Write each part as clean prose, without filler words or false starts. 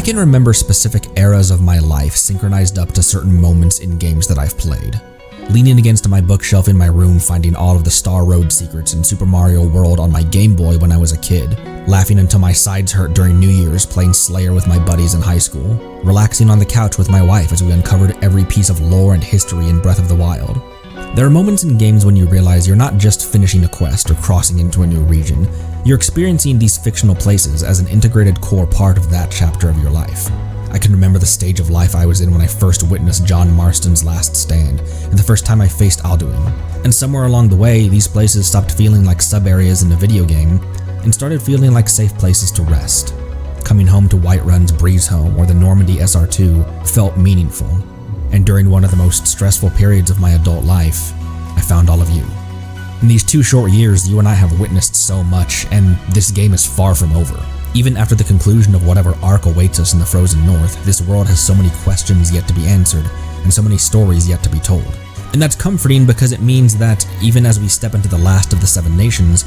can remember specific eras of my life synchronized up to certain moments in games that I've played. Leaning against my bookshelf in my room, finding all of the Star Road secrets in Super Mario World on my Game Boy when I was a kid, laughing until my sides hurt during New Year's playing Slayer with my buddies in high school, relaxing on the couch with my wife as we uncovered every piece of lore and history in Breath of the Wild. There are moments in games when you realize you're not just finishing a quest or crossing into a new region, you're experiencing these fictional places as an integrated core part of that chapter of your life. I can remember the stage of life I was in when I first witnessed John Marston's last stand, and the first time I faced Alduin. And somewhere along the way, these places stopped feeling like sub-areas in a video game, and started feeling like safe places to rest. Coming home to Whiterun's Breeze Home or the Normandy SR2 felt meaningful, and during one of the most stressful periods of my adult life, I found all of you. In these 2 short years, you and I have witnessed so much, and this game is far from over. Even after the conclusion of whatever arc awaits us in the Frozen North, this world has so many questions yet to be answered, and so many stories yet to be told. And that's comforting because it means that, even as we step into the last of the 7 nations,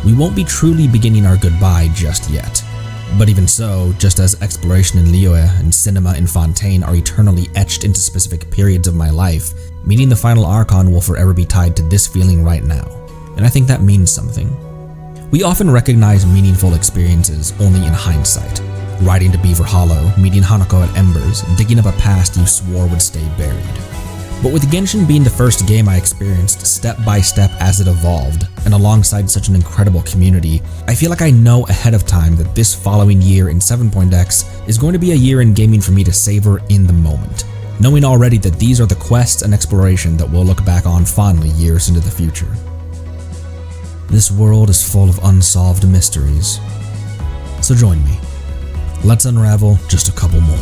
we won't be truly beginning our goodbye just yet. But even so, just as exploration in Liyue and cinema in Fontaine are eternally etched into specific periods of my life, meeting the final Archon will forever be tied to this feeling right now. And I think that means something. We often recognize meaningful experiences only in hindsight. Riding to Beaver Hollow, meeting Hanako at Embers, digging up a past you swore would stay buried. But with Genshin being the first game I experienced step by step as it evolved, and alongside such an incredible community, I feel like I know ahead of time that this following year in 7.x is going to be a year in gaming for me to savor in the moment, knowing already that these are the quests and exploration that we'll look back on fondly years into the future. This world is full of unsolved mysteries, so join me. Let's unravel just a couple more.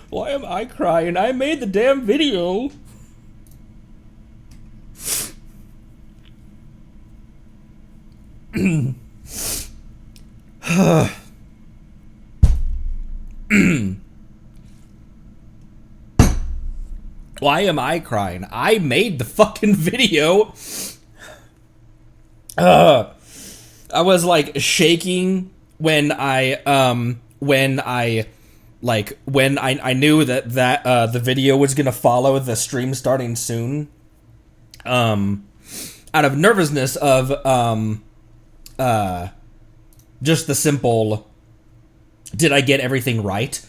Why am I crying? I made the damn video. Why am I crying? I made the fucking video. I was like shaking when I knew that the video was gonna follow the stream starting soon. Out of nervousness of just the simple, did I get everything right?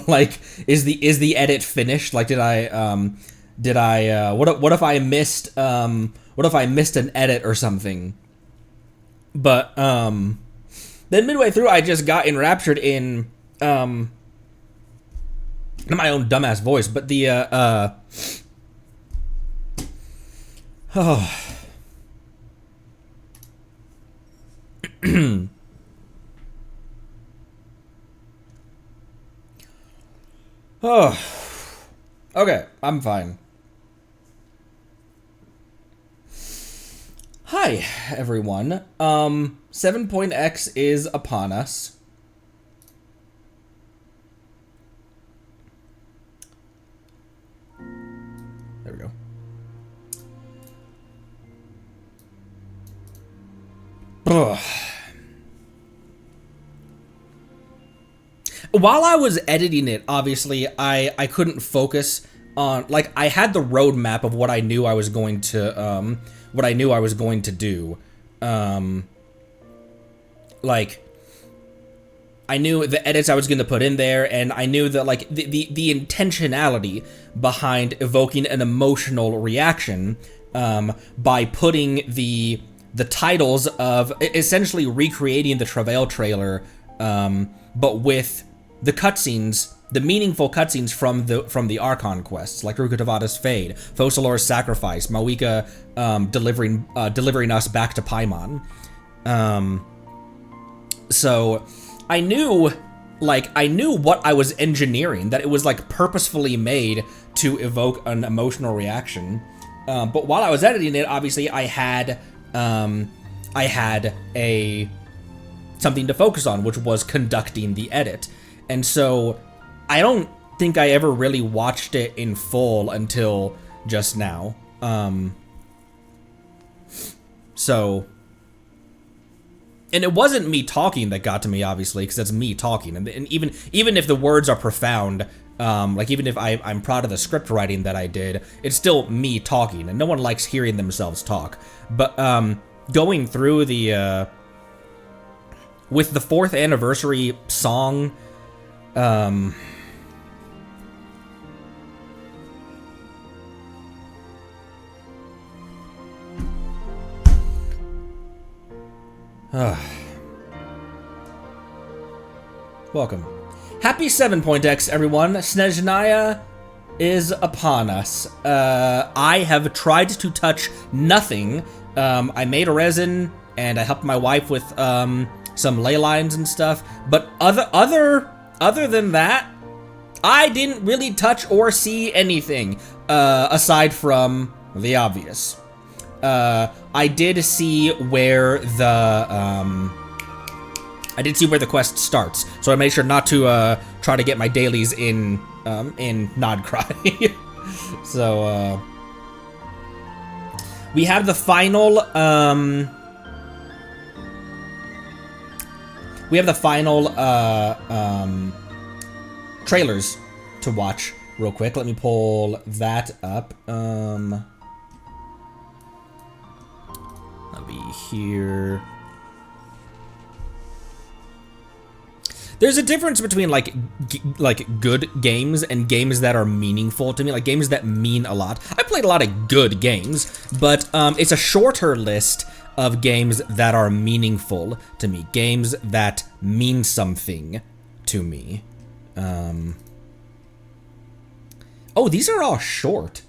Like, is the edit finished? Like, what if I missed an edit or something? But then midway through, I just got enraptured in not my own dumbass voice, but the okay, I'm fine. Hi, everyone. 7.x is upon us. There we go. Ugh. While I was editing it, obviously, I couldn't focus on, like, I had the roadmap of what I knew I was going to, do. Like, I knew the edits I was going to put in there, and I knew that, like, the intentionality behind evoking an emotional reaction, by putting the titles of essentially recreating the Travail trailer, but with the cutscenes, the meaningful cutscenes from the Archon quests, like Ruka Tavada's Fade, Focalor's Sacrifice, Mawika delivering us back to Paimon. So I knew what I was engineering, that it was like purposefully made to evoke an emotional reaction. But while I was editing it, obviously I had something to focus on, which was conducting the edit. And so I don't think I ever really watched it in full until just now. And it wasn't me talking that got to me, obviously, because that's me talking. And even if the words are profound, like even if I'm proud of the script writing that I did, it's still me talking, and no one likes hearing themselves talk. But going through the with the 4th anniversary song, welcome. Happy 7.x, everyone. Snezhnaya is upon us. I have tried to touch nothing. I made a resin, and I helped my wife with some ley lines and stuff. But other than that, I didn't really touch or see anything aside from the obvious. I did see where the quest starts, so I made sure not to try to get my dailies in Nod Cry. So we have the final trailers to watch real quick. Let me pull that up. That'll be here. There's a difference between like good games and games that are meaningful to me, like games that mean a lot. I played a lot of good games, but it's a shorter list of games that are meaningful to me, games that mean something to me. Oh, these are all short.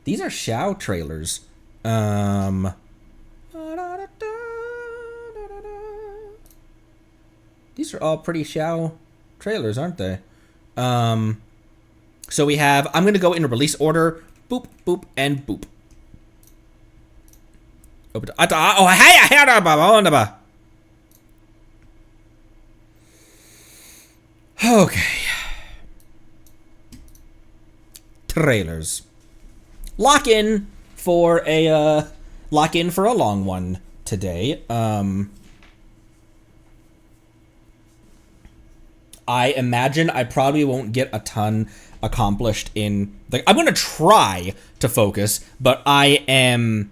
These are Xiao trailers. These are all pretty Xiao trailers, aren't they? So we have, I'm going to go in release order. Boop, boop, and boop. Okay. Trailers. Lock in for a long one today. I imagine I probably won't get a ton accomplished in, like, I'm going to try to focus, but I am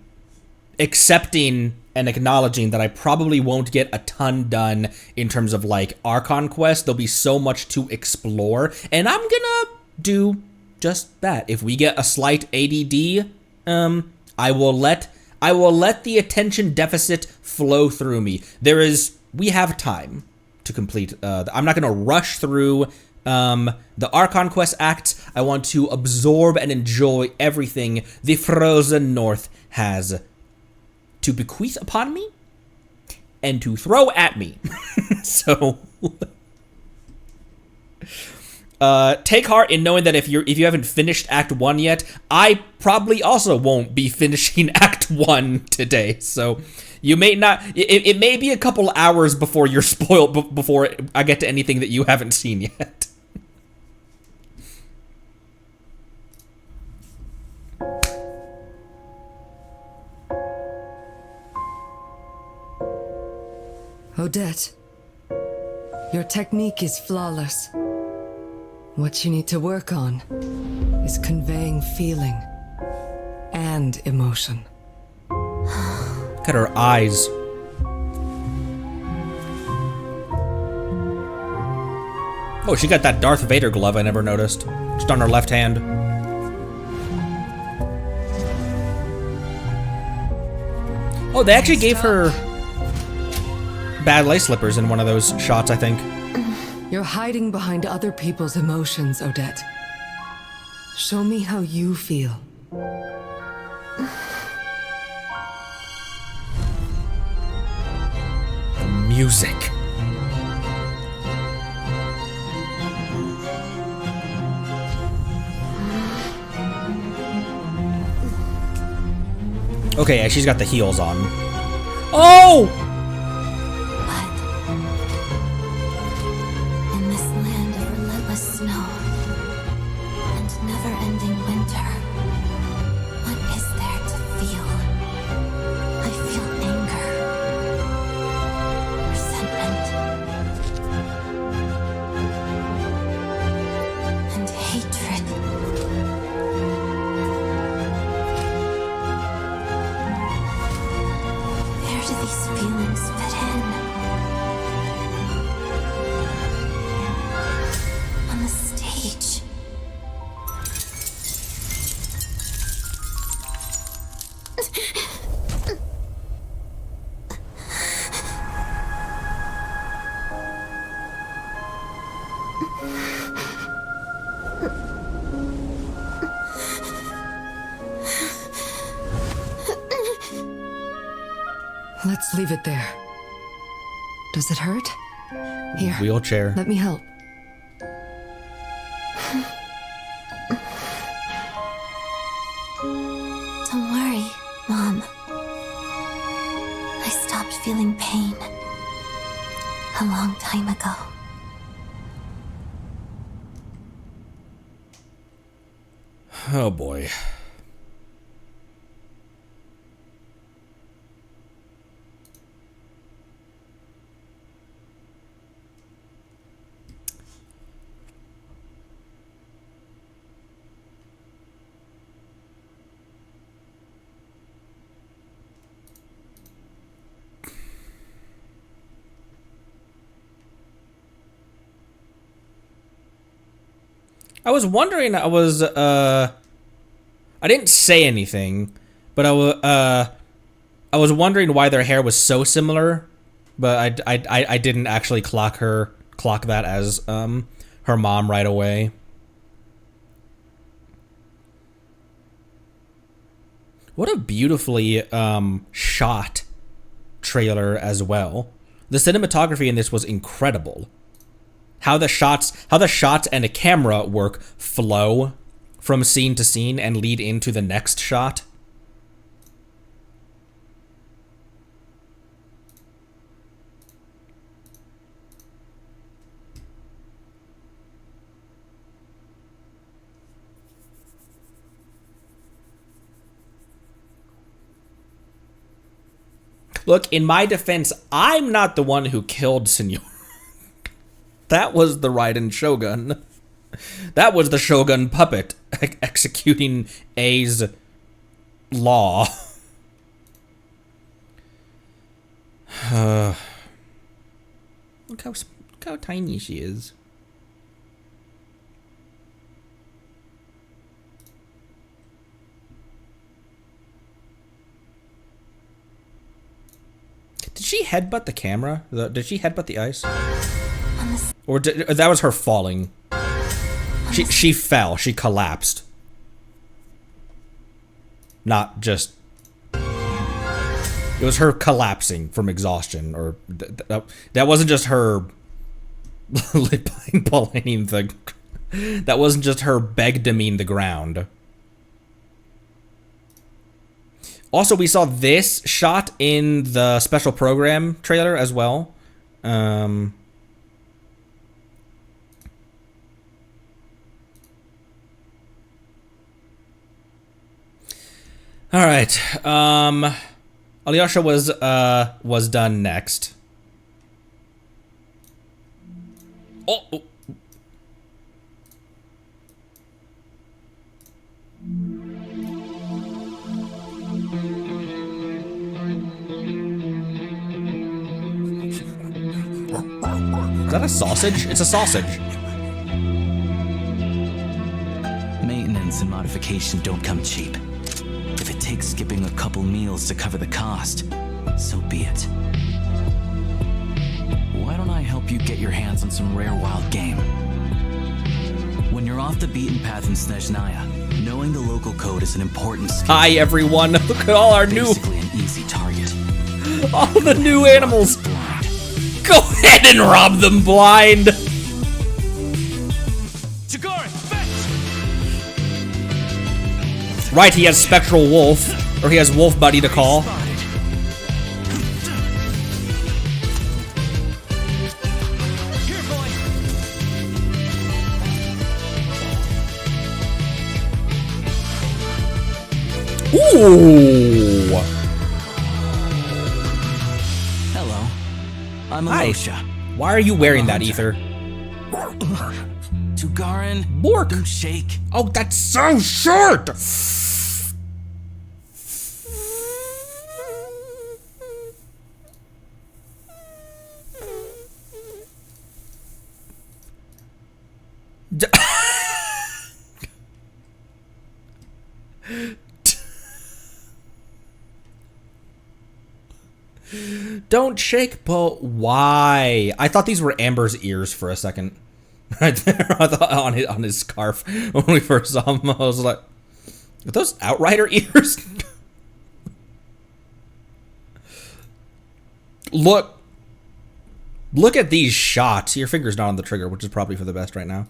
accepting and acknowledging that I probably won't get a ton done in terms of, like, Archon Quest. There'll be so much to explore, and I'm gonna do just that. If we get a slight ADD, I will let the attention deficit flow through me. We have time to complete. I'm not going to rush through the Archon Quest acts. I want to absorb and enjoy everything the Frozen North has to bequeath upon me and to throw at me. So take heart in knowing that if you haven't finished Act 1 yet, I probably also won't be finishing Act 1 today. So you may not, it may be a couple hours before you're spoiled, before I get to anything that you haven't seen yet. Odette, your technique is flawless. What you need to work on is is conveying feeling and emotion. Look at her eyes. Oh, she got that Darth Vader glove I never noticed. Just on her left hand. Oh, they actually gave her bad lace slippers in one of those shots, I think. You're hiding behind other people's emotions, Odette. Show me how you feel. Music. Okay, yeah, she's got the heels on. Oh! But in this land of relentless snow and never-ending winter, what is there to feel? I feel anger, resentment, and hatred. Where do these feelings fit in? On the stage. Let's leave it there. Does it hurt? Here, Wheelchair. let me help. Don't worry, Mom. I stopped feeling pain a long time ago. Oh boy. I was wondering, I didn't say anything, but I was wondering why their hair was so similar, but I didn't actually clock that as her mom right away. What a beautifully shot trailer as well. The cinematography in this was incredible. How the shots and a camera work flow from scene to scene and lead into the next shot. Look, in my defense, I'm not the one who killed Senor. That was the Raiden Shogun. That was the Shogun puppet executing A's law. Look how tiny she is. Did she headbutt the camera? Did she headbutt the ice? Or that was her falling. She fell. She collapsed. Not just... It was her collapsing from exhaustion. Or that wasn't just her lip pulling the... That wasn't just her begdaming the ground. Also, we saw this shot in the special program trailer as well. All right. Alyosha was done next. Oh. Is that a sausage? It's a sausage. Maintenance and modification don't come cheap. If it takes skipping a couple meals to cover the cost, so be it. Why don't I help you get your hands on some rare wild game? When you're off the beaten path in Snezhnaya, knowing the local code is an important skill. Hi everyone, look at all our new, Basically an easy target. all the new animals. Go ahead and rob them blind. Right, he has Spectral Wolf, or he has Wolf Buddy to call. Ooh! Hello, I'm Hi. Alosha. Why are you wearing that, Ether? Tugarin, Bork. don't shake. Oh, that's so short! Don't shake, but why? I thought these were Amber's ears for a second. Right there, I thought on his scarf when we first saw him. I was like, are those Outrider ears? Look at these shots. Your finger's not on the trigger, which is probably for the best right now.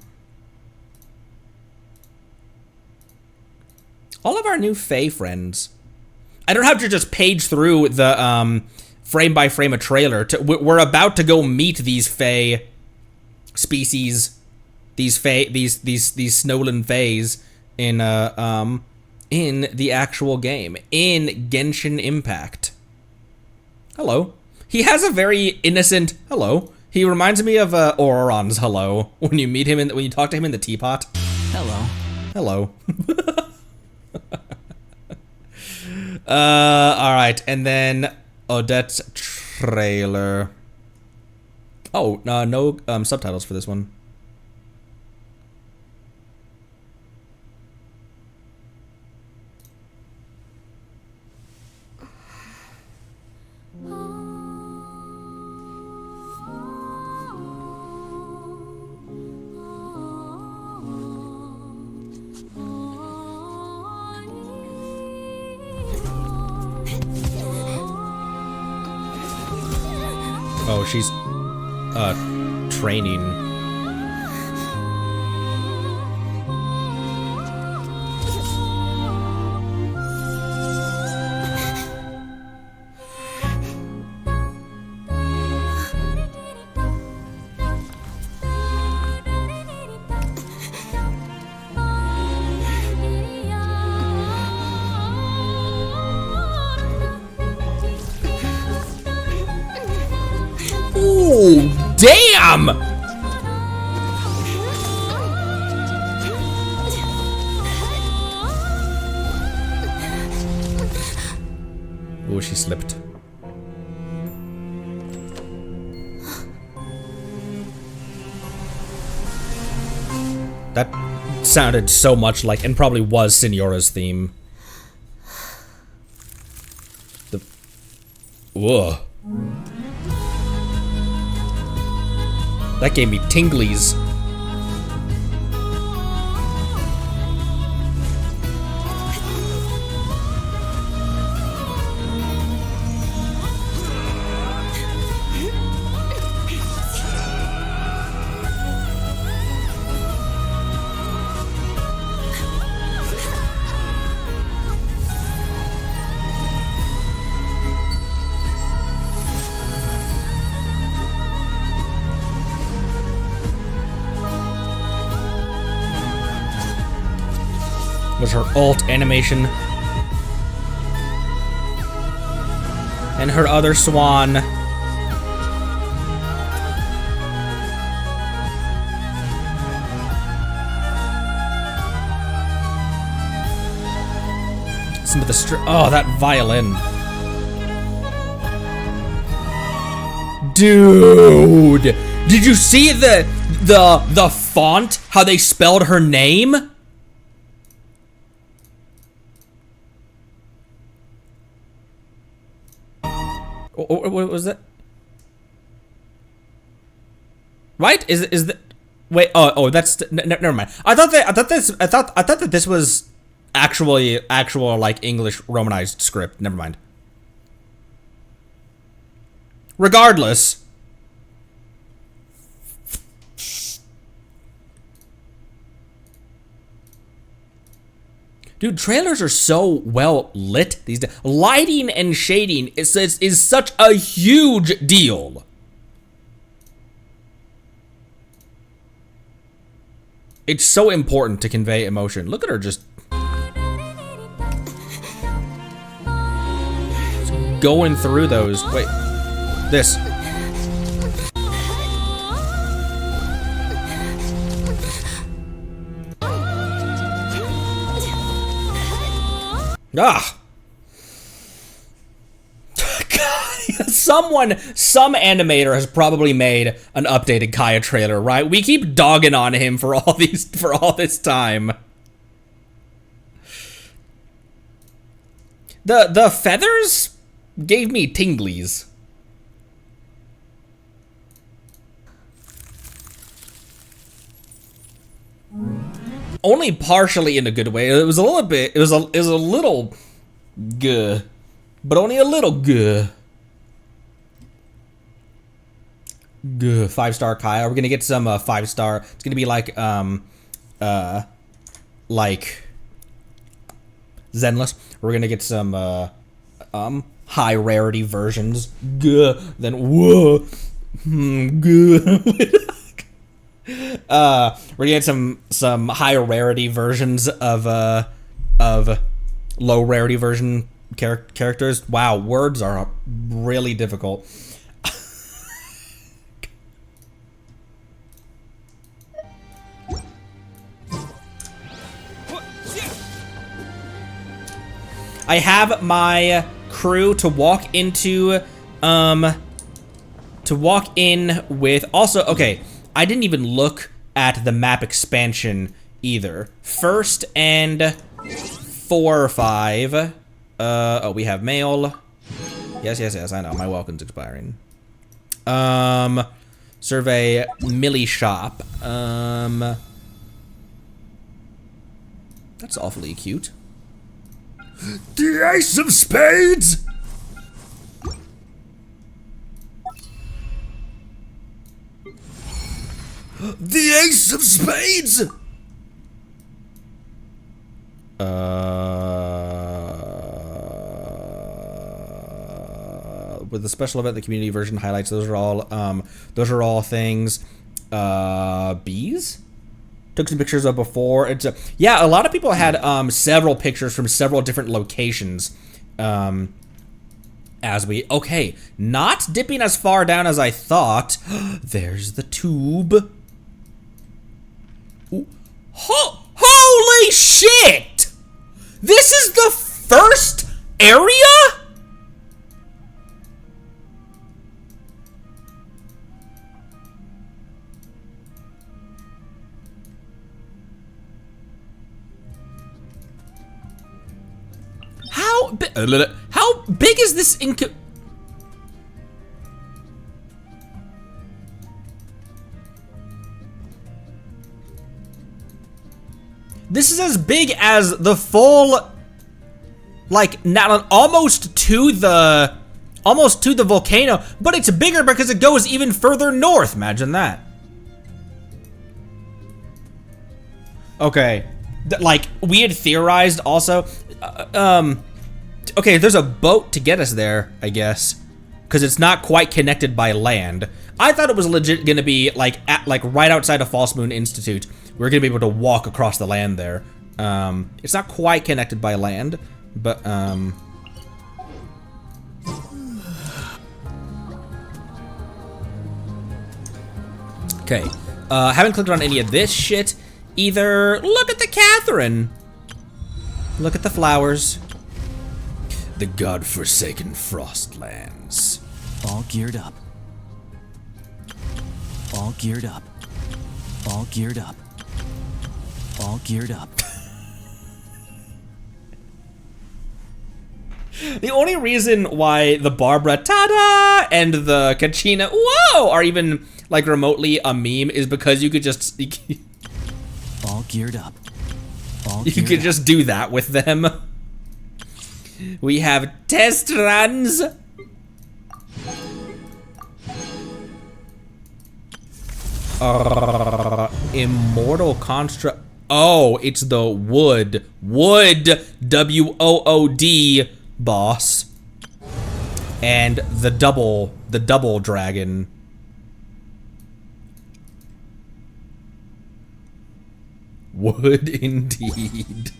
All of our new Fae friends. I don't have to just page through the frame by frame a trailer. We're about to go meet these Fae species, these Snowland Faes in the actual game in Genshin Impact. Hello. He has a very innocent hello. He reminds me of Auroron's hello when you meet him when you talk to him in the teapot. Hello. Hello. All right, and then Odette's trailer. Oh, no subtitles for this one. Oh, she's training. Ooh, damn! Oh, she slipped. That sounded so much like, and probably was Signora's theme. Whoa. That gave me tinglies. Was her alt animation. And her other swan. Listen to the oh, that violin. Dude! Did you see the font? How they spelled her name? What was that? Right? Is that? Wait. Oh. That's. Never mind. I thought that this was actual like English Romanized script. Never mind. Regardless. Dude, trailers are so well lit these days. Lighting and shading is such a huge deal. It's so important to convey emotion. Look at her just going through those. Wait, this. Ah. Some animator has probably made an updated Kaya trailer, right? We keep dogging on him for all this time. The feathers gave me tinglies. Only partially in a good way. It was a little bit. It was a little good, but only a little good. Good 5-star Kaya. We're gonna get some 5-star. It's gonna be like Zenless. We're gonna get some high rarity versions. Good. Then whoa. Good. We're gonna get some higher rarity versions of low rarity version characters. Wow, words are really difficult. I have my crew to walk into with. Also, okay, I didn't even look at the map expansion either. 1st and 4 or 5. Oh, we have mail. Yes, I know. My welcome's expiring. Survey Millie shop. That's awfully cute. The Ace of Spades! The Ace of Spades! With the special event, the community version highlights, those are all things. Bees? Took some pictures of before. It's yeah, a lot of people had several pictures from several different locations. Okay, not dipping as far down as I thought. There's the tube. Ooh. Holy shit! This is the first area? How big is this This is as big as the full, like, not almost to the volcano, but it's bigger because it goes even further north. Imagine that. Okay, like we had theorized also. Okay, there's a boat to get us there, I guess, because it's not quite connected by land. I thought it was legit gonna be like right outside of False Moon Institute. We're gonna be able to walk across the land there. It's not quite connected by land, but okay. Haven't clicked on any of this shit either. Look at the Catherine. Look at the flowers. The godforsaken Frostlands. All geared up. All geared up. All geared up. All geared up. The only reason why the Barbara ta-da and the Kachina whoa are even like remotely a meme is because you could just All geared up. All you geared could up. just do that with them. We have test runs. Immortal construct. Oh, it's the Wood WOOD boss, and the double dragon. Would indeed.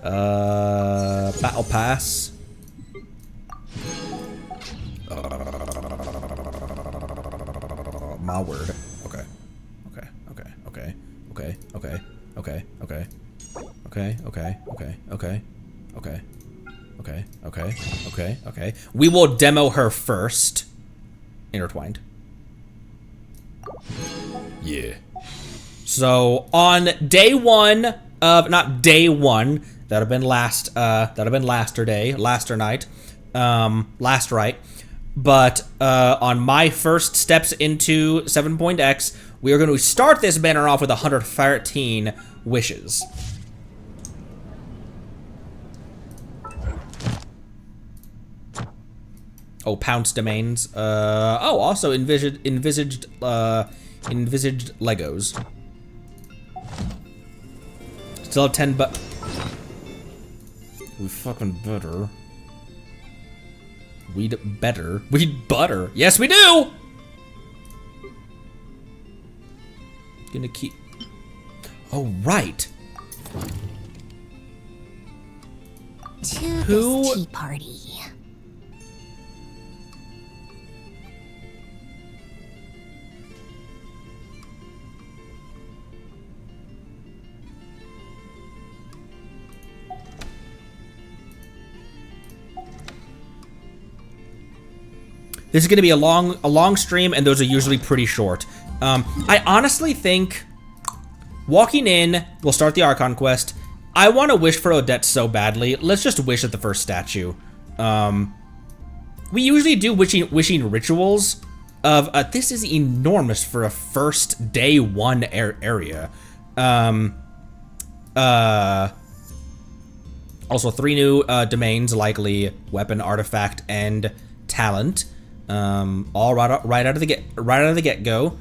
Battle pass. My word. Okay. Okay. Okay. Okay. Okay. Okay. Okay. Okay. Okay. Okay. Okay. Okay. Okay. Okay. Okay. Okay. Okay. We will demo her first. Intertwined. Yeah. So on day one of not day one, that'd have been last night, last right. But on my first steps into 7.x, we are going to start this banner off with 113 wishes. Oh, pounce domains. Oh, also envisaged Legos. Still have 10 but we fucking better. We'd better. We'd butter. Yes, we do! Gonna keep... Oh, right. To Who- this tea party. This is going to be a long stream, and those are usually pretty short. I honestly think walking in, we'll start the Archon quest. I want to wish for Odette so badly. Let's just wish at the first statue. We usually do wishing rituals of this is enormous for a first day one area. Also 3 new domains, likely weapon, artifact, and talent. All right out of the get go.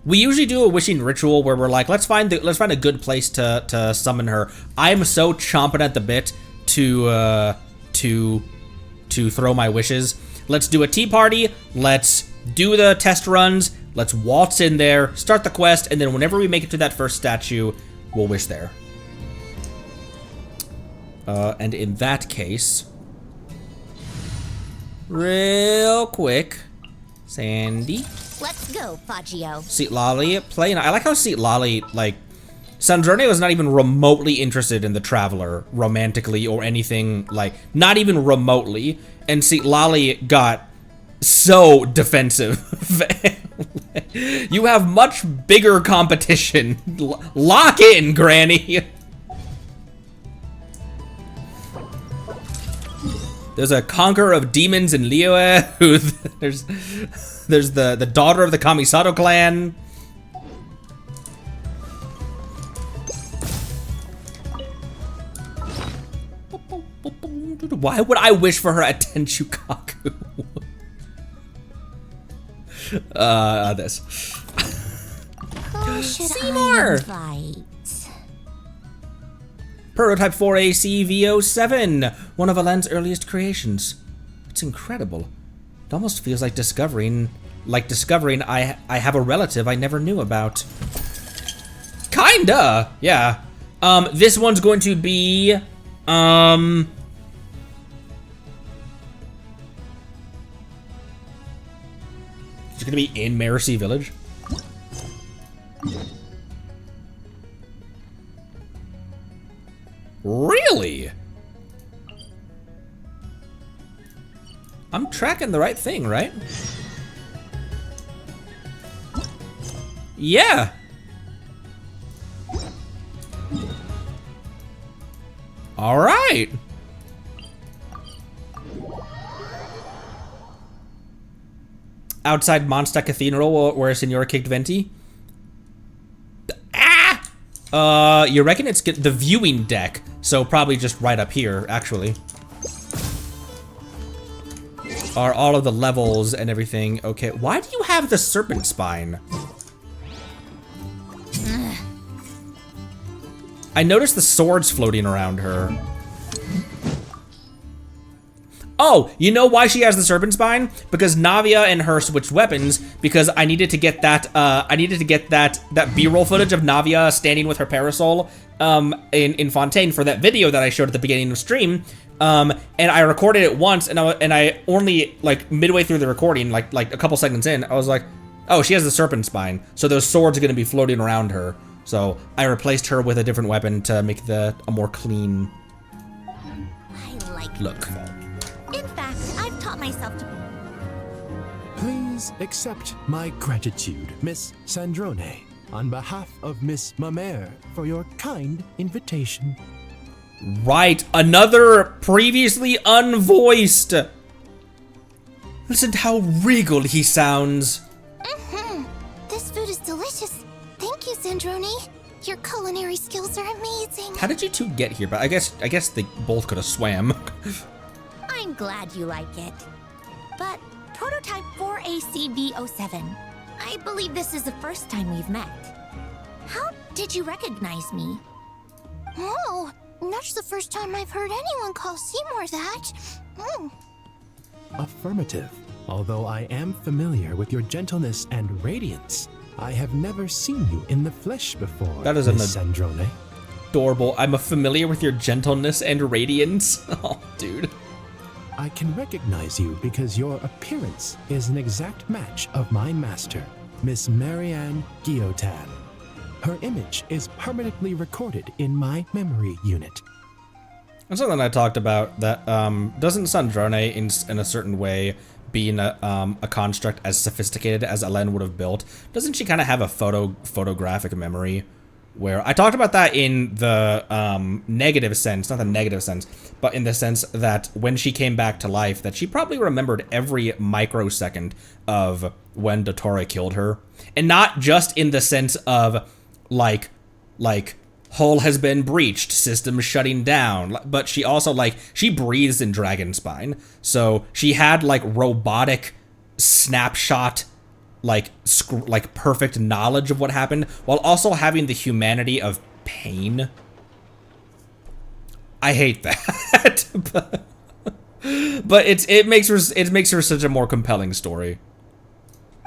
We usually do a wishing ritual where we're like, let's find a good place to summon her. I'm so chomping at the bit to throw my wishes. Let's do a tea party. Let's do the test runs. Let's waltz in there, start the quest, and then whenever we make it to that first statue, we'll wish there. And in that case, real quick, Sandy, Let's go, Faggio. Seat Lolly, playing. I like how Seat Lolly, like, Sandrone was not even remotely interested in the Traveler romantically or anything, like, not even remotely, and Seat Lolly got so defensive. You have much bigger competition. Lock in, Granny. There's a conqueror of demons in Liyue. Who there's the daughter of the Kamisato clan. Why would I wish for her at Tenshukaku? This. Who should Seymour! I invite? Prototype 4AC VO7, one of Alan's earliest creations. It's incredible. It almost feels like discovering I have a relative I never knew about. Kinda, yeah. This one's going to be, it's gonna be in Mercy Village. Really? I'm tracking the right thing, right? Yeah. All right. Outside Mondstadt Cathedral, where Senora kicked Venti. Ah! You reckon it's the viewing deck? So probably just right up here, actually. Are all of the levels and everything okay? Why do you have the serpent spine? I noticed the swords floating around her. Oh, you know why she has the serpent spine? Because Navia and her switched weapons. Because I needed to get that. That B-roll footage of Navia standing with her parasol, in Fontaine for that video that I showed at the beginning of stream. And I recorded it once, and I only like midway through the recording, like a couple seconds in, I was like, oh, she has the serpent spine, so those swords are gonna be floating around her. So I replaced her with a different weapon to make a more clean I like look. In fact, I've taught myself to. Please accept my gratitude, Miss Sandrone, on behalf of Miss Mamere, for your kind invitation. Right, another previously unvoiced. Listen to how regal he sounds. This food is delicious. Thank you, Sandrone. Your culinary skills are amazing. How did you two get here? But I guess they both could have swam. I'm glad you like it. But prototype 4ACV07. I believe this is the first time we've met. How did you recognize me? Oh, that's the first time I've heard anyone call Seymour that. Affirmative. Although I am familiar with your gentleness and radiance, I have never seen you in the flesh before, That is an Miss Sandrone. Adorable. I'm familiar with your gentleness and radiance. Oh, dude. I can recognize you because your appearance is an exact match of my master, Miss Marianne Guillotin. Her image is permanently recorded in my memory unit. That's something I talked about. That doesn't Sandrone in a certain way, being a construct as sophisticated as Elen would have built, doesn't she kind of have a photographic memory? Where I talked about that in the negative sense, not the negative sense, but in the sense that when she came back to life, that she probably remembered every microsecond of when Dottore killed her, and not just in the sense of like hull has been breached, system shutting down, but she also she breathes in Dragon Spine, so she had robotic snapshot perfect knowledge of what happened while also having the humanity of pain. I hate that. but it makes her such a more compelling story.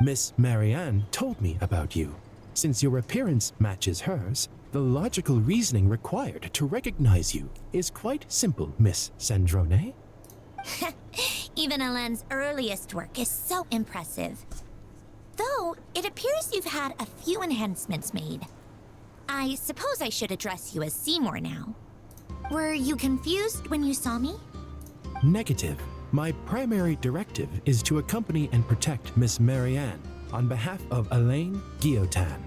Miss Marianne told me about you. Since your appearance matches hers, the logical reasoning required to recognize you is quite simple, Miss Sandrone. Even Elen's earliest work is so impressive. Though, it appears you've had a few enhancements made. I suppose I should address you as Seymour now. Were you confused when you saw me? Negative. My primary directive is to accompany and protect Miss Marianne on behalf of Elaine Guillotin.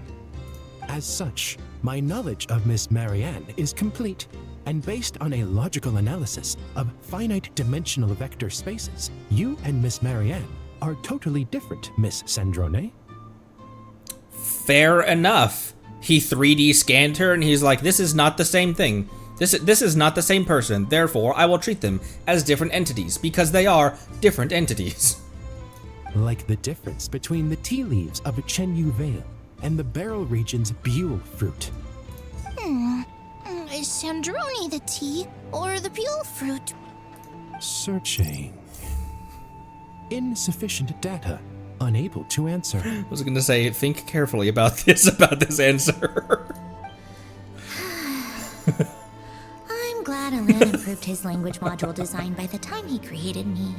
As such, my knowledge of Miss Marianne is complete and based on a logical analysis of finite dimensional vector spaces. You and Miss Marianne are totally different, Miss Sandrone. Fair enough. He 3D scanned her and he's like, this is not the same thing. This is not the same person. Therefore, I will treat them as different entities because they are different entities. Like the difference between the tea leaves of a Chenyu Vale and the Beryl region's Buell fruit. Is Sandrone the tea or the Buell fruit? Searching. Insufficient data. Unable to answer. I was gonna say, think carefully about this answer. I'm glad Elen improved his language module design by the time he created me.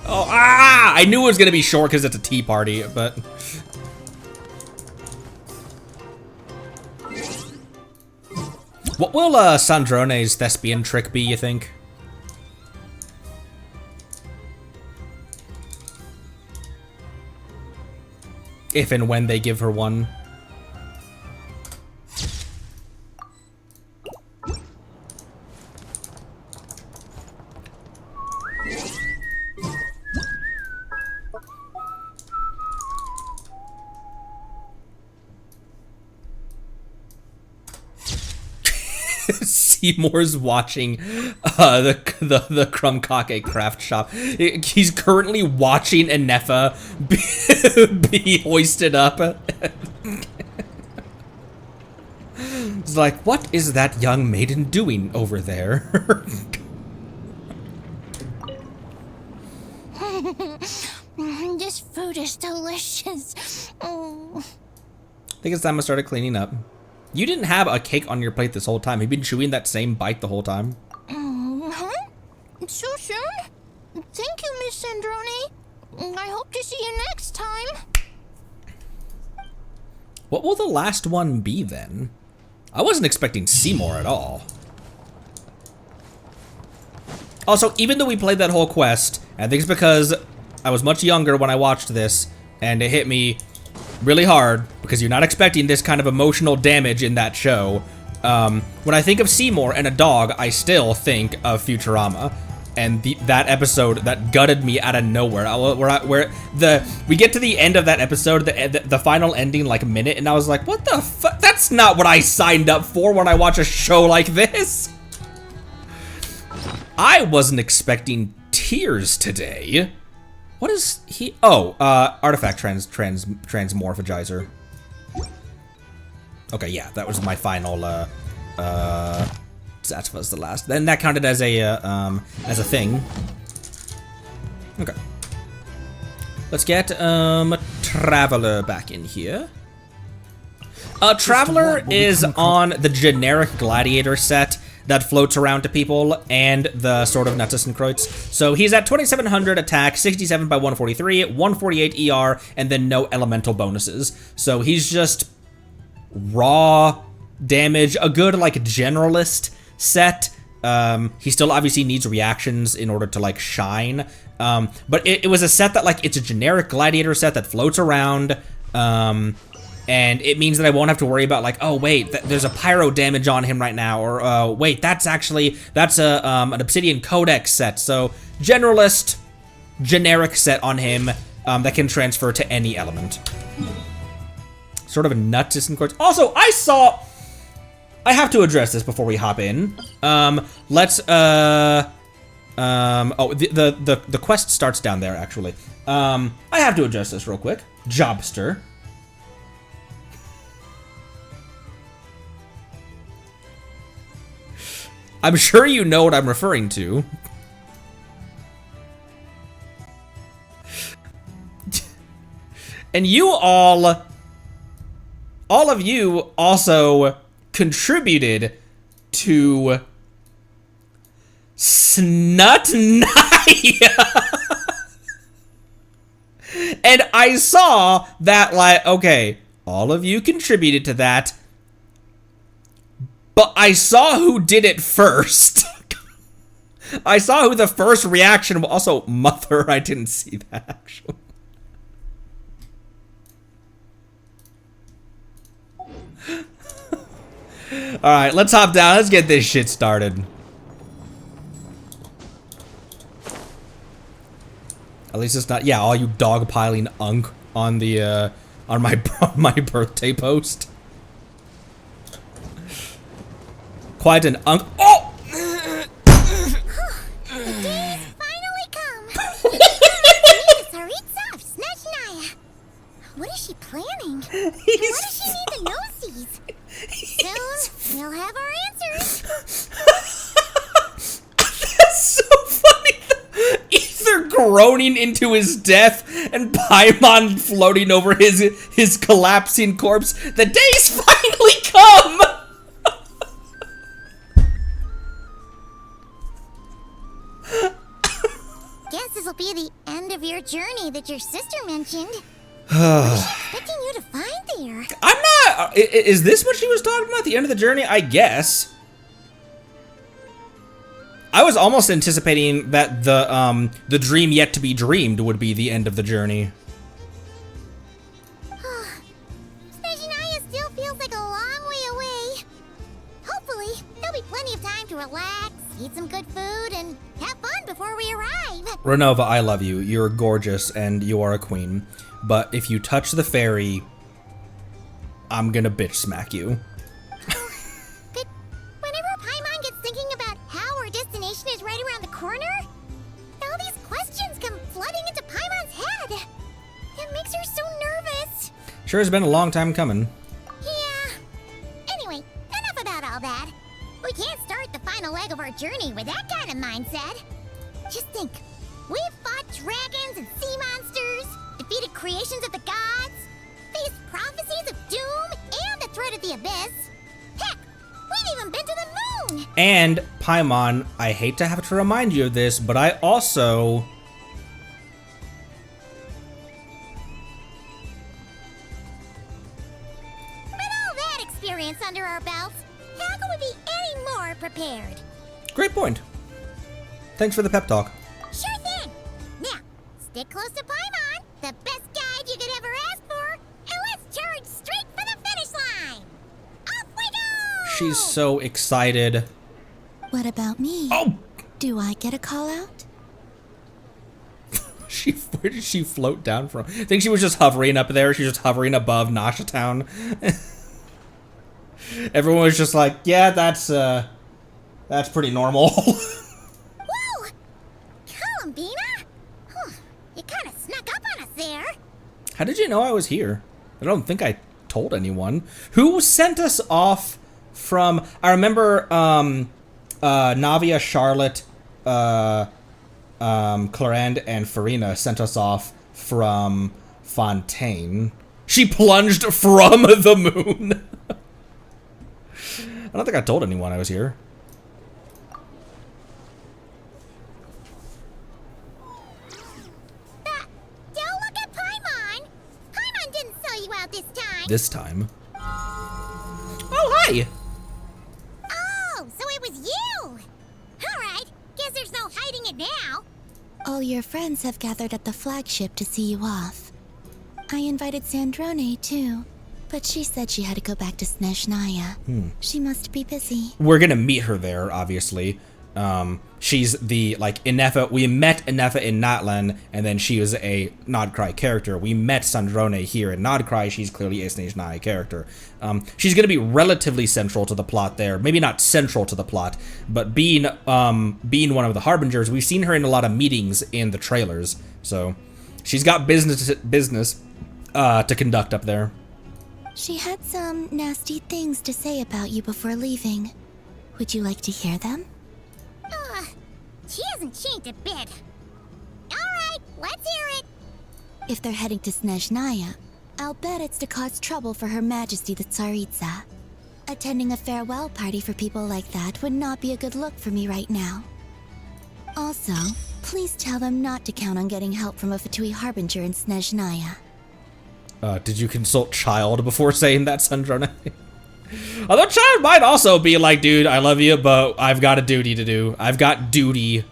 Oh, I knew it was gonna be short because it's a tea party, but... What will Sandrone's thespian trick be, you think? If and when they give her one. Seymour's watching the Crumb craft shop. He's currently watching Enefa be hoisted up. It's like, what is that young maiden doing over there? This food is delicious. Oh. I think it's time I started cleaning up. You didn't have a cake on your plate this whole time. You've been chewing that same bite the whole time. Huh? So soon? Thank you, Miss Sandrone. I hope to see you next time. What will the last one be then? I wasn't expecting Seymour at all. Also, even though we played that whole quest, I think it's because I was much younger when I watched this, and it hit me really hard, because you're not expecting this kind of emotional damage in that show. When I think of Seymour and a dog, I still think of Futurama. And that episode that gutted me out of nowhere, we get to the end of that episode, the final ending like minute, and I was like, what the fuck? That's not what I signed up for when I watch a show like this. I wasn't expecting tears today. What is he? Oh, artifact transmorphagizer. Okay, yeah, that was my final. That was the last. Then that counted as a thing. Okay. Let's get Traveler back in here. Traveler is on the generic gladiator set that floats around to people, and the Sword of Nuttus and Kreutz. So he's at 2700 attack, 67 by 143, 148 ER, and then no elemental bonuses. So he's just raw damage, a good like generalist set. He still obviously needs reactions in order to like shine. But it was a set that like, it's a generic gladiator set that floats around. And it means that I won't have to worry about like, oh wait, there's a pyro damage on him right now, or wait, that's an Obsidian Codex set. So generalist, generic set on him that can transfer to any element. Sort of a Nuttis and Quartz. Also, I have to address this before we hop in. The quest starts down there actually. I have to address this real quick. Jobster. I'm sure you know what I'm referring to. And you all of you also contributed to Snutnaya. And I saw that like, okay, all of you contributed to that. But I saw who did it first. I saw who the first reaction was. Also, Mother, I didn't see that actually. Alright, let's hop down. Let's get this shit started. At least it's not, yeah, all you dogpiling unk on the, on my birthday post. Quite an unk. Oh! The day has finally come. Snutnaya. What is she planning? What does she need the nosies? Soon we'll have our answers. That's so funny. Ether groaning into his death and Paimon floating over his collapsing corpse. The day's finally come. Guess this will be the end of your journey that your sister mentioned. What is she expecting you to find there? I'm not. Is this what she was talking about? The end of the journey? I guess. I was almost anticipating that the dream yet to be dreamed would be the end of the journey. there'll be plenty of time to relax, eat some good food, and have fun before we arrive. Renova, I love you. You're gorgeous and you are a queen. But if you touch the fairy, I'm gonna bitch smack you. But whenever Paimon gets thinking about how our destination is right around the corner, all these questions come flooding into Paimon's head. It makes her so nervous. Sure has been a long time coming. Yeah. Anyway, enough about all that. We can't start the final leg of our journey with that kind of mindset. Just think, we've fought dragons and sea monsters, defeated creations of the gods, faced prophecies of doom and the threat of the abyss. Heck, we've even been to the moon! And, Paimon, I hate to have to remind you of this, but I also... With all that experience under our belts, how could we be any more prepared? Great point. Thanks for the pep talk. Sure thing! Now, stick close to Paimon, the best guide you could ever ask for, and let's charge straight for the finish line! Off we go! She's so excited. What about me? Oh! Do I get a call out? Where did she float down from? I think she was just hovering up there. She was just hovering above Nasha Town. Everyone was just like, yeah, that's pretty normal. Whoa! Columbina? You kind of snuck up on us there. How did you know I was here? I don't think I told anyone. Who sent us off from... I remember Navia, Charlotte, Clarend, and Farina sent us off from Fontaine. She plunged from the moon. I don't think I told anyone I was here. Don't look at Paimon! Paimon didn't sell you out this time! This time. Oh, hi! Oh, so it was you! Alright, guess there's no hiding it now. All your friends have gathered at the flagship to see you off. I invited Sandrone too, but she said she had to go back to Snezhnaya. She must be busy. We're gonna meet her there, obviously. She's the, like, Inefa. We met Inefa in Natlan, and then she was a Nodcry character. We met Sandrone here in Nodcry. She's clearly a Snezhnaya character. She's gonna be relatively central to the plot there. Maybe not central to the plot, but being one of the Harbingers, we've seen her in a lot of meetings in the trailers. So she's got business to conduct up there. She had some nasty things to say about you before leaving. Would you like to hear them? She hasn't changed a bit. Alright, let's hear it. If they're heading to Snezhnaya, I'll bet it's to cause trouble for Her Majesty the Tsaritsa. Attending a farewell party for people like that would not be a good look for me right now. Also, please tell them not to count on getting help from a Fatui Harbinger in Snezhnaya. Did you consult Child before saying that, Sandrone? Although Child might also be like, dude, I love you, but I've got a duty to do. I've got duty.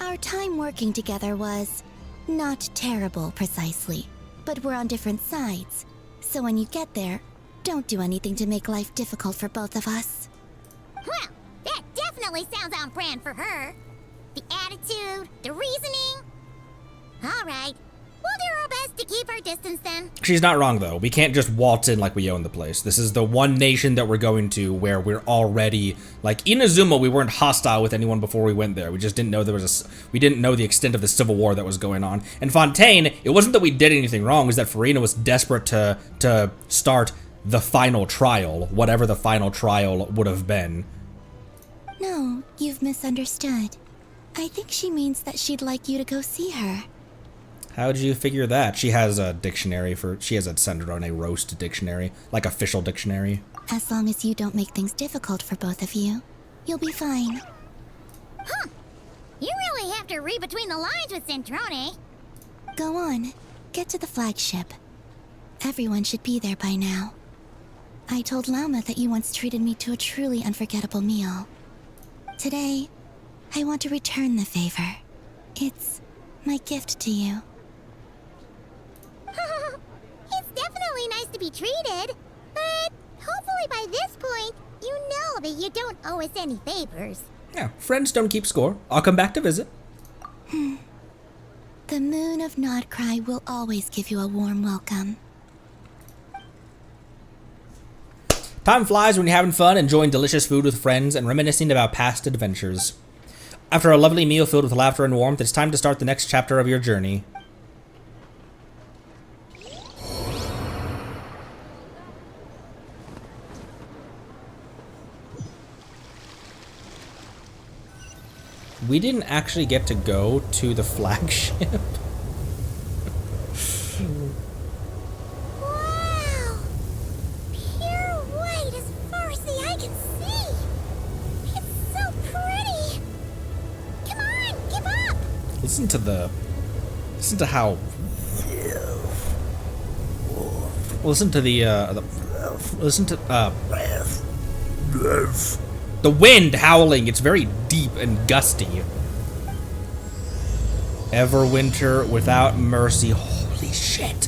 Our time working together was not terrible, precisely, but we're on different sides. So when you get there, don't do anything to make life difficult for both of us. Well, that definitely sounds on brand for her. The attitude, the reasoning. Alright, we'll do our best to keep our distance then. She's not wrong, though. We can't just waltz in like we own the place. This is the one nation that we're going to where we're already... Like, in Azuma, we weren't hostile with anyone before we went there. We just didn't know there was we didn't know the extent of the civil war that was going on. And Fontaine, it wasn't that we did anything wrong, it was that Farina was desperate to start the final trial, whatever the final trial would have been. No, you've misunderstood. I think she means that she'd like you to go see her. How'd you figure that? She has a dictionary she has a Sandrone roast dictionary, like official dictionary. As long as you don't make things difficult for both of you, you'll be fine. Huh. You really have to read between the lines with Centrone. Go on, get to the flagship. Everyone should be there by now. I told Lauma that you once treated me to a truly unforgettable meal. Today, I want to return the favor. It's my gift to you. It's definitely nice to be treated, but hopefully by this point, You know that you don't owe us any favors. Yeah, friends don't keep score. I'll come back to visit. The moon of Nodcry will always give you a warm welcome. Time flies when you're having fun, enjoying delicious food with friends, and reminiscing about past adventures. After a lovely meal filled with laughter and warmth, it's time to start the next chapter of your journey. We didn't actually get to go to the flagship. Wow! Pure white as far as the eye can see. It's so pretty. Come on, give up. Listen to how. Listen to the wind howling. It's very deep and gusty. Everwinter without mercy. Holy shit.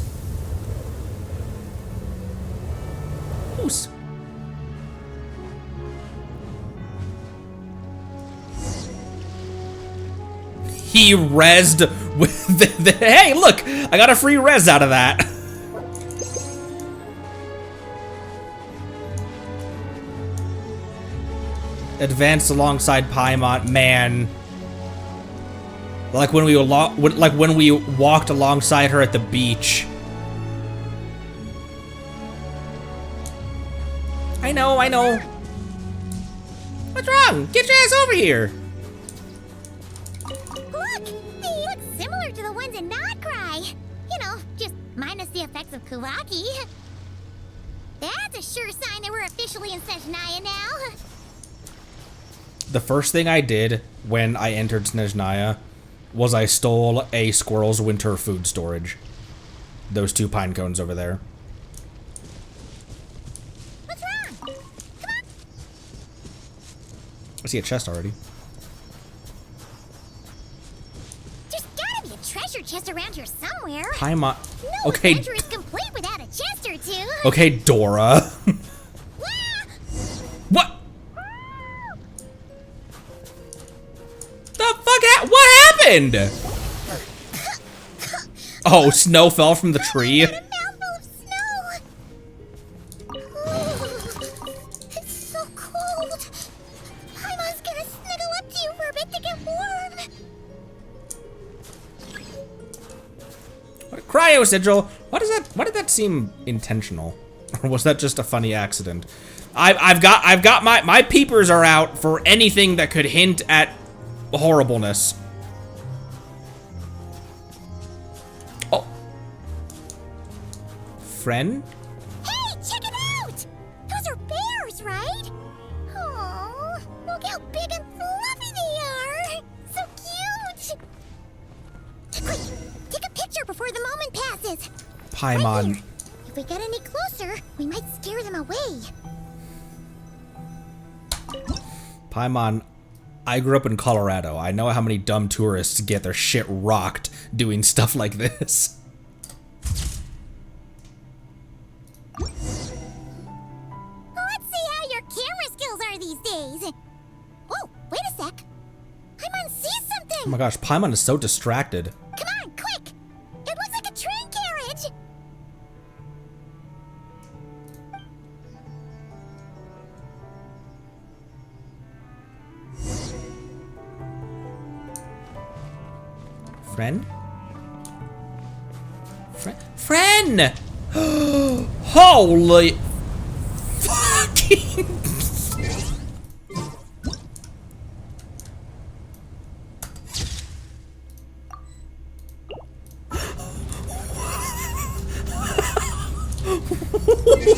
Moose. He rezzed with the hey, look, I got a free res out of that. Advanced alongside Paimon, man. Like when we walked alongside her at the beach. I know. What's wrong? Get your ass over here. Look! They look similar to the ones in Nodcry. You know, just minus the effects of Kuvaki. That's a sure sign that we're officially in Snezhnaya now. The first thing I did when I entered Snezhnaya was I stole a squirrel's winter food storage. Those 2 pine cones over there. What's wrong? Come on! I see a chest already. There's gotta be a treasure chest around here somewhere. Paimon. No Okay. adventure is complete without a chest or two. Okay, Dora. Ah! What? What happened? Oh, snow fell from the tree. A mouthful of snow. Oh, it's so cold. Paimon's gonna snuggle up to you for a bit to get warm. Cryo sigil. Why did that seem intentional? Or was that just a funny accident? I've got my peepers are out for anything that could hint at horribleness. Oh. Friend? Hey, check it out! Those are bears, right? Oh, look how big and fluffy they are! So cute! Quick, take a picture before the moment passes. Paimon. Right here. If we get any closer, we might scare them away. Paimon, I grew up in Colorado. I know how many dumb tourists get their shit rocked doing stuff like this. Let's see how your camera skills are these days. Oh, wait a sec. Paimon sees something. Oh my gosh, Paimon is so distracted. Come on, quick! It looks like a train carriage! Friend? Friend! Holy fucking...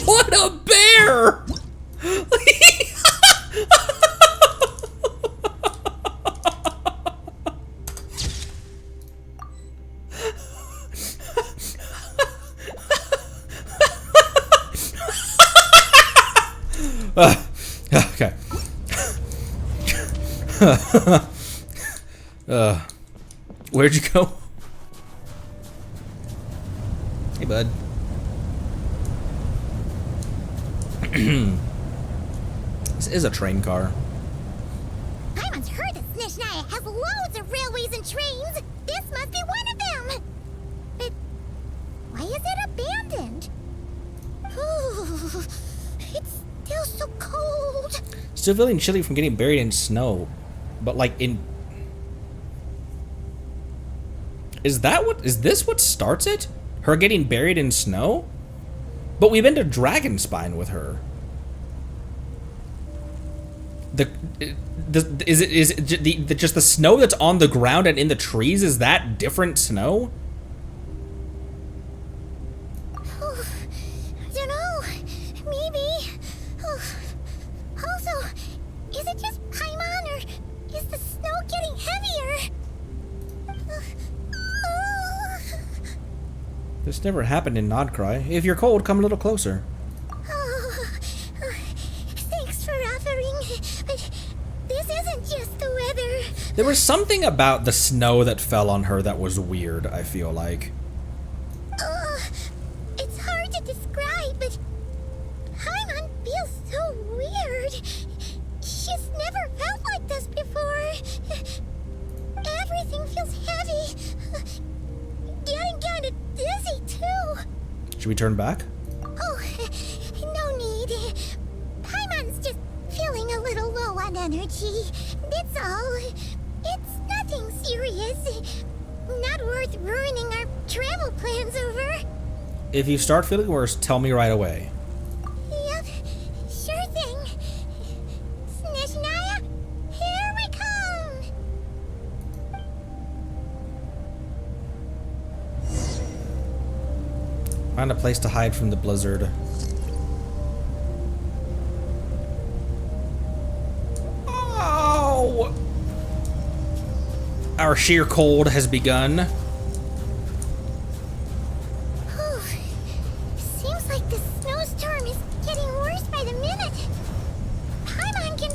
What a bear! Okay. Where'd you go? Hey, bud. This is a train car. Paimon's heard that Snezhnaya has loads of railways and trains. This must be one of them. But why is it abandoned? Ooh, it's still so cold. Still feeling chilly from getting buried in snow. But like in... Is this what starts it? Her getting buried in snow? But we've been to Dragonspine with her. Is it just the snow that's on the ground and in the trees? Is that different snow? Oh, I don't know. Maybe. Oh. Also, is it just Paimon or is the snow getting heavier? This never happened in Nodcry. If you're cold, come a little closer. Thanks for offering, but this isn't just the weather. There was something about the snow that fell on her that was weird, I feel like. It's hard to describe, but Paimon feels so weird. She's never felt like this before. Everything feels heavy. Getting kinda dizzy, too. Should we turn back? Oh, no need. Paimon's just feeling a little low on energy. That's all. It's nothing serious. Not worth ruining our travel plans over. If you start feeling worse, tell me right away. Yep, sure thing. Snezhnaya, here we come. Find a place to hide from the blizzard. Oh! Our sheer cold has begun. Seems like the snowstorm is getting worse by the minute. Paimon can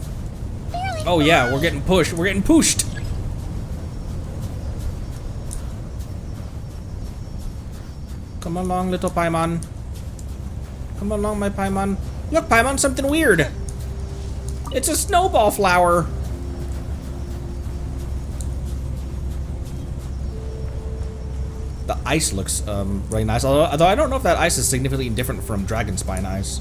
barely Oh yeah, fly. we're getting pushed. We're getting pushed. Come along, little Paimon. Come along, my Paimon. Look, Paimon, something weird. It's a snowball flower. The ice looks really nice. Although I don't know if that ice is significantly different from Dragonspine ice.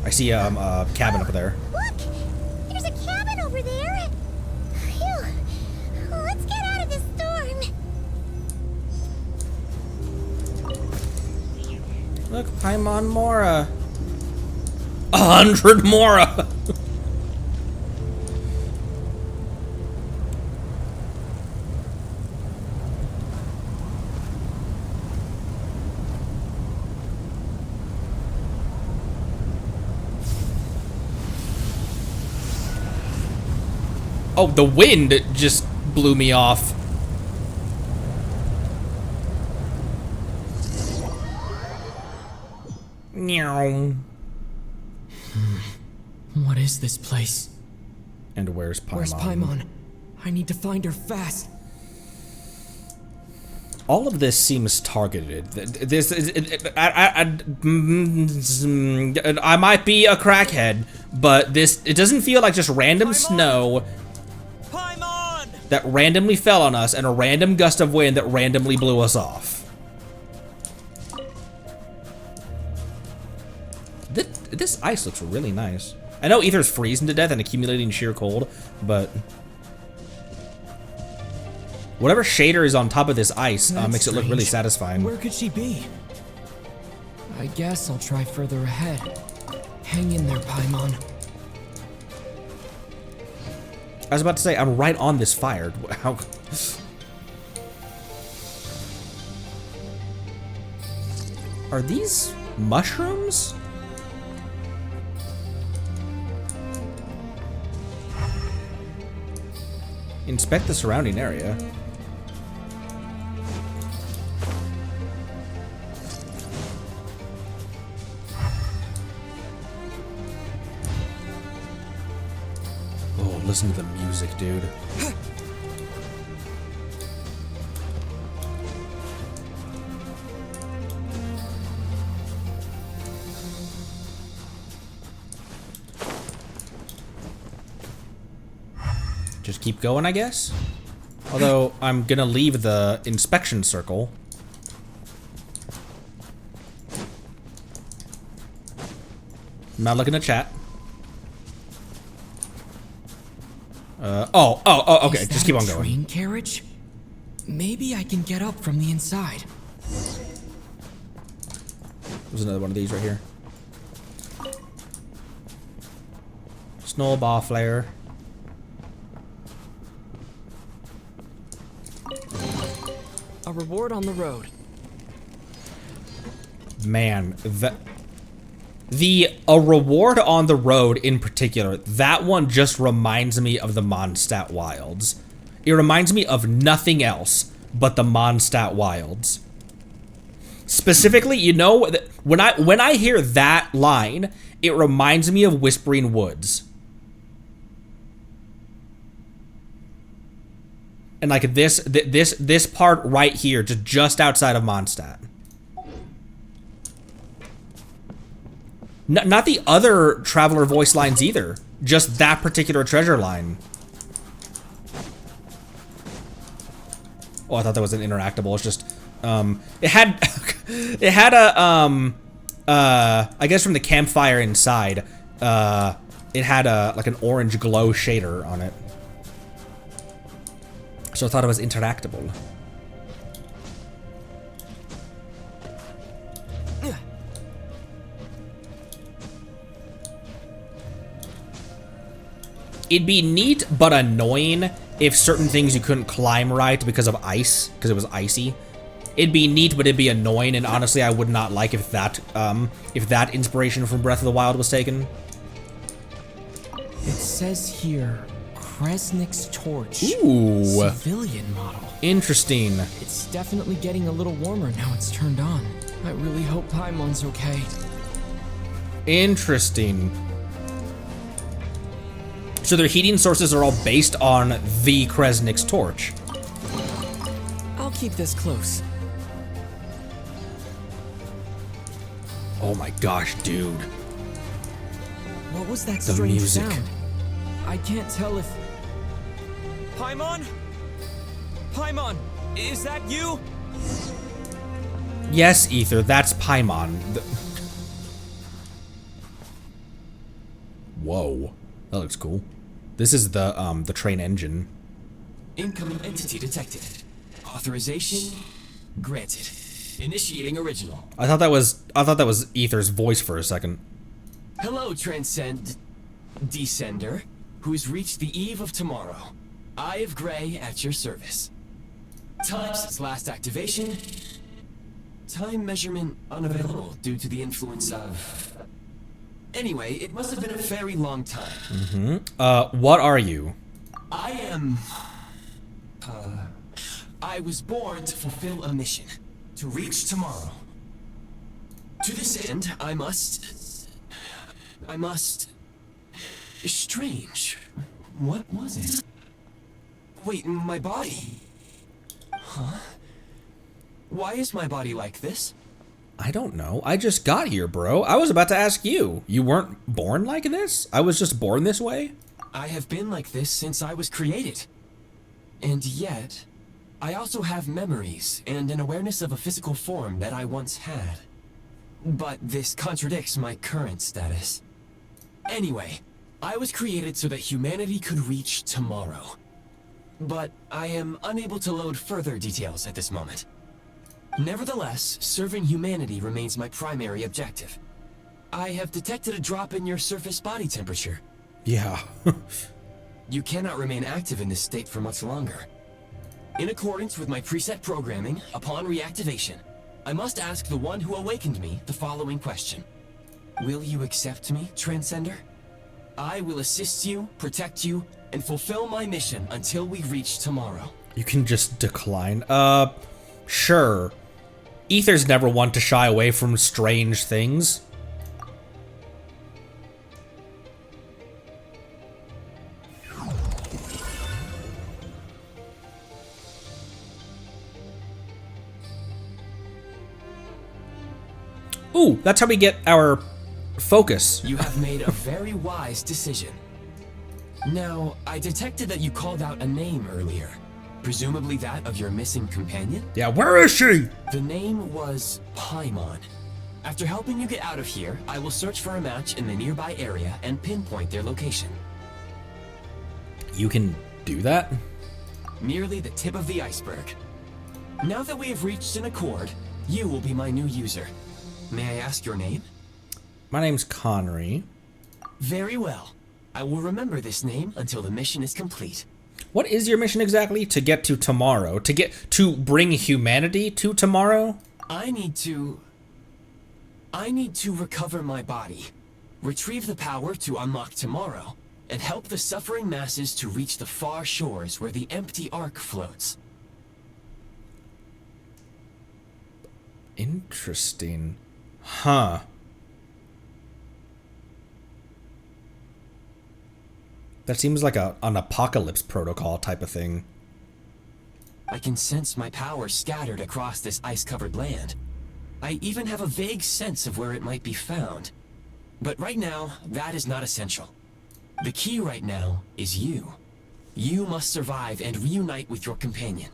I see a cabin up there. Look! There's a cabin over there! Phew! Let's get out of this storm! Look, Paimon Mora. 100 Mora! Oh, the wind just blew me off. Meow. What is this place? And where's Paimon? Where's Paimon? I need to find her fast. All of this seems targeted. This is. I might be a crackhead, but it doesn't feel like just random snow that randomly fell on us and a random gust of wind that randomly blew us off. This ice looks really nice. I know Ether's freezing to death and accumulating sheer cold, but whatever shader is on top of this ice makes it look really satisfying. Where could she be? I guess I'll try further ahead. Hang in there, Paimon. I was about to say, I'm right on this fire. How? Are these mushrooms? Inspect the surrounding area. Oh, listen to the music, dude. just keep going, I guess. Although, I'm gonna leave the inspection circle. I'm not looking at chat. Okay, just keep on going. Train carriage? Maybe I can get up from the inside. There's another one of these right here. Snowball flare. A reward on the road. Man, a reward on the road in particular, that one just reminds me of the Mondstadt Wilds. It reminds me of nothing else but the Mondstadt Wilds. Specifically, you know, when I hear that line, it reminds me of Whispering Woods. And like this part right here, just outside of Mondstadt. Not the other Traveler voice lines either. Just that particular treasure line. Oh, I thought that was an interactable. It's just, it had a, I guess from the campfire inside, it had like an orange glow shader on it. So I thought it was interactable. It'd be neat but annoying if certain things you couldn't climb right because of ice, because it was icy. It'd be neat, but it'd be annoying, and honestly, I would not like if that inspiration from Breath of the Wild was taken. It says here, Kresnik's torch. Ooh. Civilian model. Interesting. It's definitely getting a little warmer now it's turned on. I really hope Paimon's okay. Interesting. So their heating sources are all based on the Kresnik's torch. I'll keep this close. Oh my gosh, dude. What was that The strange music. sound? I can't tell if... Paimon? Paimon, is that you? Yes, Ether, that's Paimon. Whoa, that looks cool. This is the train engine. Incoming entity detected. Authorization granted. Initiating original. I thought that was Ether's voice for a second. Hello, Descender, who's reached the eve of tomorrow. Eye of Grey at your service. Time since last activation. Time measurement unavailable due to the influence of... Anyway, it must have been a very long time. Mm-hmm. What are you? I am... I was born to fulfill a mission. To reach tomorrow. To this end, I must... Strange. What was it? Wait, my body? Huh? Why is my body like this? I don't know. I just got here, bro. I was about to ask you. You weren't born like this? I was just born this way? I have been like this since I was created. And yet, I also have memories and an awareness of a physical form that I once had. But this contradicts my current status. Anyway, I was created so that humanity could reach tomorrow. But I am unable to load further details at this moment. Nevertheless, serving humanity remains my primary objective. I have detected a drop in your surface body temperature. Yeah. You cannot remain active in this state for much longer. In accordance with my preset programming, upon reactivation, I must ask the one who awakened me the following question. Will you accept me, Transcender? I will assist you, protect you, and fulfill my mission until we reach tomorrow. You can just decline. Sure. Ether's never one to shy away from strange things. Ooh, that's how we get our focus. You have made a very wise decision. Now, I detected that you called out a name earlier. Presumably that of your missing companion? Yeah, where is she? The name was Paimon. After helping you get out of here, I will search for a match in the nearby area and pinpoint their location. You can do that? Merely the tip of the iceberg. Now that we have reached an accord, you will be my new user. May I ask your name? My name's Connery. Very well. I will remember this name until the mission is complete. What is your mission exactly? To get to tomorrow? To bring humanity to tomorrow? I need to recover my body, retrieve the power to unlock tomorrow, and help the suffering masses to reach the far shores where the empty Ark floats. Interesting. Huh. That seems like an apocalypse protocol type of thing. I can sense my power scattered across this ice-covered land. I even have a vague sense of where it might be found. But right now, that is not essential. The key right now is you. You must survive and reunite with your companion.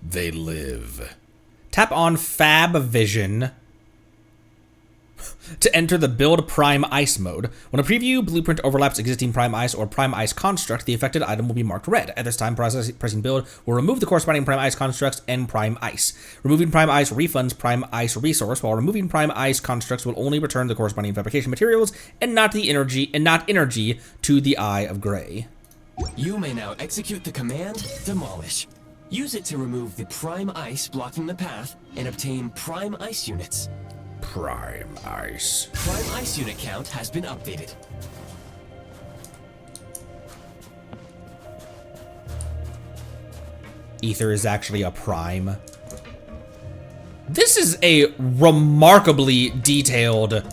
They live. Tap on Fab Vision to enter the Build Prime Ice mode. When a preview blueprint overlaps existing Prime Ice or Prime Ice construct, the affected item will be marked red. At this time, pressing Build will remove the corresponding Prime Ice constructs and Prime Ice. Removing Prime Ice refunds Prime Ice resource, while removing Prime Ice constructs will only return the corresponding fabrication materials and not energy to the Eye of Grey. You may now execute the command Demolish. Use it to remove the Prime Ice blocking the path and obtain Prime Ice units. Prime Ice. Prime Ice unit count has been updated. Ether is actually a prime. This is a remarkably detailed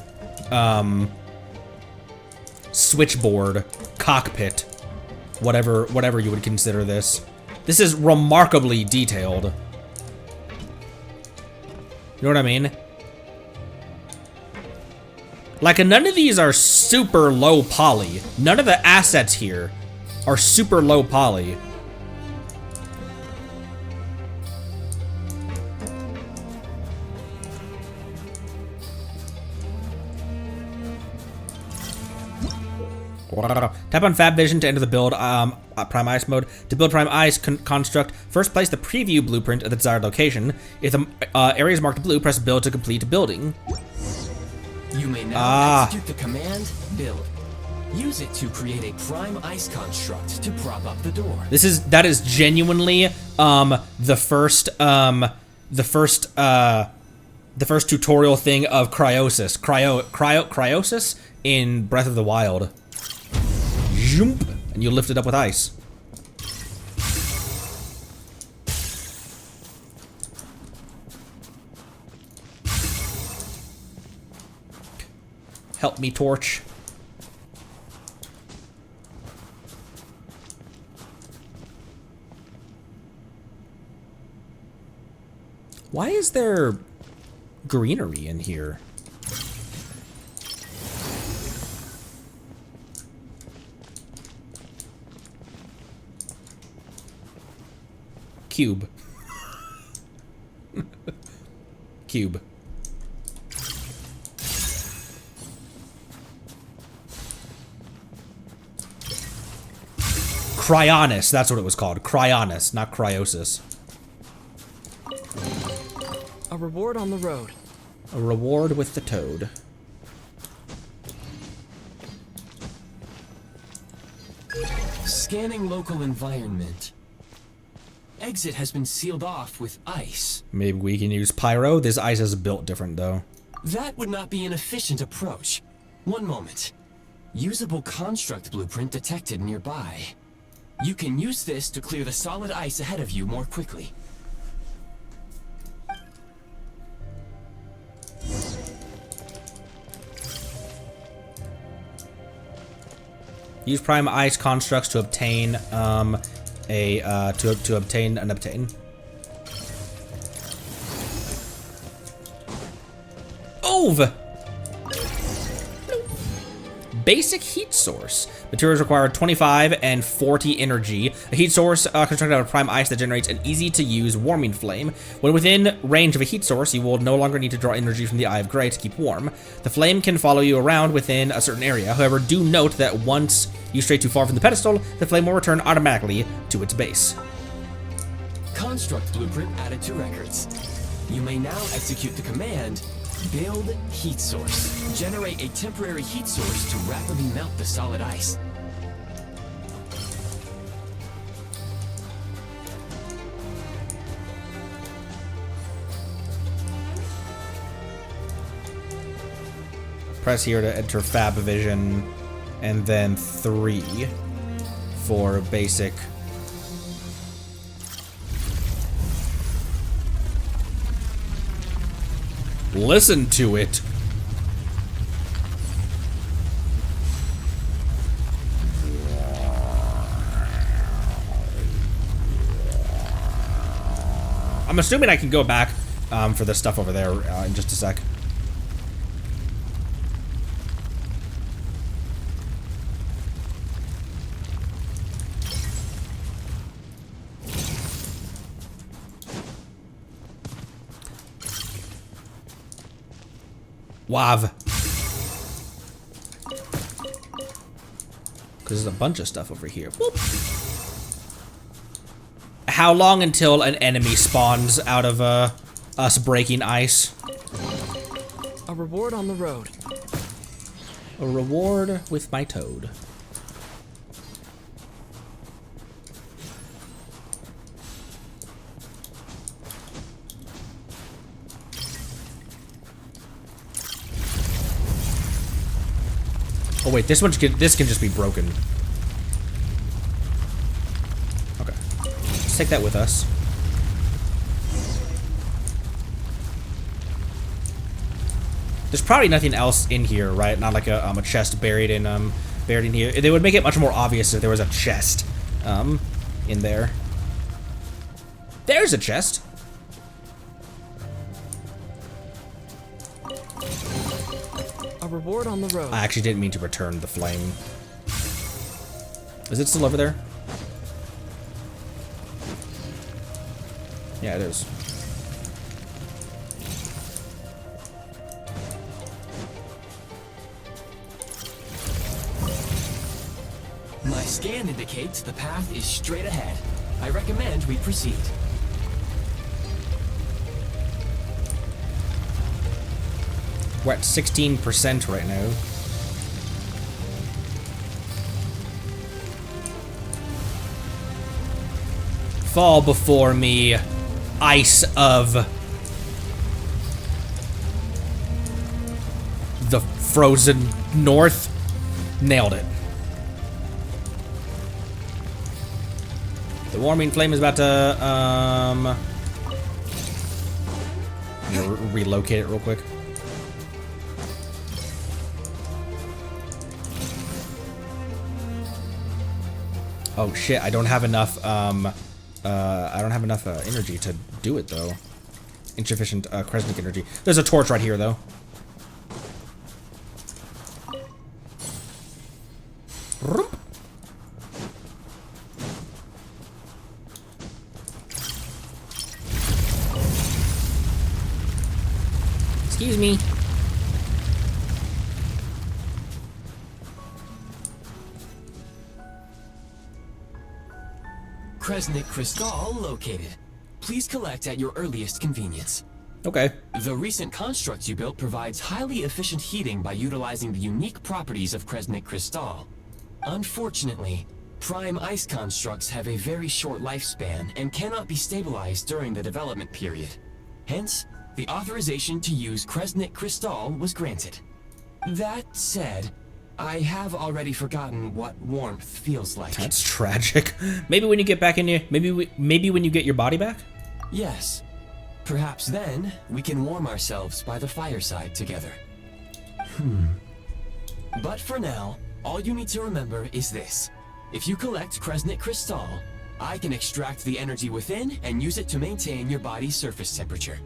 switchboard, cockpit, whatever you would consider this. This is remarkably detailed. You know what I mean? Like, none of these are super low poly. None of the assets here are super low poly. Tap on Fab Vision to enter the build Prime Ice mode. To build Prime Ice construct, first place the preview blueprint at the desired location. If the area is marked blue, press build to complete building. You may now execute the command Build. Use it to create a Prime Ice construct to prop up the door. That is genuinely the first tutorial thing of cryosis. Cryosis in Breath of the Wild. Jump, and you lift it up with ice. Help me, Torch. Why is there greenery in here? Cube. Cube. Cryonis, that's what it was called. Cryonis, not cryosis. A reward on the road. A reward with the toad. Scanning local environment. Exit has been sealed off with ice. Maybe we can use pyro. This ice is built different though. That would not be an efficient approach. One moment. Usable construct blueprint detected nearby. You can use this to clear the solid ice ahead of you more quickly. Use prime ice constructs to obtain to obtain an obtain. Ove! basic heat source. Materials require 25 and 40 energy. A heat source constructed out of prime ice that generates an easy-to-use warming flame. When within range of a heat source, you will no longer need to draw energy from the Eye of Grey to keep warm. The flame can follow you around within a certain area. However, do note that once you stray too far from the pedestal, the flame will return automatically to its base. Construct blueprint added to records. You may now execute the command, build heat source. Generate a temporary heat source to rapidly melt the solid ice. Press here to enter Fab Vision, and then 3 for basic. Listen to it. I'm assuming I can go back for the stuff over there in just a sec. Wav. Because there's a bunch of stuff over here. Whoop. How long until an enemy spawns out of us breaking ice? A reward on the road. A reward with my toad. Oh wait, this can just be broken. Okay, let's take that with us. There's probably nothing else in here, right? Not like a chest buried in here. They would make it much more obvious if there was a chest in there. There's a chest. A reward on the road. I actually didn't mean to return the flame. Is it still over there? Yeah, it is. My scan indicates the path is straight ahead. I recommend we proceed. We're at 16% right now. Fall before me, ice of the frozen north. Nailed it. The warming flame is about to relocate it real quick. Oh shit, I don't have enough energy to do it though. Insufficient Kresnik energy. There's a torch right here though. Excuse me. Kresnik Crystal located. Please collect at your earliest convenience. Okay. The recent construct you built provides highly efficient heating by utilizing the unique properties of Kresnik Crystal. Unfortunately, prime ice constructs have a very short lifespan and cannot be stabilized during the development period. Hence, the authorization to use Kresnik Crystal was granted. That said, I have already forgotten what warmth feels like. That's tragic. Maybe when you get back in here, maybe when you get your body back? Yes. Perhaps then we can warm ourselves by the fireside together. But for now, all you need to remember is this. If you collect Kresnik Crystal, I can extract the energy within and use it to maintain your body's surface temperature.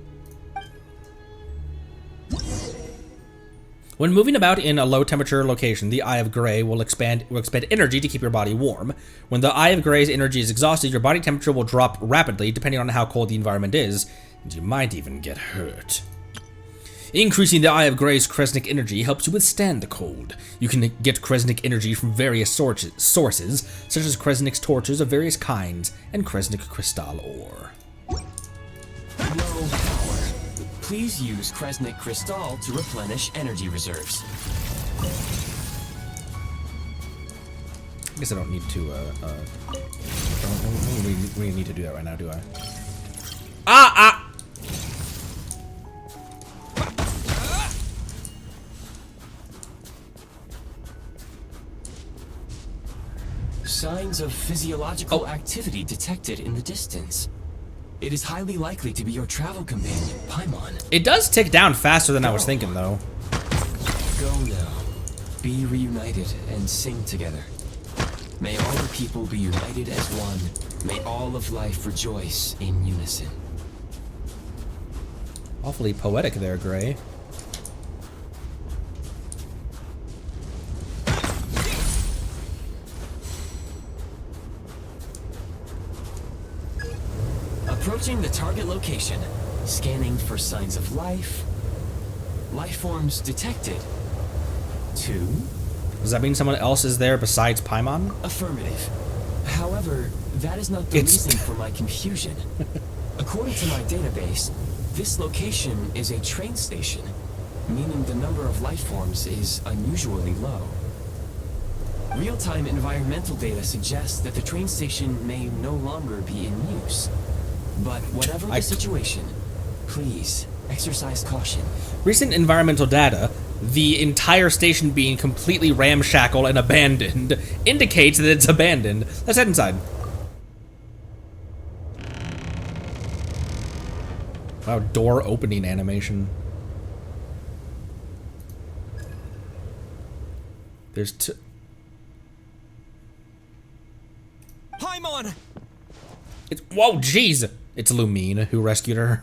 When moving about in a low temperature location, the Eye of Grey will expend energy to keep your body warm. When the Eye of Grey's energy is exhausted, your body temperature will drop rapidly depending on how cold the environment is, and you might even get hurt. Increasing the Eye of Grey's Kresnik energy helps you withstand the cold. You can get Kresnik energy from various sources, such as Kresnik's torches of various kinds and Kresnik crystal ore. Low power. Please use Kresnik crystal to replenish energy reserves. I guess I don't need to, don't really need to do that right now, do I? Ah! Signs of physiological activity detected in the distance. It is highly likely to be your travel companion, Paimon. It does tick down faster than I was thinking, though. Go now. Be reunited and sing together. May all the people be united as one. May all of life rejoice in unison. Awfully poetic there, Gray. Approaching the target location, scanning for signs of life. Life forms detected. 2. Does that mean someone else is there besides Paimon? Affirmative. However, that is not the reason for my confusion. According to my database, this location is a train station, meaning the number of life forms is unusually low. Real-time environmental data suggests that the train station may no longer be in use. But whatever the situation, please exercise caution. Recent environmental data, the entire station being completely ramshackle and abandoned, indicates that it's abandoned. Let's head inside. Wow, door opening animation. There's two. Paimon! It's, whoa, jeez! It's Lumine who rescued her.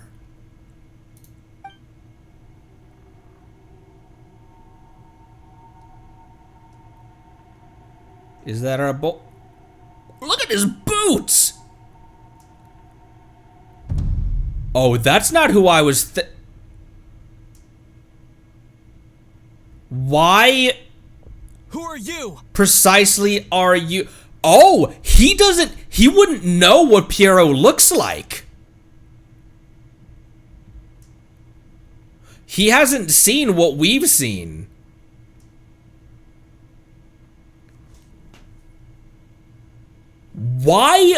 Is that our boat? Look at his boots! Oh, that's not who I was Why? Who are you? Precisely are you? Oh, he wouldn't know what Piero looks like. He hasn't seen what we've seen. Why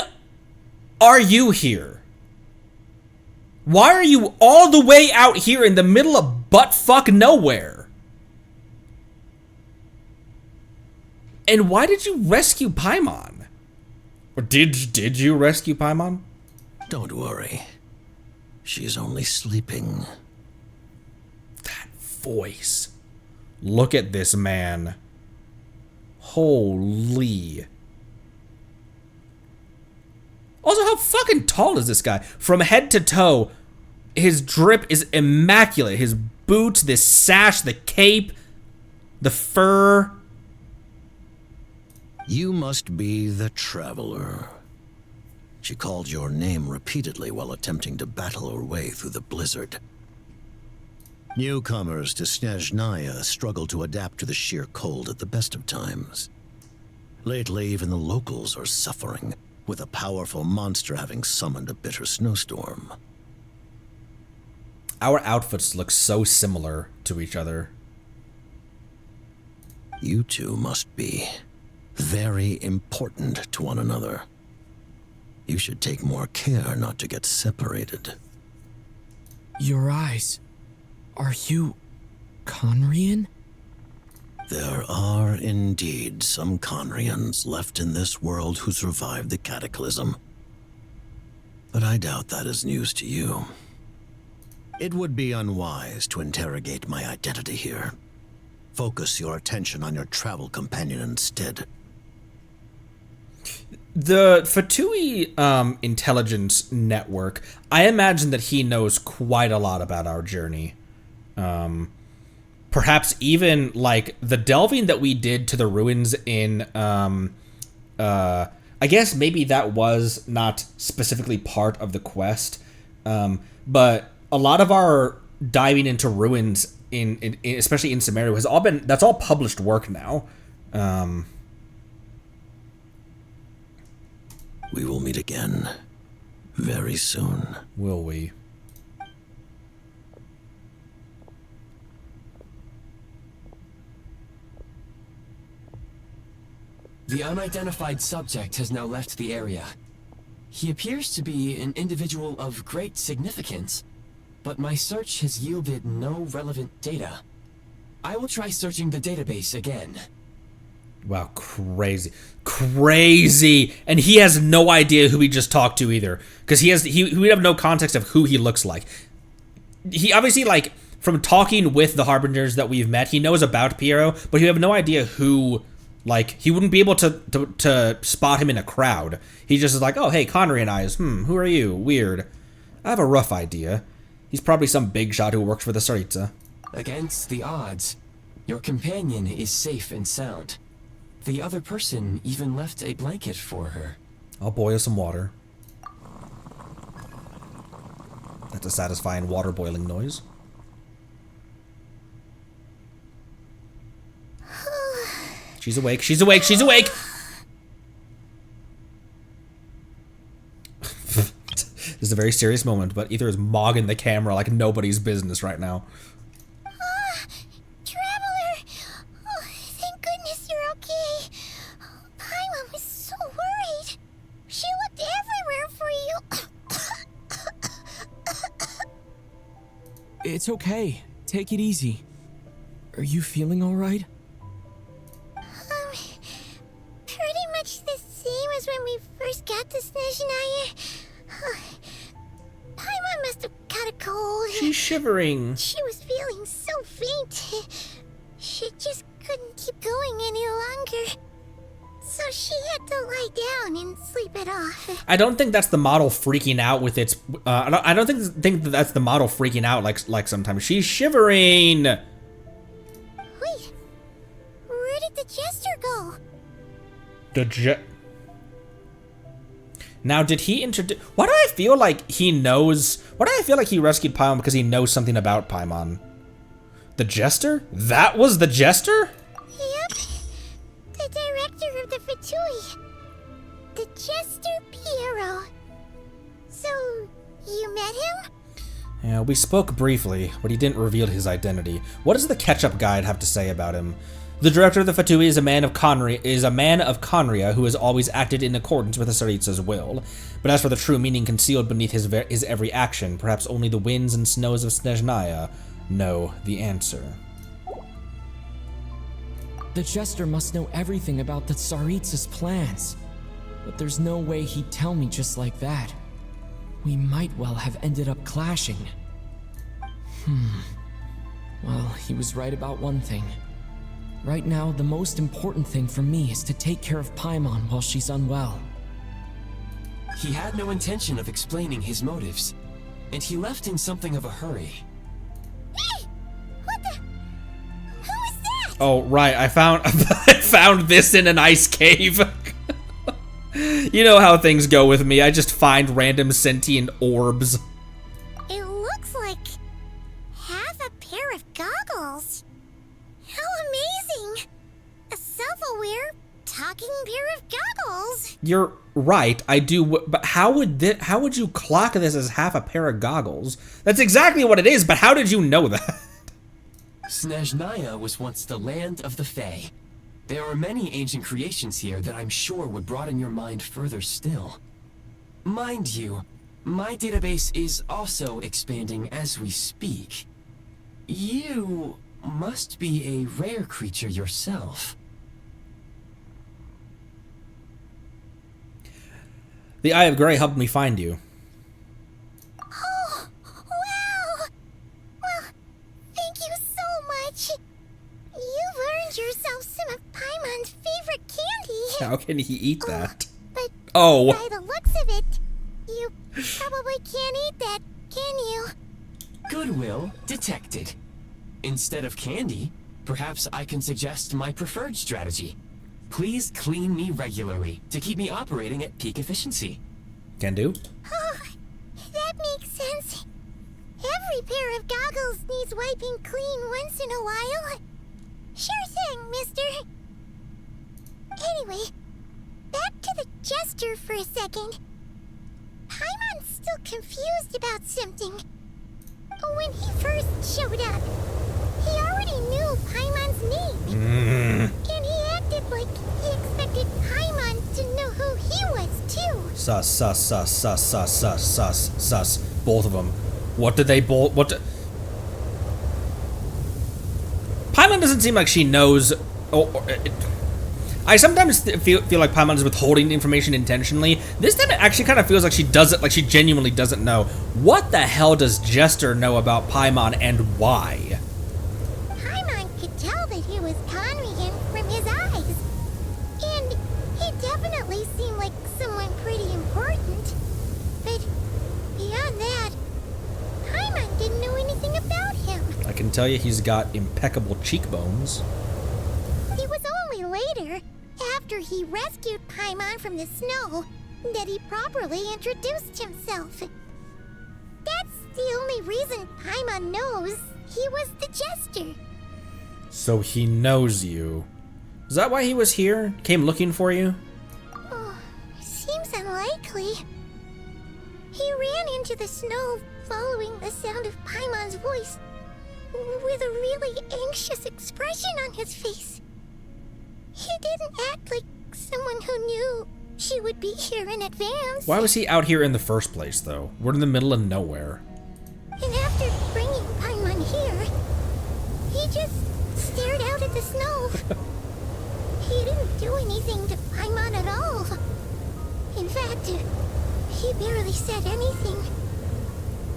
are you here? Why are you all the way out here in the middle of buttfuck nowhere? And why did you rescue Paimon? Or did you rescue Paimon? Don't worry. She's only sleeping. That voice. Look at this man. Holy. Also, how fucking tall is this guy? From head to toe, his drip is immaculate. His boots, this sash, the cape, the fur. You must be the Traveler. She called your name repeatedly while attempting to battle her way through the blizzard. Newcomers to Snezhnaya struggle to adapt to the sheer cold at the best of times. Lately, even the locals are suffering, with a powerful monster having summoned a bitter snowstorm. Our outfits look so similar to each other. You two must be very important to one another. You should take more care not to get separated. Your eyes. Are you Conrian? There are indeed some Conrians left in this world who survived the cataclysm. But I doubt that is news to you. It would be unwise to interrogate my identity here. Focus your attention on your travel companion instead. The Fatui intelligence network, I imagine that he knows quite a lot about our journey. perhaps even like the delving that we did to the ruins in I guess maybe that was not specifically part of the quest, but a lot of our diving into ruins in especially in Samaria has all been, that's all published work now. We will meet again very soon. Will we? The unidentified subject has now left the area. He appears to be an individual of great significance, but my search has yielded no relevant data. I will try searching the database again. Wow, crazy. Crazy! And he has no idea who he just talked to either. Because he would have no context of who he looks like. He obviously, like, from talking with the Harbingers that we've met, he knows about Piero, but he have no idea who, like, he wouldn't be able to spot him in a crowd. He just is like, oh, hey, Connery and I, who are you? Weird. I have a rough idea. He's probably some big shot who works for the Tsaritsa. Against the odds, your companion is safe and sound. The other person even left a blanket for her. I'll boil some water. That's a satisfying water boiling noise. She's awake, she's awake, she's awake! This is a very serious moment, but Ether is mogging the camera like nobody's business right now. Traveler! Oh, thank goodness you're okay. Paimon was so worried. She looked everywhere for you. It's okay. Take it easy. Are you feeling alright? Pretty much the same as when we first got to Snezhnaya. Paimon must have caught a cold. She's shivering. She was feeling so faint. She just couldn't keep going any longer. So she had to lie down and sleep it off. I don't think that's the model freaking out with its. I don't think that that's the model freaking out like sometimes. She's shivering. Wait, where did the jester go? Now, did he introduce? Why do I feel like he knows? Why do I feel like he rescued Paimon because he knows something about Paimon? The jester? That was the jester? Yep. The director of the Fatui. The Jester Piero. So, you met him? Yeah, we spoke briefly, but he didn't reveal his identity. What does the catch-up guide have to say about him? The director of the Fatui is a man of Conria who has always acted in accordance with the Tsaritsa's will. But as for the true meaning concealed beneath his every action, perhaps only the winds and snows of Snezhnaya know the answer. The Jester must know everything about the Tsaritsa's plans. But there's no way he'd tell me just like that. We might well have ended up clashing. Well, he was right about one thing. Right now, the most important thing for me is to take care of Paimon while she's unwell. He had no intention of explaining his motives, and he left in something of a hurry. Hey! What the? Who is that? Oh, right. I found I found this in an ice cave. You know how things go with me. I just find random sentient orbs. It looks like half a pair of goggles. How amazing! A self-aware, talking pair of goggles. You're right, I do, but how would you clock this as half a pair of goggles? That's exactly what it is, but how did you know that? Snezhnaya was once the land of the Fae. There are many ancient creations here that I'm sure would broaden your mind further still. Mind you, my database is also expanding as we speak. You must be a rare creature yourself. The Eye of Grey helped me find you. Oh, wow! Well, thank you so much. You've earned yourself some of Paimon's favorite candy. How can he eat that? But Oh. by the looks of it, you probably can't eat that, can you? Goodwill detected. instead of candy, perhaps I can suggest my preferred strategy. Please clean me regularly to keep me operating at peak efficiency. Can do. Oh, that makes sense. Every pair of goggles needs wiping clean once in a while. Sure thing, mister. Anyway, back to the jester for a second. Paimon's still confused about something. When he first showed up, he already knew Paimon's name. And he acted like he expected Paimon to know who he was, too. Sus. Both of them. What did they both... Paimon doesn't seem like she knows... I sometimes feel like Paimon is withholding information intentionally. This time it actually kind of feels like she does it, like she genuinely doesn't know. What the hell does Jester know about Paimon and why? Paimon could tell that he was Conrian from his eyes. And he definitely seemed like someone pretty important. But beyond that, Paimon didn't know anything about him. I can tell you he's got impeccable cheekbones. It was only later, after he rescued Paimon from the snow, that he properly introduced himself. That's the only reason Paimon knows he was the jester. So he knows you. Is that why he was here? Came looking for you? Oh, seems unlikely. He ran into the snow following the sound of Paimon's voice, with a really anxious expression on his face. He didn't act like someone who knew she would be here in advance. Why was he out here in the first place, though? We're in the middle of nowhere. And after bringing Paimon here, he just stared out at the snow. He didn't do anything to Paimon at all. In fact, he barely said anything.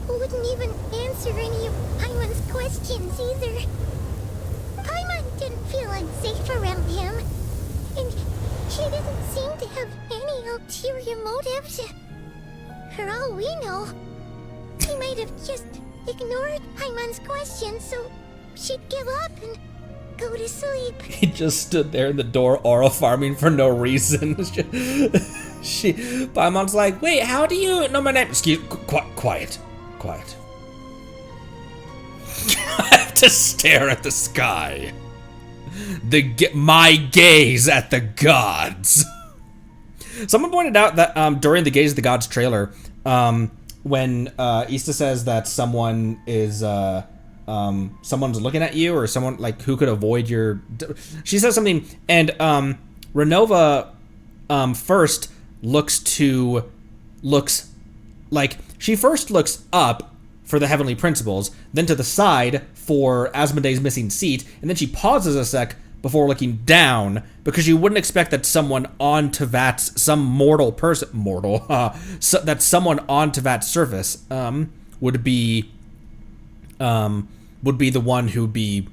Wouldn't even answer any of Paimon's questions either. Paimon didn't feel unsafe around him, and he didn't seem to have any ulterior motives. For all we know, he might have just ignored Paimon's questions so she'd give up and go to sleep. He just stood there in the door, aura farming for no reason. Paimon's like, wait, how do you know my name? Excuse, quiet. I have to stare at the sky. My gaze at the gods. Someone pointed out that during the Gaze of the Gods trailer, when Ista says that someone is someone's looking at you, or someone like who could avoid your, she says something, and Renova first looks like she first looks up for the heavenly principles, then to the side for Asmodee's missing seat, and then she pauses a sec before looking down, because you wouldn't expect that someone on Tevat's, some mortal person, that someone on Tevat's surface would be the one who'd be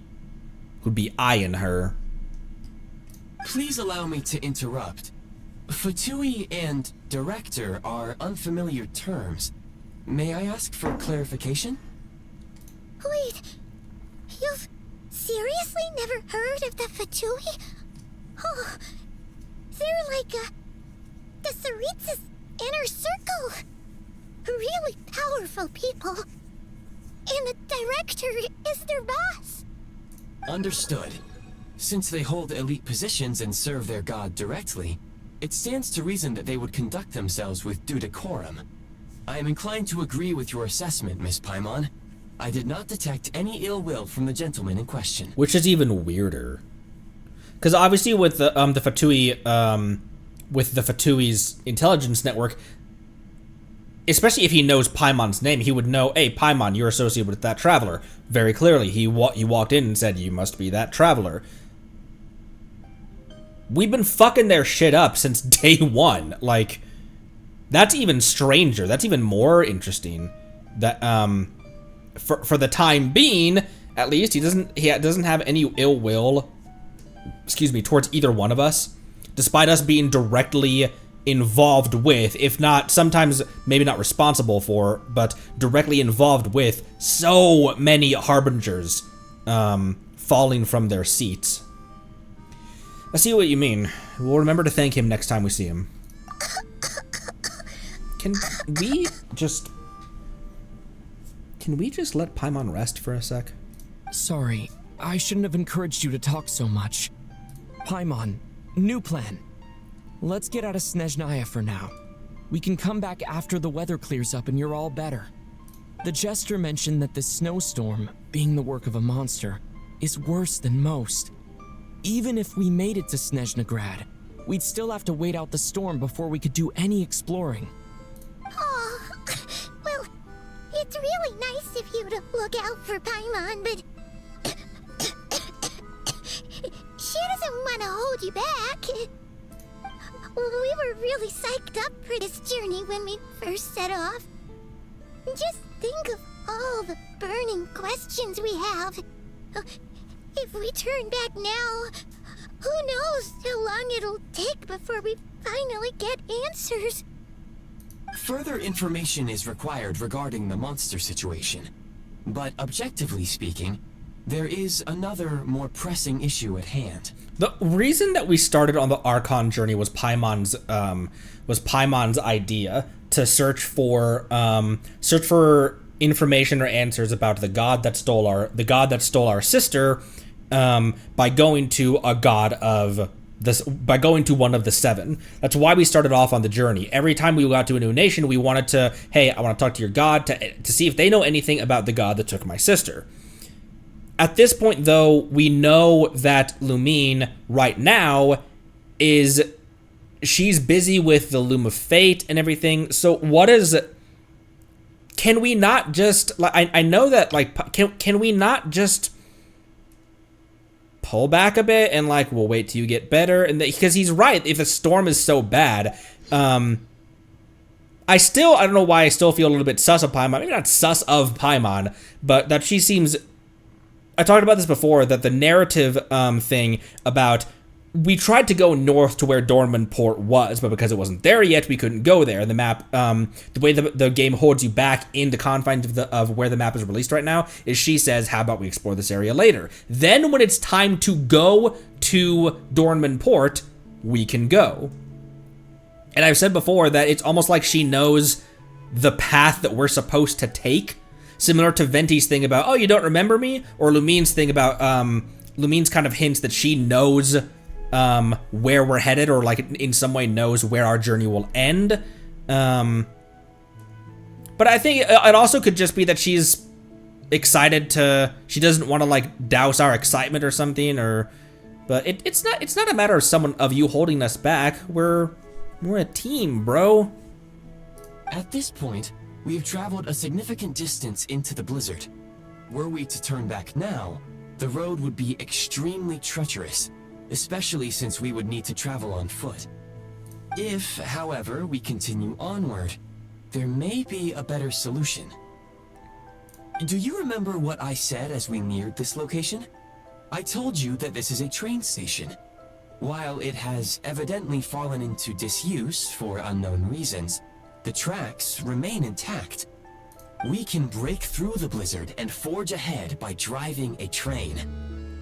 eyeing her. Please allow me to interrupt. Fatui and director are unfamiliar terms. May I ask for clarification? Wait, you've seriously never heard of the Fatui? Oh, they're like the Tsaritsa's inner circle. Really powerful people. And the director is their boss. Understood. Since they hold elite positions and serve their god directly, it stands to reason that they would conduct themselves with due decorum. I am inclined to agree with your assessment, Miss Paimon. I did not detect any ill will from the gentleman in question. Which is even weirder, because obviously with the Fatui, with the Fatui's intelligence network, especially if he knows Paimon's name, he would know, hey, Paimon, you're associated with that traveler. Very clearly, he walked in and said, you must be that traveler. We've been fucking their shit up since day one. Like, that's even stranger. That's even more interesting. That for the time being, at least, he doesn't have any ill will, towards either one of us, despite us being directly involved with, if not sometimes maybe not responsible for, but directly involved with so many harbingers falling from their seats. I see what you mean. We'll remember to thank him next time we see him. Can we just let Paimon rest for a sec? Sorry, I shouldn't have encouraged you to talk so much. Paimon, new plan. Let's get out of Snezhnaya for now. We can come back after the weather clears up and you're all better. The Jester mentioned that this snowstorm, being the work of a monster, is worse than most. Even if we made it to Snezhnegrad, we'd still have to wait out the storm before we could do any exploring. Oh, well, it's really nice of you to look out for Paimon, but she doesn't want to hold you back. We were really psyched up for this journey when we first set off. Just think of all the burning questions we have. If we turn back now, who knows how long it'll take before we finally get answers. Further information is required regarding the monster situation. But objectively speaking, there is another more pressing issue at hand. The reason that we started on the Archon journey was Paimon's idea to search for information or answers about the god that stole our sister, by going to one of the seven. That's why we started off on the journey. Every time we got to a new nation, we wanted to, hey, I want to talk to your god to see if they know anything about the god that took my sister. At this point, though, we know that Lumine right now she's busy with the Loom of Fate and everything. So can we not just, I know that, can we not just pull back a bit and we'll wait till you get better? And because he's right, if the storm is so bad, I don't know why I still feel a little bit sus of Paimon. Maybe not sus of Paimon, but that she seems, I talked about this before, that the narrative thing about, we tried to go north to where Dornman Port was, but because it wasn't there yet, we couldn't go there. The map, the way the game holds you back in the confines of where the map is released right now, is she says, how about we explore this area later? Then when it's time to go to Dornman Port, we can go. And I've said before that it's almost like she knows the path that we're supposed to take, similar to Venti's thing about, oh, you don't remember me? Or Lumine's thing about, Lumine's kind of hints that she knows where we're headed, or in some way knows where our journey will end. But I think it also could just be that she's excited she doesn't want to douse our excitement or something, but it's not a matter of you holding us back. We're a team, bro. At this point, we have traveled a significant distance into the blizzard. Were we to turn back now, the road would be extremely treacherous, especially since we would need to travel on foot. If, however, we continue onward, there may be a better solution. Do you remember what I said as we neared this location? I told you that this is a train station. While it has evidently fallen into disuse for unknown reasons, the tracks remain intact. We can break through the blizzard and forge ahead by driving a train.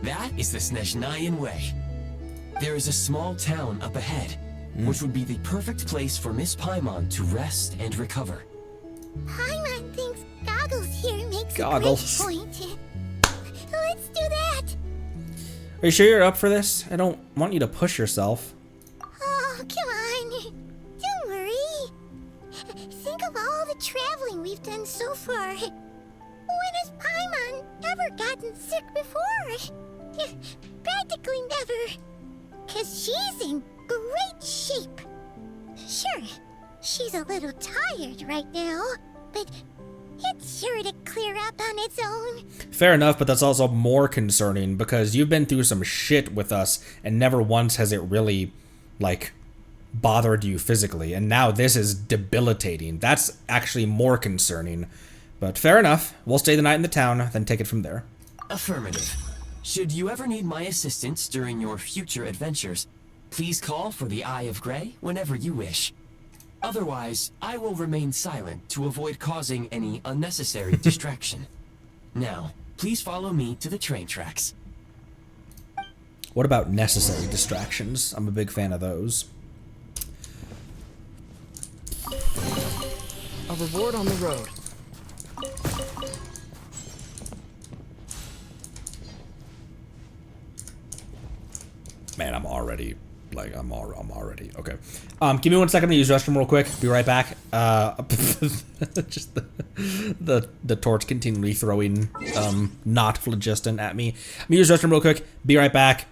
That is the Snezhnayan way. There is a small town up ahead, which would be the perfect place for Miss Paimon to rest and recover. Paimon thinks Goggles here makes Goggles. a great point. Let's do that. Are you sure you're up for this? I don't want you to push yourself. Oh, come on. Don't worry. Think of all the traveling we've done so far. When has Paimon ever gotten sick before? Practically never. 'Cause she's in great shape. Sure, she's a little tired right now, but it's sure to clear up on its own. Fair enough, but that's also more concerning because you've been through some shit with us and never once has it really, bothered you physically. And now this is debilitating. That's actually more concerning. But fair enough. We'll stay the night in the town, then take it from there. Affirmative. Should you ever need my assistance during your future adventures, please call for the Eye of Grey whenever you wish. Otherwise, I will remain silent to avoid causing any unnecessary distraction. Now, please follow me to the train tracks. What about necessary distractions? I'm a big fan of those. A reward on the road. Man, I'm already okay. Give me 1 second to use the restroom real quick. Be right back. Just the torch continually throwing not phlogiston at me. I'm gonna use the restroom real quick. Be right back.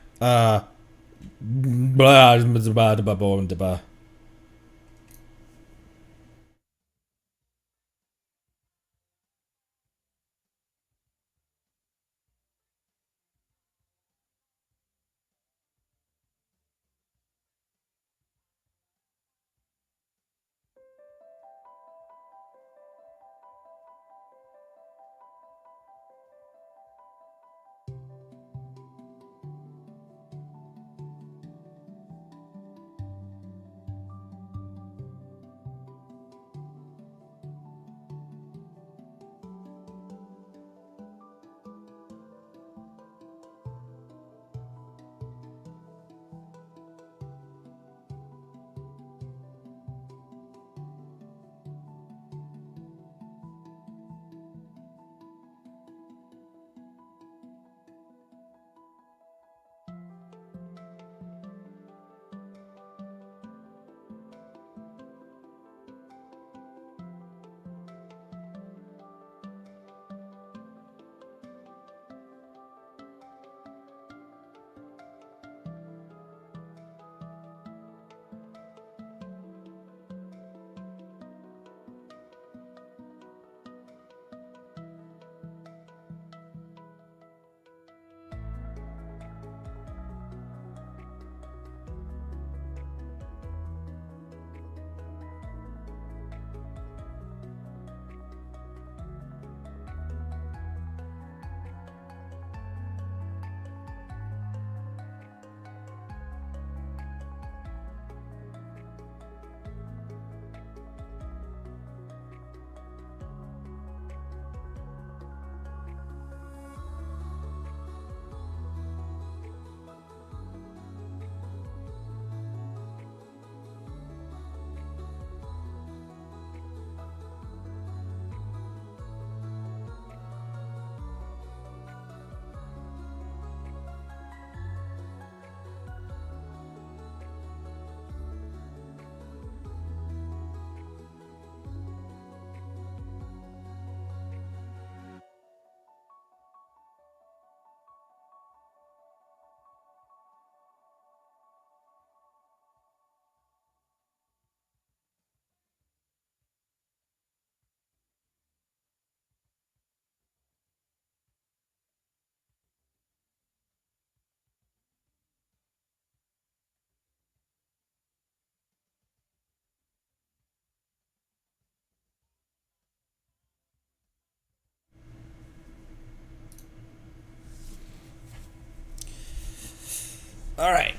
All right.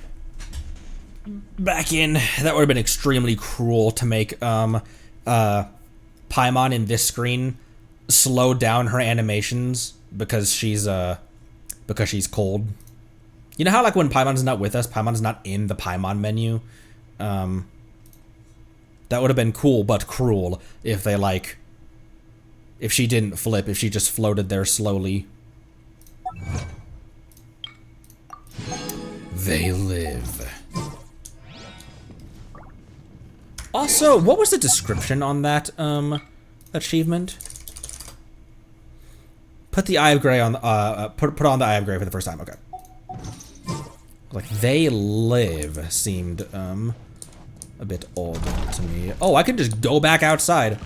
Back in. That would have been extremely cruel to make Paimon in this screen slow down her animations because she's cold. You know how like when Paimon's not with us, Paimon's not in the Paimon menu. That would have been cool but cruel if they like if she didn't flip, if she just floated there slowly. They live. Also, what was the description on that achievement? Put the Eye of Grey on put on the Eye of Grey for the first time. Okay. Like they live seemed a bit odd to me. Oh, I can just go back outside.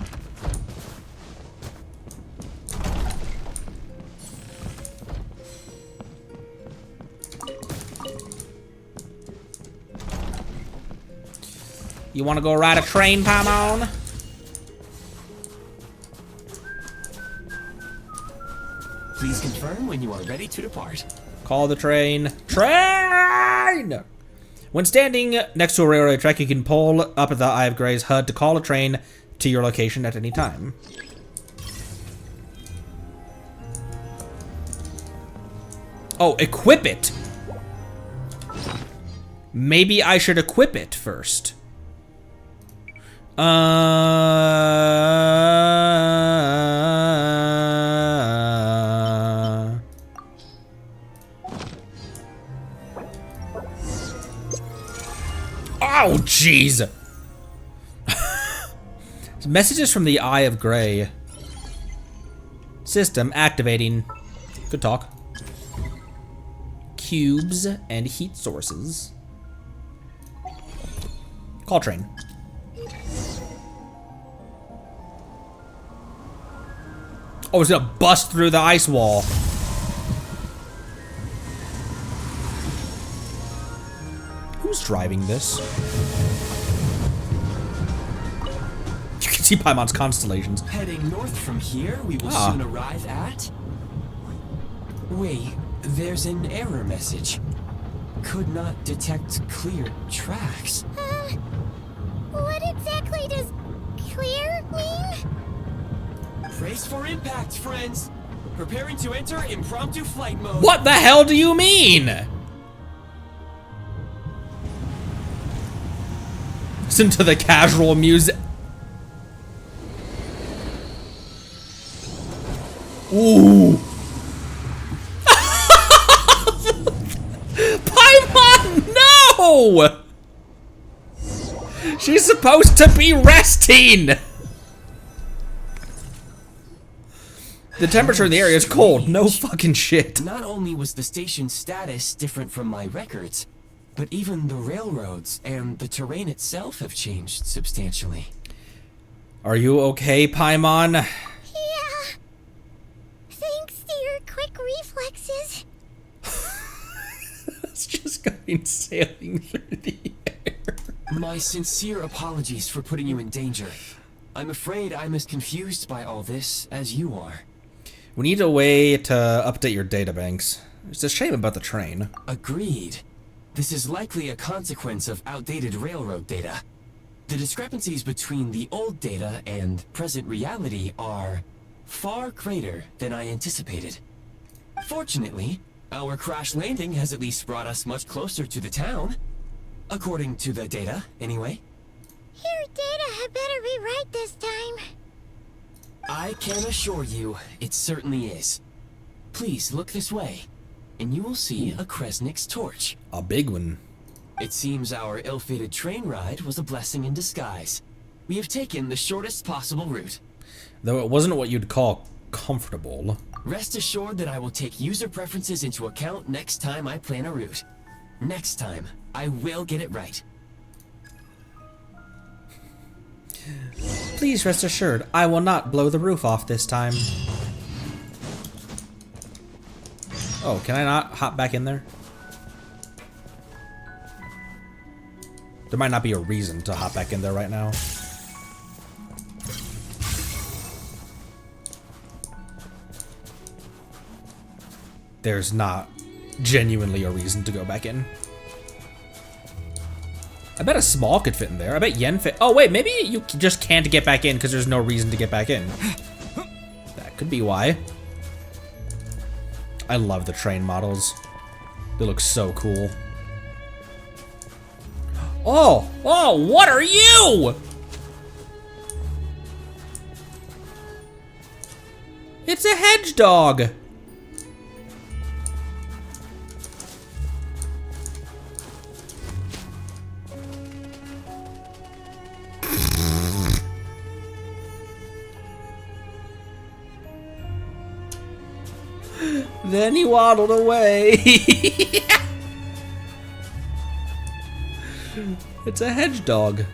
You want to go ride a train, Paimon? Please confirm when you are ready to depart. Call the train. Train! When standing next to a railway track, you can pull up the Eye of Grey's HUD to call a train to your location at any time. Oh, equip it. Maybe I should equip it first. Oh, jeez. Messages from the Eye of Grey. System activating. Good talk. Cubes and heat sources. Call train. Oh, it's gonna bust through the ice wall. Who's driving this? You can see Paimon's constellations. Heading north from here, we will soon arrive at... Wait, there's an error message. Could not detect clear tracks. What exactly does clear mean? Brace for impact, friends. Preparing to enter impromptu flight mode. What the hell do you mean? Listen to the casual music. Ooh. Paimon, no! She's supposed to be resting. The temperature in the area is cold. No fucking shit. Not only was the station's status different from my records, but even the railroads and the terrain itself have changed substantially. Are you okay, Paimon? Yeah. Thanks to your quick reflexes. It's just going sailing through the air. My sincere apologies for putting you in danger. I'm afraid I'm as confused by all this as you are. We need a way to update your databanks. It's a shame about the train. Agreed. This is likely a consequence of outdated railroad data. The discrepancies between the old data and present reality are far greater than I anticipated. Fortunately, our crash landing has at least brought us much closer to the town. According to the data, anyway. Your data had better be right this time. I can assure you, it certainly is. Please look this way, and you will see a Kresnik's torch. A big one. It seems our ill-fated train ride was a blessing in disguise. We have taken the shortest possible route. Though it wasn't what you'd call comfortable. Rest assured that I will take user preferences into account next time I plan a route. Next time, I will get it right. Please rest assured, I will not blow the roof off this time. Oh, can I not hop back in there? There might not be a reason to hop back in there right now. There's not genuinely a reason to go back in. I bet a small could fit in there. I bet Yen fit. Oh wait, maybe you just can't get back in because there's no reason to get back in. That could be why. I love the train models. They look so cool. Oh, what are you? It's a hedgehog. Then he waddled away. It's a hedgehog.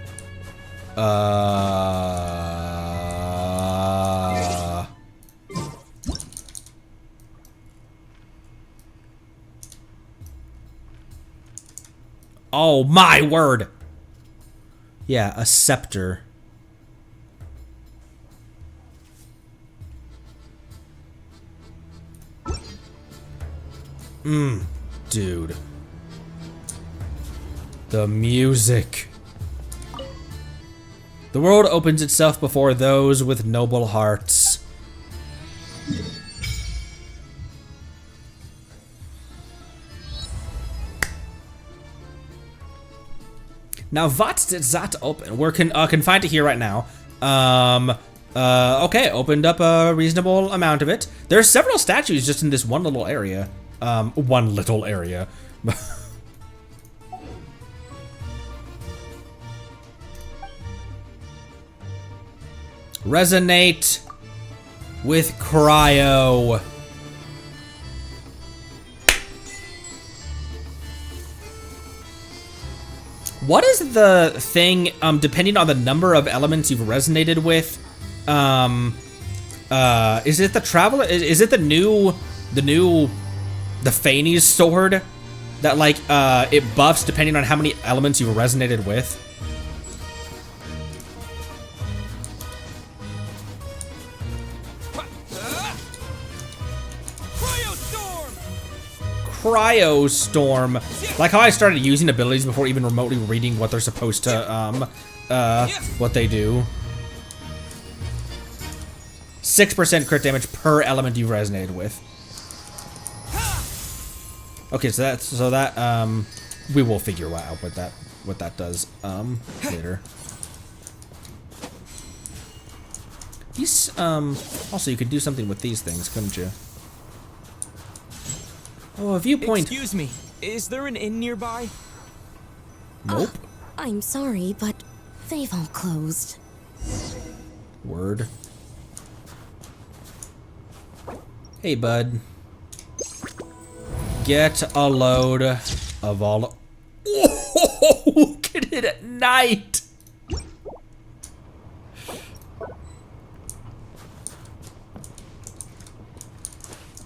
Oh my word. Yeah, a scepter. Dude. The music. The world opens itself before those with noble hearts. Now, what's that open? We're confined to here right now. Okay, opened up a reasonable amount of it. There's several statues just in this one little area. One little area. Resonate with cryo. What is the thing, depending on the number of elements you've resonated with? Is it the Traveler? Is it the Faney's sword? That, like, it buffs depending on how many elements you've resonated with? Cryostorm. Like how I started using abilities before even remotely reading what they're supposed to, what they do. 6% crit damage per element you've resonated with. Okay, so that we will figure out what that does later. These also you could do something with these things, couldn't you? Oh, a viewpoint. Excuse me, is there an inn nearby? Nope. I'm sorry, but they've all closed. Word. Hey, bud. Get a load of all. Whoa, look at it at night.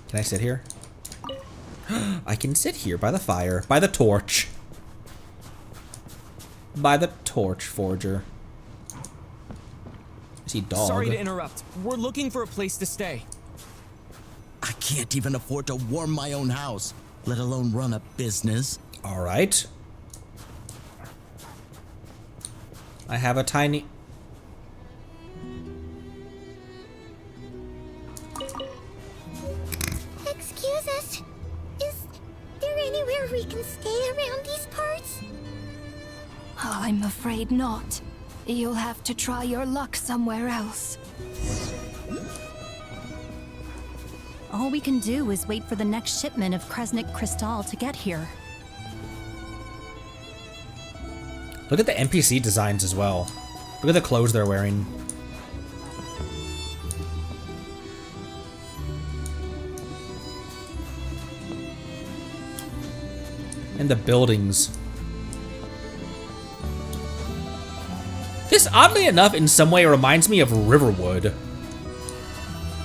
Can I sit here? I can sit here by the fire, by the torch. By the torch forger. I see dog. Sorry to interrupt. We're looking for a place to stay. I can't even afford to warm my own house, let alone run a business. All right. I have a tiny... Excuse us. Is there anywhere we can stay around these parts? I'm afraid not. You'll have to try your luck somewhere else. All we can do is wait for the next shipment of Kresnik Crystal to get here. Look at the NPC designs as well. Look at the clothes they're wearing. And the buildings. This, oddly enough, in some way reminds me of Riverwood.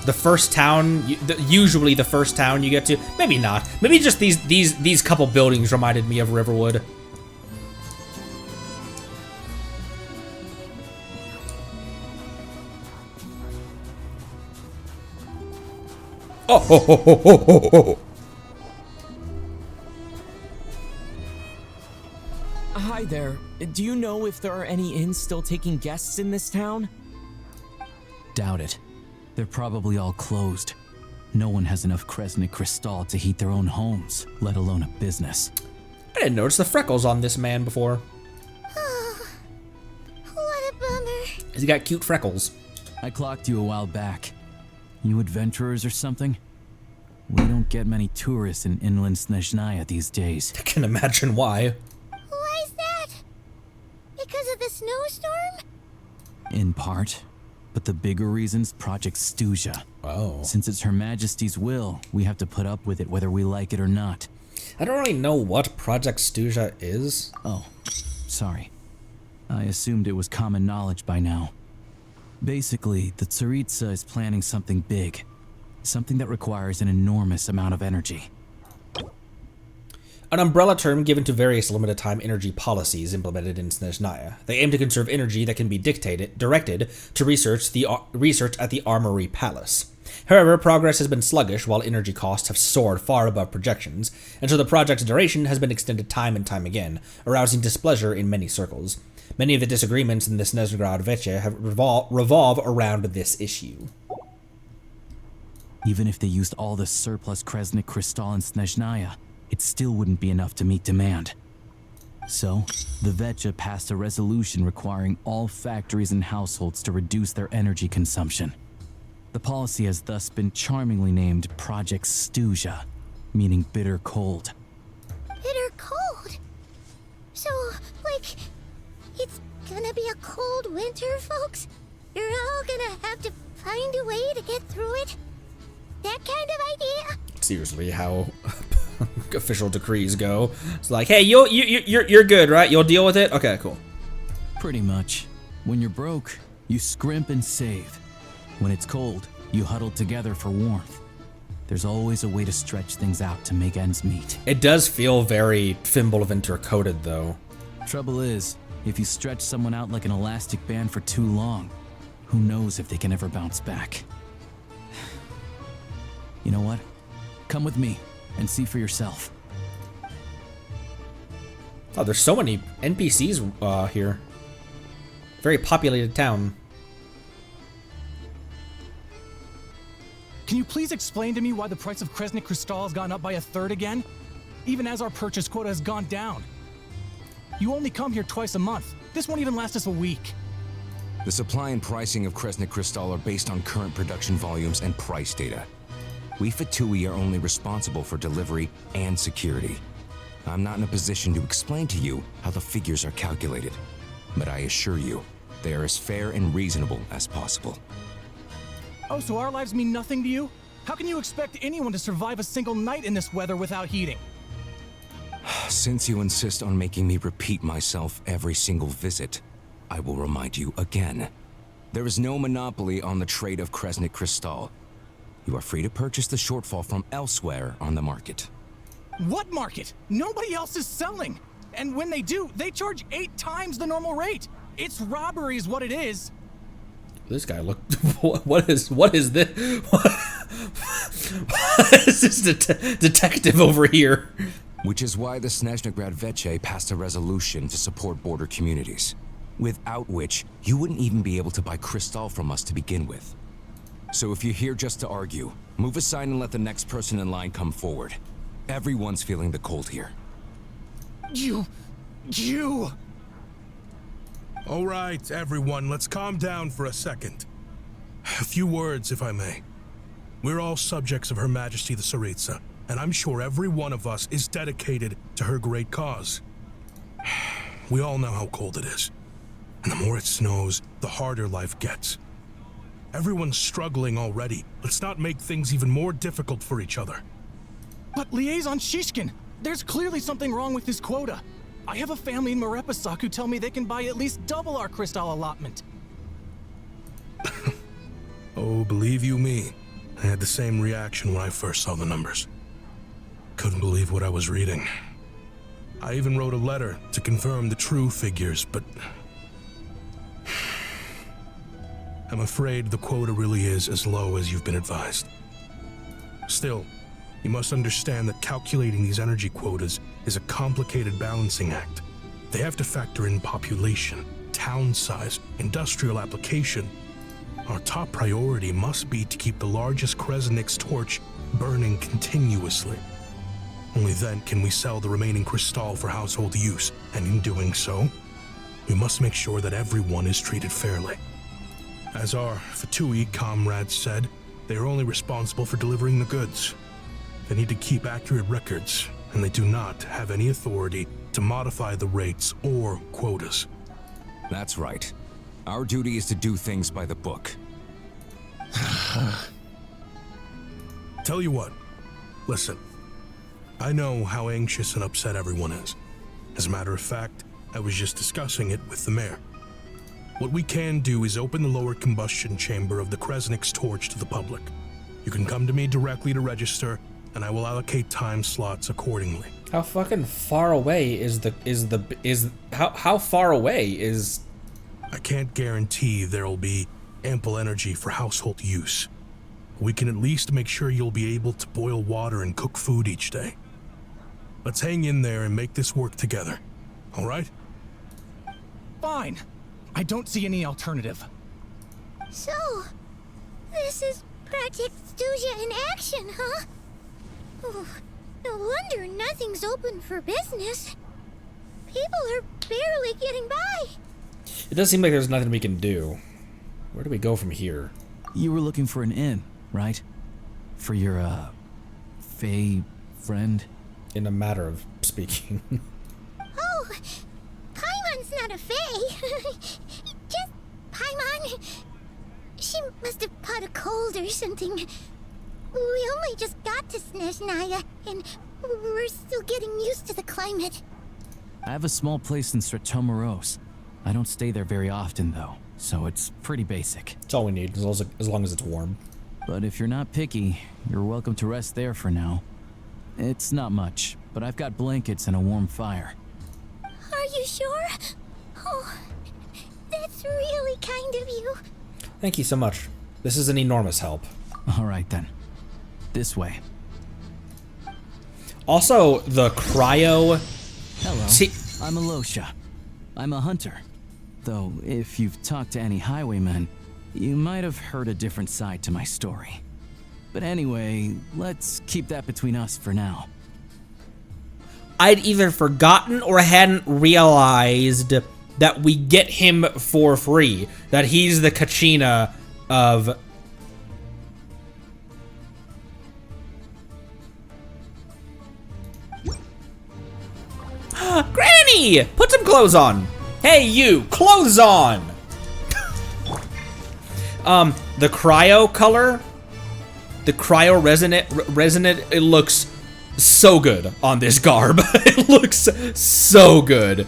The first town, usually the first town you get to. Maybe not. Maybe just these couple buildings reminded me of Riverwood. Oh, ho, ho, ho, ho, ho, ho. Hi there. Do you know if there are any inns still taking guests in this town? Doubt it. They're probably all closed. No one has enough Kresnik Crystal to heat their own homes, let alone a business. I didn't notice the freckles on this man before. Oh, what a bummer. He's got cute freckles. I clocked you a while back. You adventurers or something? We don't get many tourists in inland Snezhnaya these days. I can imagine why. Why is that? Because of the snowstorm? In part. But the bigger reason's Project Stuja. Oh. Since it's Her Majesty's will, we have to put up with it whether we like it or not. I don't really know what Project Stuja is. Oh, sorry. I assumed it was common knowledge by now. Basically, the Tsaritsa is planning something big. Something that requires an enormous amount of energy. An umbrella term given to various limited-time energy policies implemented in Snezhnaya. They aim to conserve energy that can be directed to research at the Armory Palace. However, progress has been sluggish while energy costs have soared far above projections, and so the project's duration has been extended time and time again, arousing displeasure in many circles. Many of the disagreements in the Snezhnograd Veche have revolve around this issue. Even if they used all the surplus Kresnik Crystal in Snezhnaya, it still wouldn't be enough to meet demand. So, the Vetcha passed a resolution requiring all factories and households to reduce their energy consumption. The policy has thus been charmingly named Project Stuja, meaning bitter cold. Bitter cold? So, like, it's gonna be a cold winter, folks? You're all gonna have to find a way to get through it? That kind of idea? Seriously, how official decrees go. It's like, hey, you're good, right? You'll deal with it? Okay, cool. Pretty much. When you're broke, you scrimp and save. When it's cold, you huddle together for warmth. There's always a way to stretch things out to make ends meet. It does feel very Fimble of Intercoded, though. Trouble is, if you stretch someone out like an elastic band for too long, who knows if they can ever bounce back. You know what? Come with me and see for yourself. Oh, there's so many NPCs here. Very populated town. Can you please explain to me why the price of Kresnik Crystal has gone up by 1/3 again? Even as our purchase quota has gone down. You only come here twice a month. This won't even last us a week. The supply and pricing of Kresnik Crystal are based on current production volumes and price data. We Fatui are only responsible for delivery and security. I'm not in a position to explain to you how the figures are calculated, but I assure you, they are as fair and reasonable as possible. Oh, so our lives mean nothing to you? How can you expect anyone to survive a single night in this weather without heating? Since you insist on making me repeat myself every single visit, I will remind you again. There is no monopoly on the trade of Kresnik Crystal. You are free to purchase the shortfall from elsewhere on the market. What market? Nobody else is selling. And when they do, they charge 8 times the normal rate. It's robbery is what it is. This guy look. What is this? What is this detective over here? Which is why the Snezhnegrad Veche passed a resolution to support border communities, without which you wouldn't even be able to buy Crystal from us to begin with. So if you're here just to argue, move aside and let the next person in line come forward. Everyone's feeling the cold here. You... All right, everyone, let's calm down for a second. A few words, if I may. We're all subjects of Her Majesty the Tsaritsa, and I'm sure every one of us is dedicated to her great cause. We all know how cold it is, and the more it snows, the harder life gets. Everyone's struggling already. Let's not make things even more difficult for each other. But Liaison Shishkin, there's clearly something wrong with this quota. I have a family in Marepasak who tell me they can buy at least double our Crystal allotment. Oh, believe you me, I had the same reaction when I first saw the numbers. Couldn't believe what I was reading. I even wrote a letter to confirm the true figures, but I'm afraid the quota really is as low as you've been advised. Still, you must understand that calculating these energy quotas is a complicated balancing act. They have to factor in population, town size, industrial application. Our top priority must be to keep the largest Kresnik's torch burning continuously. Only then can we sell the remaining Crystal for household use, and in doing so, we must make sure that everyone is treated fairly. As our Fatui comrades said, they are only responsible for delivering the goods. They need to keep accurate records, and they do not have any authority to modify the rates or quotas. That's right. Our duty is to do things by the book. Tell you what, listen. I know how anxious and upset everyone is. As a matter of fact, I was just discussing it with the mayor. What we can do is open the lower combustion chamber of the Kresnik's torch to the public. You can come to me directly to register, and I will allocate time slots accordingly. How fucking far away how far away is... I can't guarantee there'll be ample energy for household use. We can at least make sure you'll be able to boil water and cook food each day. Let's hang in there and make this work together, all right? Fine. I don't see any alternative. So, this is Project Stuja in action, huh? Oh, no wonder nothing's open for business. People are barely getting by. It does seem like there's nothing we can do. Where do we go from here? You were looking for an inn, right? For your, Fae friend? In a matter of speaking. Oh, Paimon's not a fae. Just Paimon. She must have caught a cold or something. We only just got to Snezhnaya, and we're still getting used to the climate. I have a small place in Stratomaros. I don't stay there very often, though, so it's pretty basic. It's all we need, as long as it's warm. But if you're not picky, you're welcome to rest there for now. It's not much, but I've got blankets and a warm fire. Are you sure? Oh, that's really kind of you. Thank you so much. This is an enormous help. All right, then. This way. Also, the cryo... Hello, I'm Alosha. I'm a hunter. Though, if you've talked to any highwaymen, you might have heard a different side to my story. But anyway, let's keep that between us for now. I'd either forgotten or hadn't realized that we get him for free. That he's the Kachina of... Granny! Put some clothes on! Hey you! Clothes on! The cryo color... The cryo resonant, it looks so good on this garb. It looks so good.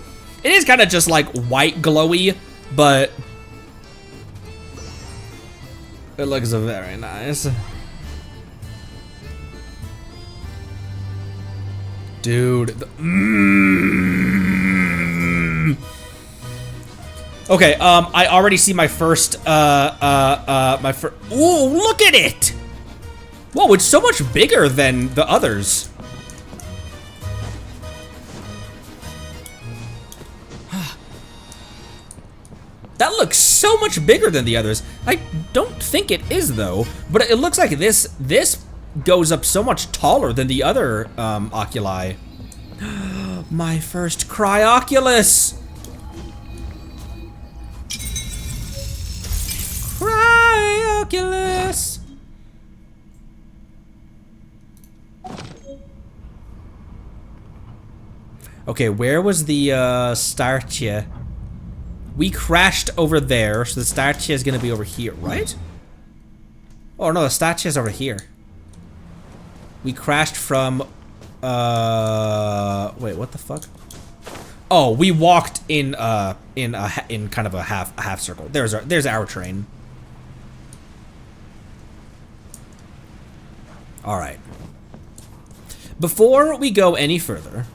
It is kind of just like white glowy, but it looks very nice. Dude. Okay, I already see my first, ooh, look at it! Whoa, it's so much bigger than the others. That looks so much bigger than the others. I don't think it is though, but it looks like this goes up so much taller than the other oculi. My first Cryoculus! Cryoculus! Okay, where was the Startia? We crashed over there, so the Startia is gonna be over here, right? Oh no, the Startia is over here. We crashed from, wait, what the fuck? Oh, we walked in kind of a half circle. There's our train. All right. Before we go any further,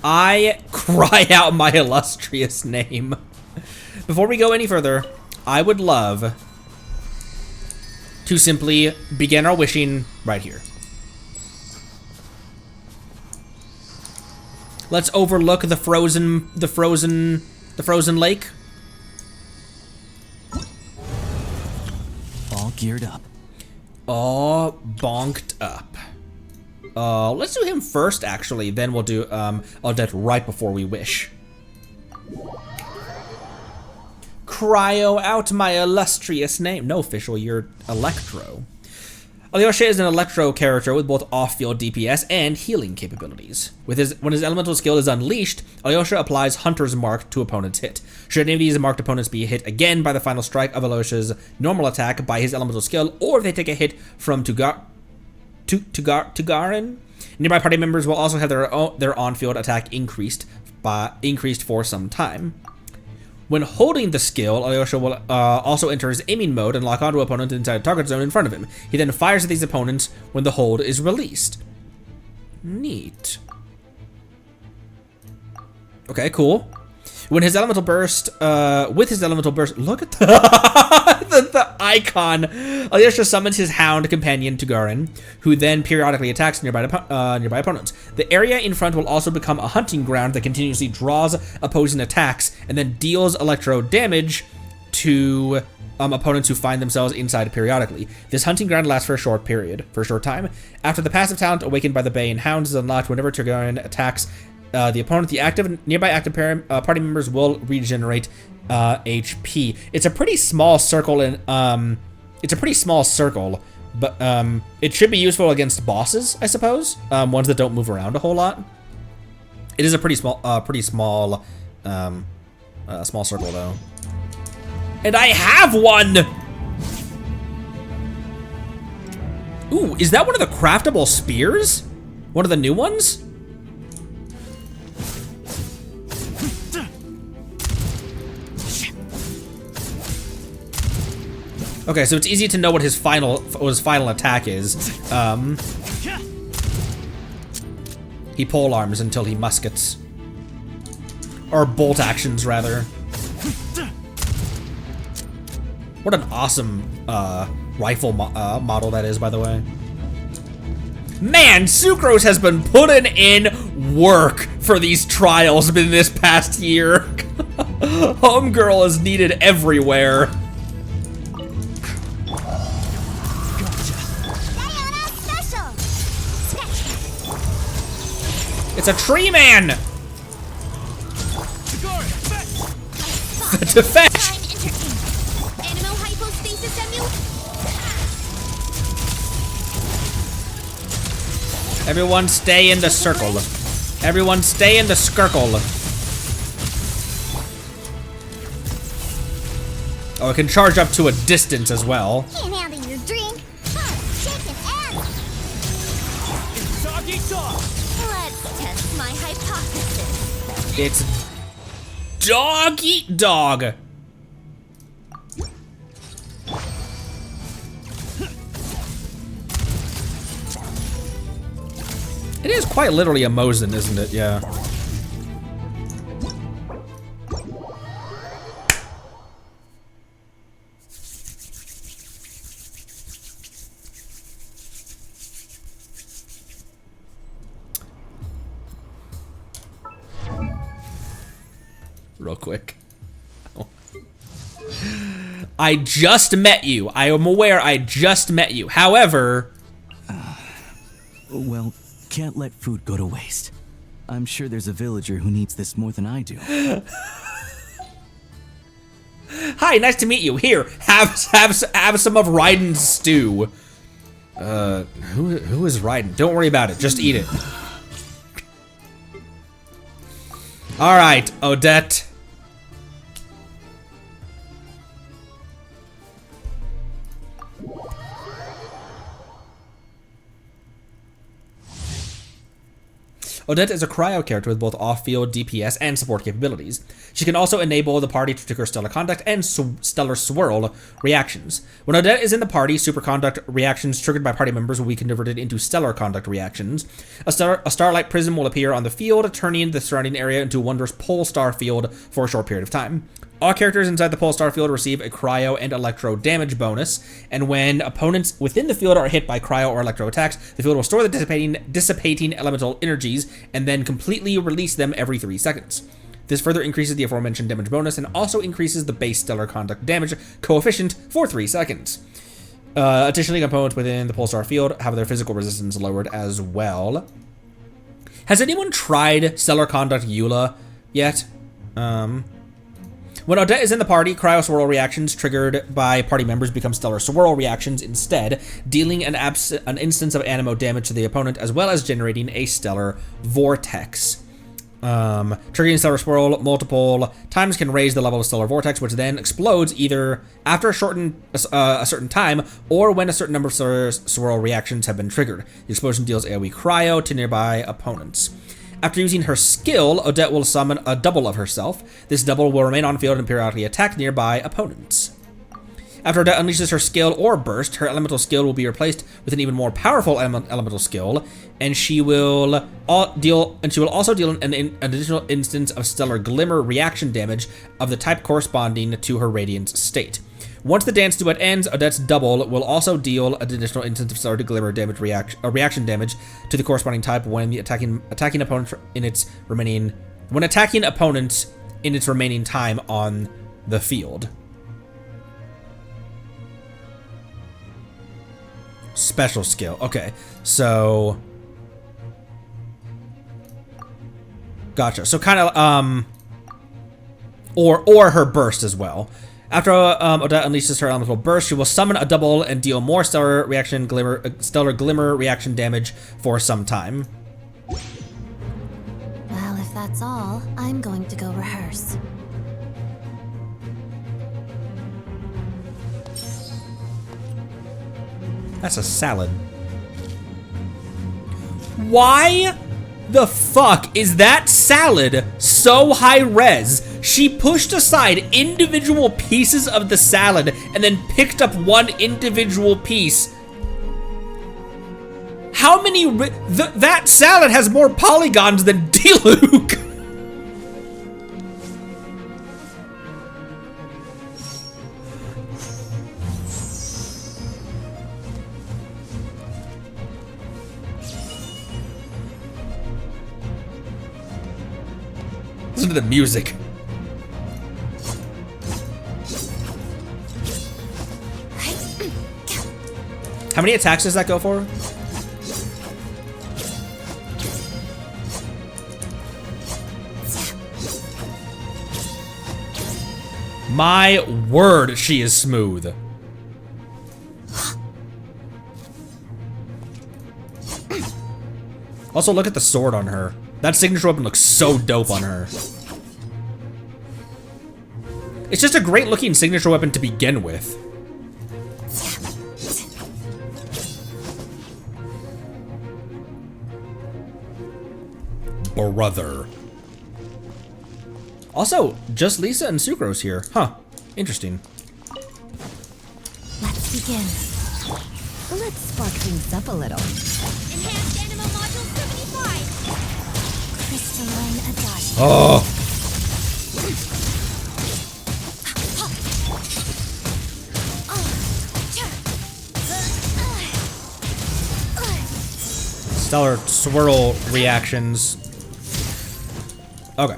I cry out my illustrious name. Before we go any further, I would love to simply begin our wishing right here. Let's overlook the frozen lake. All geared up. All bonked up. Let's do him first, actually. Then we'll do Odette right before we wish. Cryo out my illustrious name. No, official, you're Electro. Alyosha is an Electro character with both off-field DPS and healing capabilities. When his elemental skill is unleashed, Alyosha applies Hunter's Mark to opponents' hit. Should any of these marked opponents be hit again by the final strike of Alyosha's normal attack by his elemental skill, or if they take a hit from Tugarin, nearby party members will also have their on-field attack increased for some time. When holding the skill, Alyosha will also enter his aiming mode and lock onto an opponent inside a target zone in front of him. He then fires at these opponents when the hold is released. Neat. Okay, cool. When his elemental burst, look at the icon. Alyosha summons his hound companion Tugarin, who then periodically attacks nearby opponents. The area in front will also become a hunting ground that continuously draws opposing attacks and then deals electro damage to opponents who find themselves inside periodically. This hunting ground lasts for a short time. After the passive talent Awakened by the Bane Hounds is unlocked, whenever Tugarin attacks the opponent, nearby active party members will regenerate HP. It's a pretty small circle, and but it should be useful against bosses, I suppose. Ones that don't move around a whole lot. It is a pretty small small circle though. And I have one! Ooh, is that one of the craftable spears? One of the new ones? Okay, so it's easy to know what his final attack is. He pole arms until he muskets. Or bolt actions, rather. What an awesome rifle model that is, by the way. Man, Sucrose has been putting in work for these trials in this past year. Homegirl is needed everywhere. It's a tree man! To fetch! Everyone stay in the circle. Everyone stay in the skirkle. Oh, it can charge up to a distance as well. Can't handle your drink. Shaking ass. It's dog eat dog. Let's test my hypothesis. It's dog eat dog. It is quite literally a Mosin, isn't it? Yeah. Real quick. Oh. I just met you. I am aware I just met you. However... Well, can't let food go to waste. I'm sure there's a villager who needs this more than I do. Hi, nice to meet you. Here, have some of Raiden's stew. Who is Raiden? Don't worry about it. Just eat it. All right, Odette. Odette is a cryo character with both off-field DPS and support capabilities. She can also enable the party to trigger stellar conduct and stellar swirl reactions. When Odette is in the party, superconduct reactions triggered by party members will be converted into stellar conduct reactions. A starlight prism will appear on the field, turning the surrounding area into a wondrous pole star field for a short period of time. All characters inside the pole star field receive a cryo and electro damage bonus, and when opponents within the field are hit by cryo or electro attacks, the field will store the dissipating elemental energies and then completely release them every 3 seconds. This further increases the aforementioned damage bonus and also increases the base stellar conduct damage coefficient for 3 seconds. Additionally, components within the pole star field have their physical resistance lowered as well. Has anyone tried stellar conduct Eula yet? When Odette is in the party, cryo swirl reactions triggered by party members become stellar swirl reactions instead, dealing an instance of anemo damage to the opponent as well as generating a stellar vortex. Triggering stellar swirl multiple times can raise the level of stellar vortex, which then explodes either after a certain time or when a certain number of stellar swirl reactions have been triggered. The explosion deals AoE cryo to nearby opponents. After using her skill, Odette will summon a double of herself. This double will remain on field and periodically attack nearby opponents. After Odette unleashes her skill or burst, her elemental skill will be replaced with an even more powerful elemental skill, and she will also deal an additional instance of stellar glimmer reaction damage of the type corresponding to her radiance state. Once the dance duet ends, Odette's double will also deal an additional instance of stellar glimmer damage reaction damage to the corresponding type when attacking opponents in its remaining time on the field. Special skill. Okay, so Gotcha. So kind of, or her burst as well. After Odette unleashes her elemental burst, she will summon a double and deal more stellar glimmer reaction damage for some time. Well, if that's all, I'm going to go rehearse. That's a salad. Why the fuck is that salad so high res? She pushed aside individual pieces of the salad and then picked up one individual piece. How many that salad has more polygons than D-Luke. Listen to the music. How many attacks does that go for? My word, she is smooth. Also, look at the sword on her. That signature weapon looks so dope on her. It's just a great looking signature weapon to begin with. Brother. Also, just Lisa and Sucrose here. Huh. Interesting. Let's begin. Let's spark things up a little. Enhanced Animal Module 75! Crystalline Adachi. Oh! Stellar swirl reactions. Okay.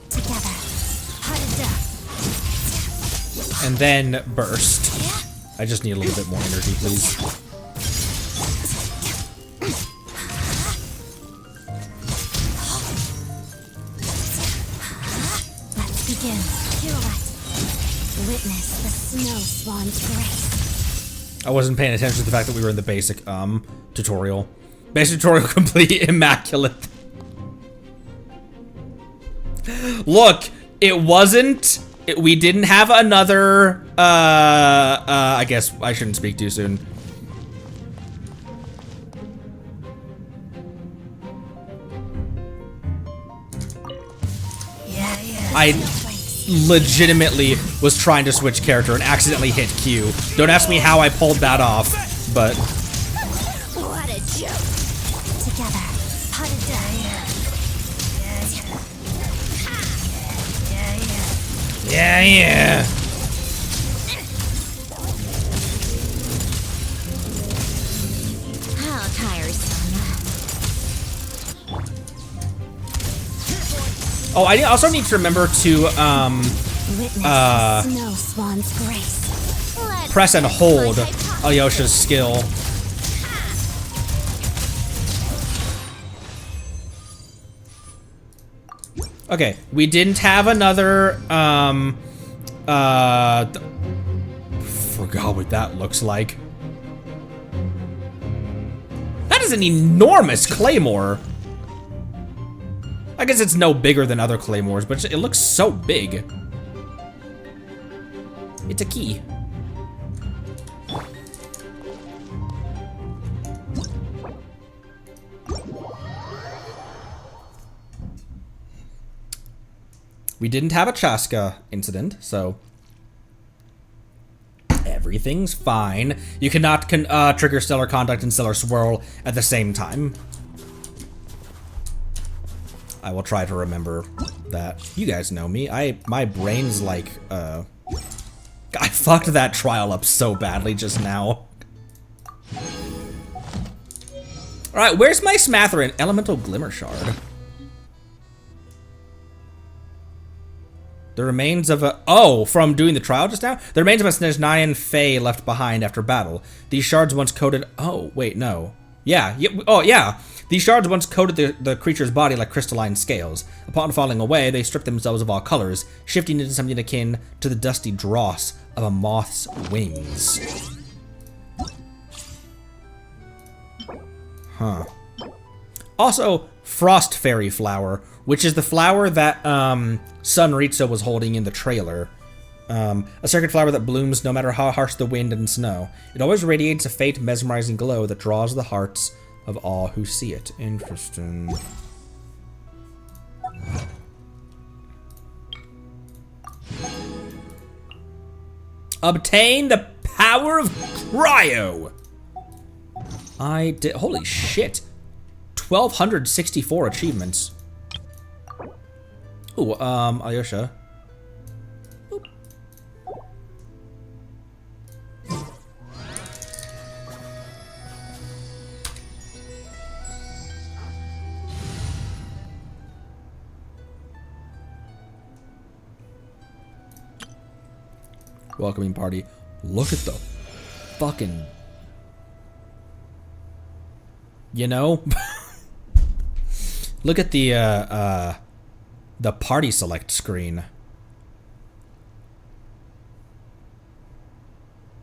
Together. And then burst. I just need a little bit more energy, please. Let's begin. Pirouette. Witness the snow swan's grace. I wasn't paying attention to the fact that we were in the basic tutorial. Basic tutorial complete, immaculate. Look, it wasn't. We didn't have another. I guess I shouldn't speak too soon. I legitimately was trying to switch character and accidentally hit Q. Don't ask me how I pulled that off, but. What a joke. Together. Yeah, yeah. How tiresome. Oh, I also need to remember to Snow Swan's grace. press and hold Alyosha's skill. Okay, we didn't have another, forgot what that looks like. That is an enormous claymore. I guess it's no bigger than other claymores, but it looks so big. It's a key. We didn't have a Chaska incident, so everything's fine. You cannot trigger Stellar Conduct and Stellar Swirl at the same time. I will try to remember that. You guys know me. My brain's like, I fucked that trial up so badly just now. Alright, where's my Smatherin? Elemental Glimmer Shard. The remains of a... Oh, from doing the trial just now? The remains of a Snezhnayan Fae left behind after battle. These shards once coated... Oh, wait, no. Oh, yeah. These shards once coated the creature's body like crystalline scales. Upon falling away, they stripped themselves of all colors, shifting into something akin to the dusty dross of a moth's wings. Huh. Also, Frost Fairy Flower, which is the flower that Sunritsu was holding in the trailer. A sacred flower that blooms no matter how harsh the wind and snow. It always radiates a faint, mesmerizing glow that draws the hearts of all who see it. Interesting. Obtain the power of cryo. I did. Holy shit. 1,264 achievements. Ooh, Alyosha. Welcoming party. Look at the fucking, you know? Look at the party select screen.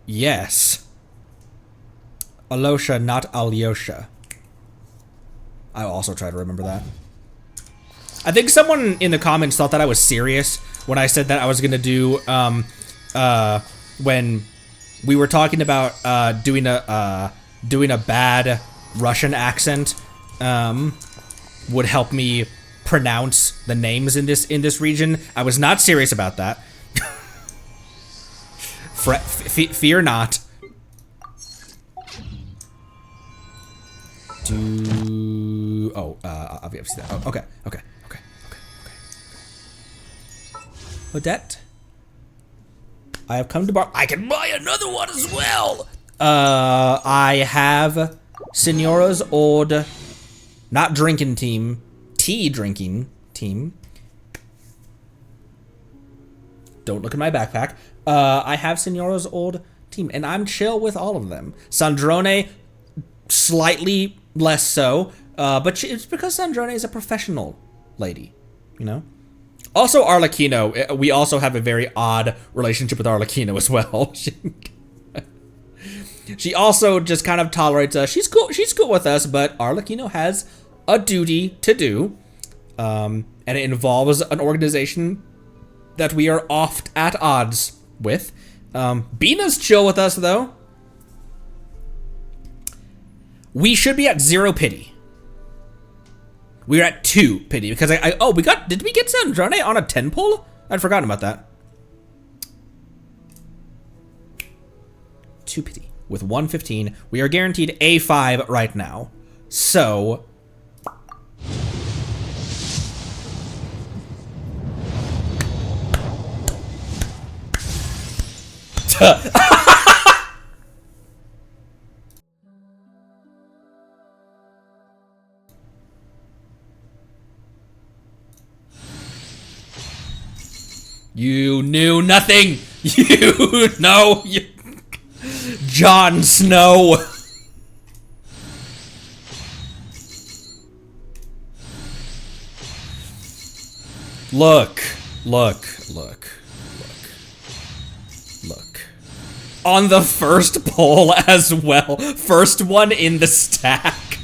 Yes. Alosha, not Alyosha. I'll also try to remember that. I think someone in the comments thought that I was serious when I said that I was gonna do, when we were talking about doing a bad Russian accent would help me pronounce the names in this region. I was not serious about that. Fear not. Obviously. Oh, okay. Odette. I have come to bar. I can buy another one as well. I have Senora's old, not drinking team, tea drinking team. Don't look at my backpack. I have Senora's old team, and I'm chill with all of them. Sandrone, slightly less so, but it's because Sandrone is a professional lady, you know? Also, Arlecchino. We also have a very odd relationship with Arlecchino as well. She also just kind of tolerates us. She's cool with us, but Arlecchino has a duty to do. And it involves an organization that we are oft at odds with. Bina's chill with us, though. We should be at 0 pity. We're at 2 pity because did we get Sandrone on a 10 pull? I'd forgotten about that. 2 pity with 115. We are guaranteed A5 right now. So you knew nothing. You know, Jon Snow. Look. On the first poll as well. First one in the stack.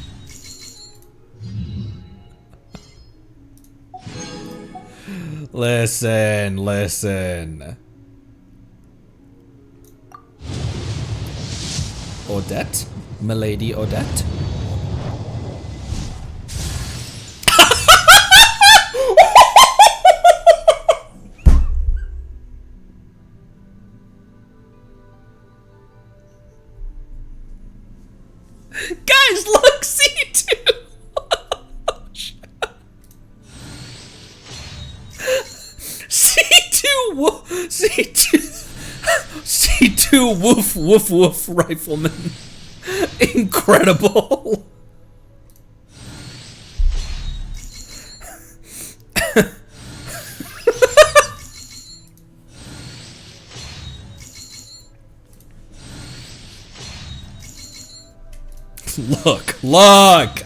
Listen. Odette? Milady Odette? Guys, look, C2! C2 woof rifleman. Incredible. Look. What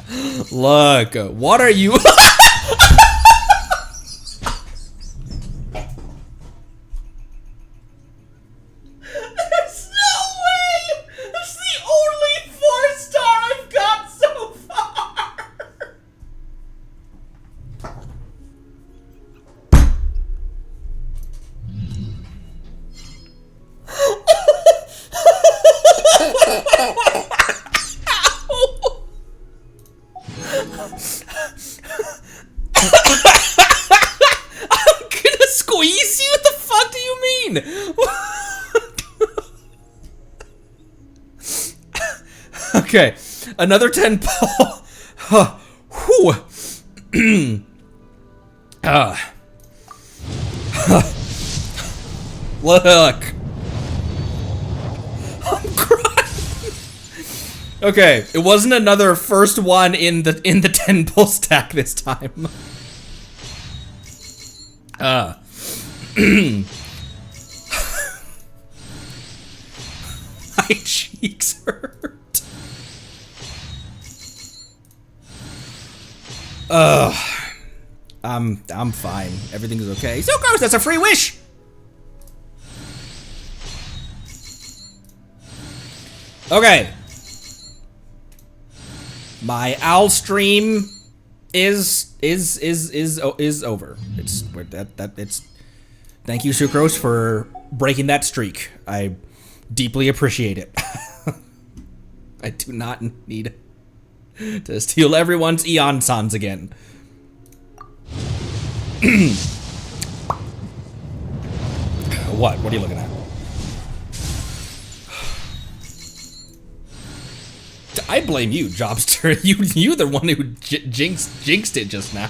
are you? There's no way! That's the only 4-star I've got so far! I'm gonna squeeze you? What the fuck do you mean? Okay, another 10 ball. Whew. Look. I'm crying. Okay, it wasn't another first one in the 10 pull stack this time. My cheeks hurt. I'm fine. Everything's okay. So gross, that's a free wish! Okay. My owl stream is over. It's thank you, Sucrose, for breaking that streak. I deeply appreciate it. I do not need to steal everyone's Eon Sans again. What? What are you looking at? I blame you, Jobster. You the one who jinxed it just now.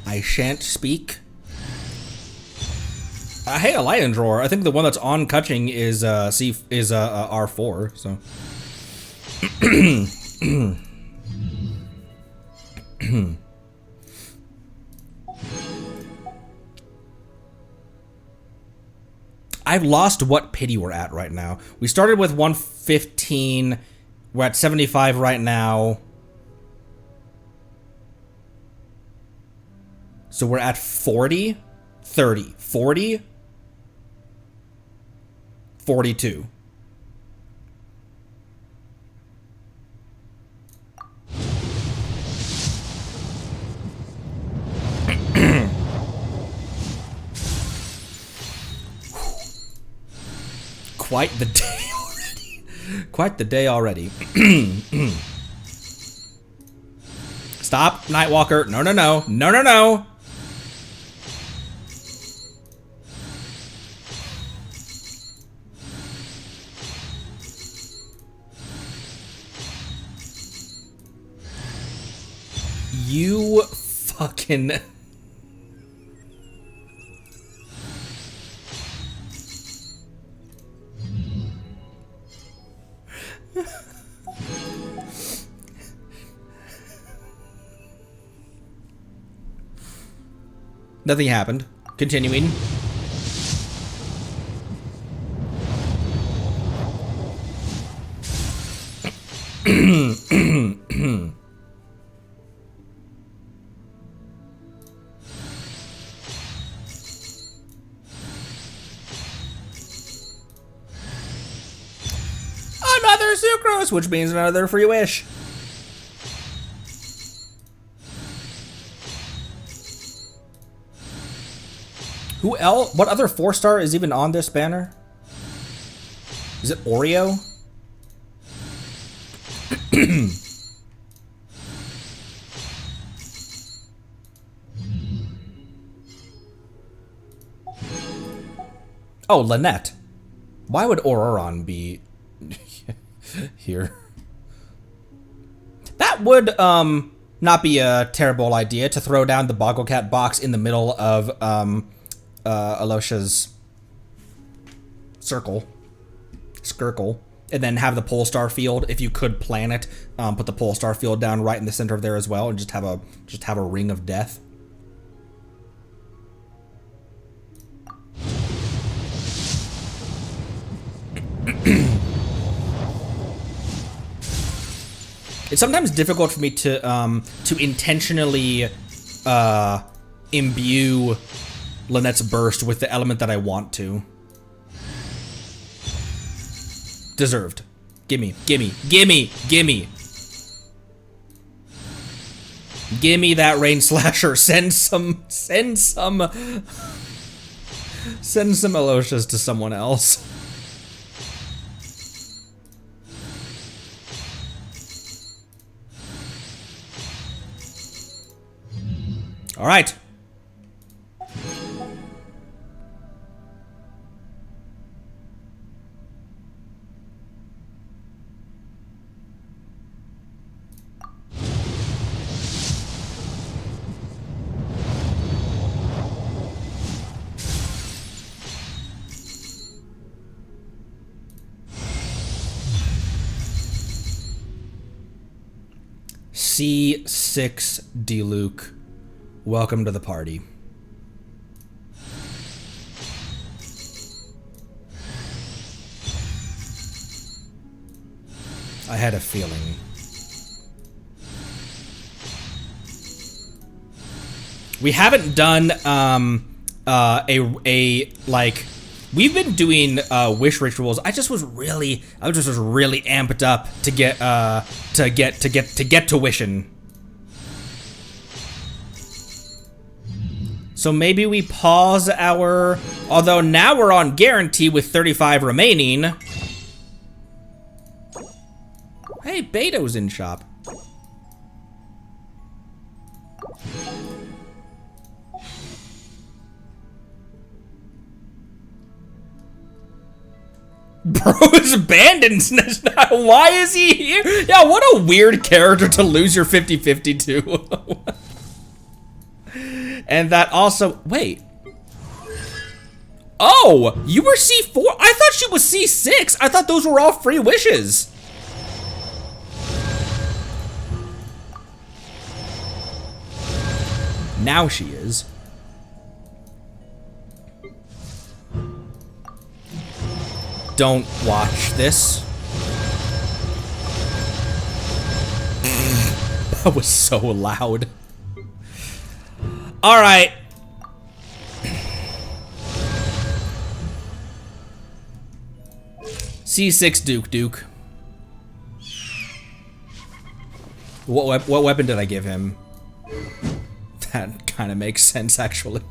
I shan't speak. Hey, a lion drawer. I think the one that's on Kutching is R4. So. I've lost what pity we're at right now. We started with 115. We're at 75 right now. So we're at 40, 30, 40, 42. Quite the day already. Quite the day already. Stop, Nightwalker. No, no, no. No, no, no. You fucking... Nothing happened. Continuing. Another sucrose, which means another free wish. Who else? What other 4-star is even on this banner? Is it Oreo? Oh, Lynette. Why would Auroron be here? That would not be a terrible idea to throw down the Bogglecat box in the middle of Alosha's circle, skirkle, and then have the pole star field. If you could plan it, put the pole star field down right in the center of there as well, and just have a ring of death. It's sometimes difficult for me to intentionally imbue Lynette's burst with the element that I want to. Deserved. Gimme, gimme, gimme, gimme. Gimme that rain slasher. Send some Eloshas to someone else. All right. C6 D-Luke. Welcome to the party. I had a feeling. We haven't done we've been doing wish rituals. I just was really amped up to get to wishing. So maybe we pause our... Although now we're on guarantee with 35 remaining. Hey, Beto's in shop. Bro is abandoned. Why is he here? Yeah, what a weird character to lose your 50-50 to. And that also, wait. Oh, you were C4? I thought she was C6. I thought those were all free wishes. Now she is. Don't watch this. That was so loud. All right. C6 Duke. What weapon did I give him? That kind of makes sense, actually.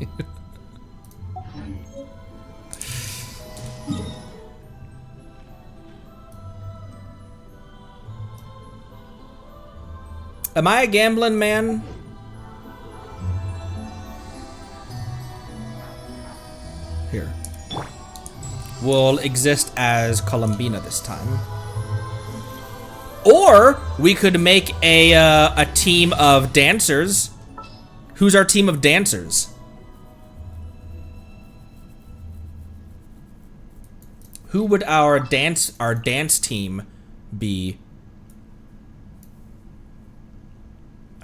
Am I a gambling man? Here. We'll exist as Columbina this time. Or we could make a team of dancers. Who's our team of dancers? Who would our dance team be?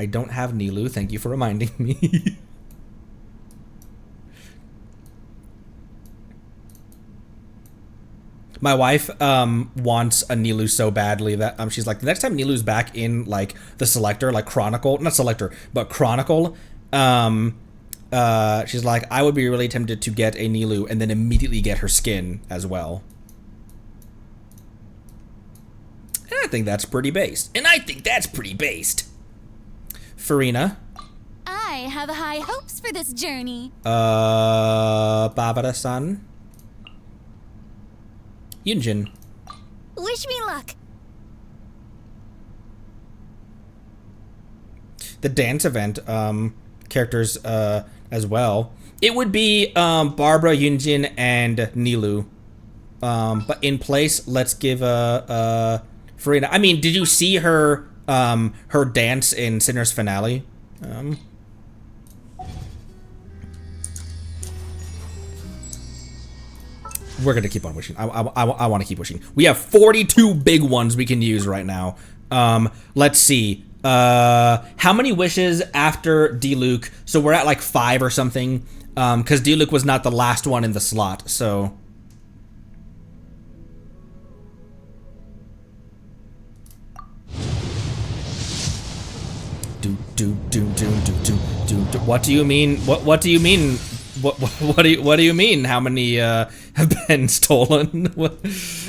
I don't have Nilu. Thank you for reminding me. My wife wants a Nilu so badly that she's like, the next time Nilu's back in like the selector, like Chronicle, not selector, but Chronicle, she's like, I would be really tempted to get a Nilu and then immediately get her skin as well. And I think that's pretty based. Farina. I have high hopes for this journey. Babara-san. Yunjin. Wish me luck. The dance event characters as well. It would be Barbara, Yunjin, and Nilu. But in place, let's give Farina. I mean, did you see her her dance in Sinner's Finale? We're gonna keep on wishing. I want to keep wishing. We have 42 big ones we can use right now. Let's see. How many wishes after Diluc? So we're at like 5 or something. Because Diluc was not the last one in the slot. So. What do you mean? What do you mean? What do you mean? How many have been stolen?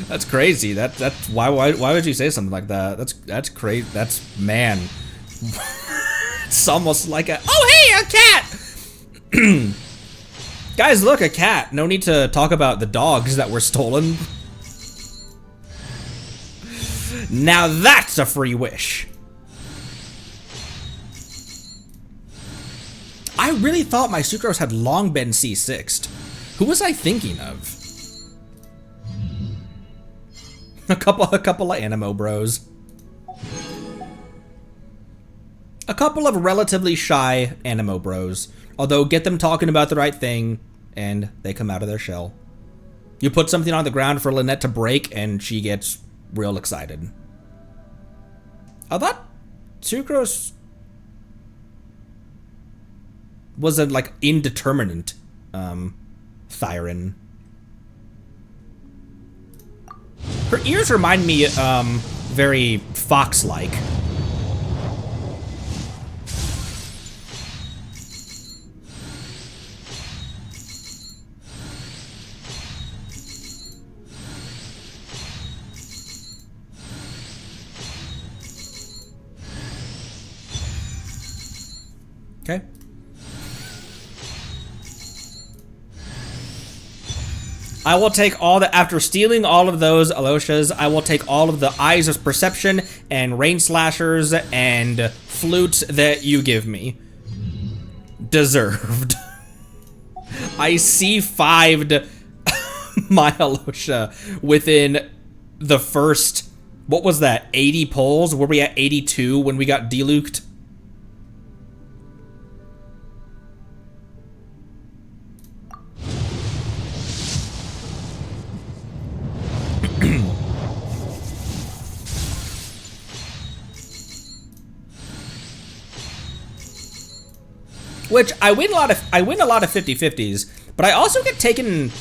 That's crazy. That's why would you say something like that? That's crazy. That's man. It's almost like a hey, a cat. Guys, look, a cat. No need to talk about the dogs that were stolen. Now that's a free wish. I really thought my Sucrose had long been C6'd. Who was I thinking of? A couple of Animo bros. A couple of relatively shy Animo bros. Although, get them talking about the right thing, and they come out of their shell. You put something on the ground for Lynette to break, and she gets real excited. I thought Sucrose was a, like, indeterminate, Thyron. Her ears remind me, very fox-like. Okay. I will take all the, after stealing all of those Aloshas, I will take all of the Eyes of Perception and Rain Slashers and Flutes that you give me. Deserved. I C5'd my Alosha within the first, what was that, 80 pulls? Were we at 82 when we got deluked? Which I win a lot of 50-50s, but I also get taken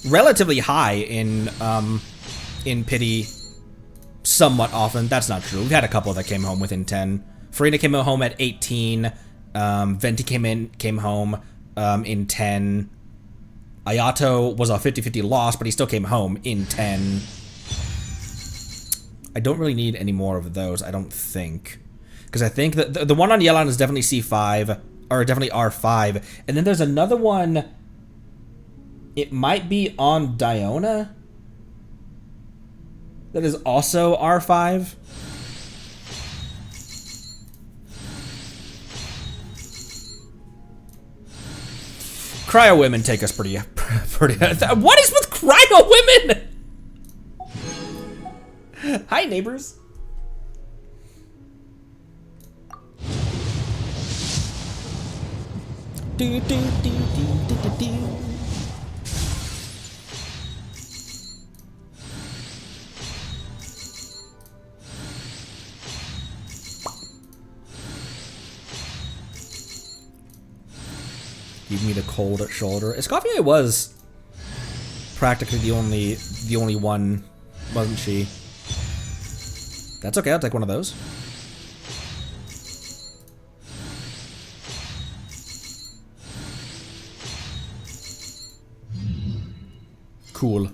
relatively high in pity somewhat often. That's not true. We've had a couple that came home within 10. Farina came home at 18. Venti came home in 10. Ayato was a 50-50 loss, but he still came home in 10. I don't really need any more of those, I don't think. Because I think that the one on Yelan is definitely C5, or definitely R5. And then there's another one, it might be on Diona, that is also R5. Cryo women take us pretty. What is with cryo women? Hi, neighbors. Do, do, do, do, do, do, do. Give me the cold shoulder. Escoffier was practically the only one, wasn't she? That's okay, I'll take one of those. Cool.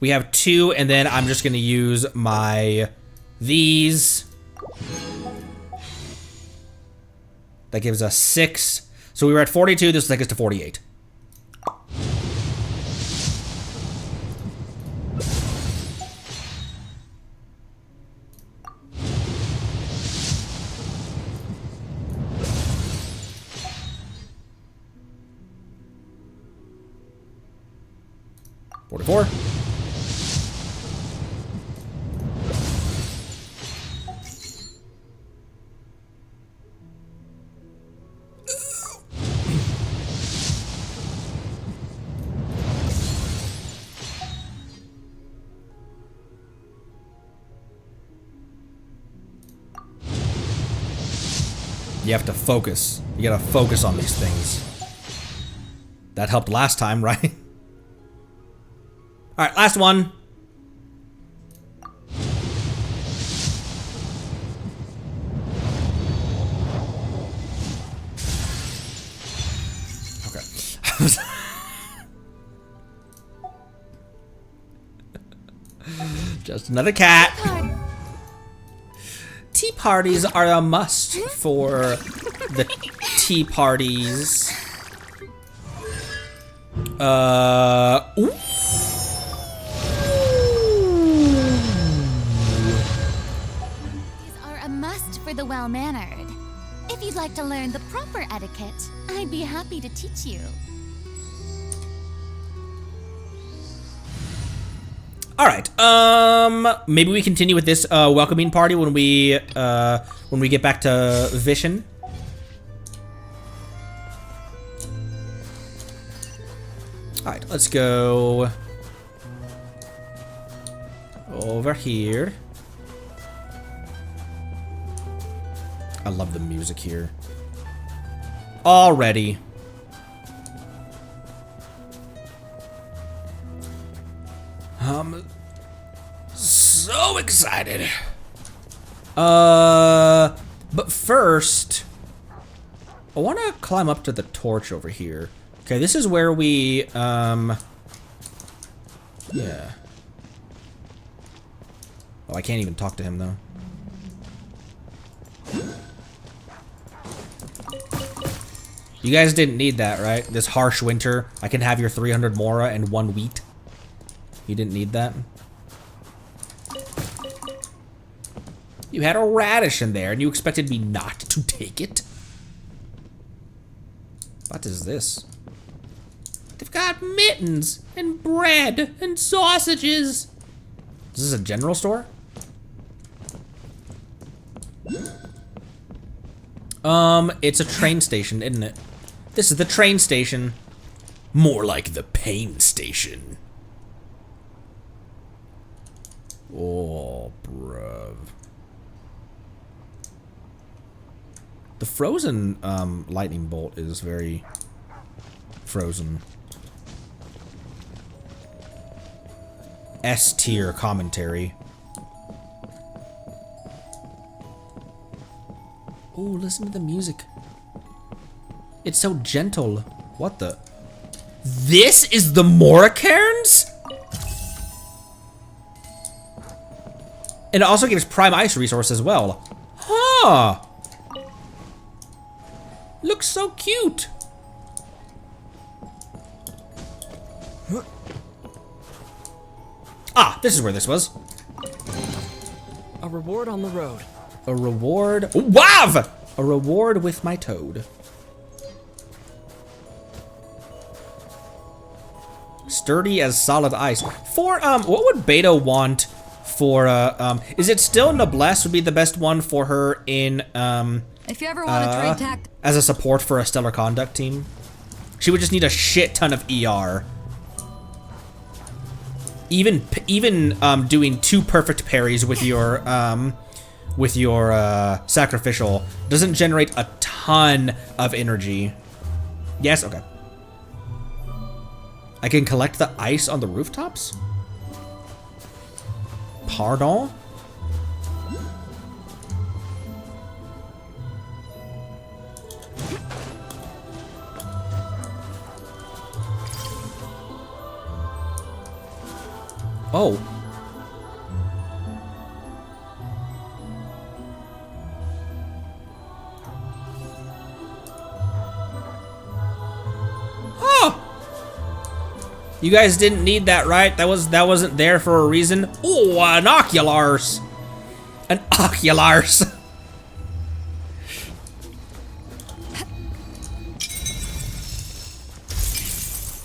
We have 2, and then I'm just gonna use my these. That gives us 6. So we were at 42, this will take us to 48. $44. You have to focus. You gotta focus on these things. That helped last time, right? Alright, last one. Okay. Just another cat. Tea parties are a must for the tea parties. Ooh. These are a must for the well-mannered. If you'd like to learn the proper etiquette, I'd be happy to teach you. All right. Maybe we continue with this welcoming party when we get back to Vishen. All right, let's go over here. I love the music here. Already. I'm so excited. But first, I want to climb up to the torch over here. Okay, this is where we, yeah. Oh, I can't even talk to him, though. You guys didn't need that, right? This harsh winter, I can have your 300 Mora and 1 wheat. You didn't need that? You had a radish in there, and you expected me not to take it? What is this? They've got mittens, and bread, and sausages. Is this a general store? It's a train station, isn't it? This is the train station. More like the pain station. Oh, bruv. The frozen lightning bolt is very frozen. S tier commentary. Oh, listen to the music. It's so gentle. What the? This is the Moracairns? And it also gives Prime Ice resource as well. Huh. Looks so cute. Ah, this is where this was. A reward on the road. A reward. Wow! A reward with my toad. Sturdy as solid ice. For, what would Beta want for, is it still Noblesse would be the best one for her in, If you ever want to trade tact as a support for a Stellar Conduct team? She would just need a shit ton of ER. Even doing 2 perfect parries with your sacrificial doesn't generate a ton of energy. Yes, okay. I can collect the ice on the rooftops? Pardon? Oh. Huh. You guys didn't need that, right? That wasn't there for a reason. Oh, an oculars. An oculars.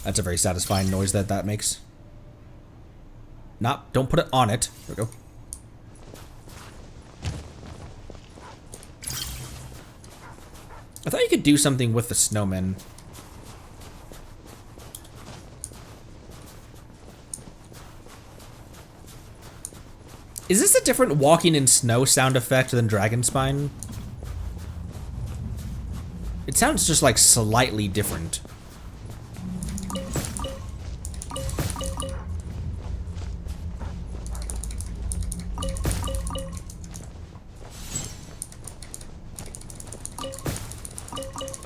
That's a very satisfying noise that makes. Don't put it on it. There we go. I thought you could do something with the snowmen. Is this a different walking in snow sound effect than Dragon Spine? It sounds just like slightly different.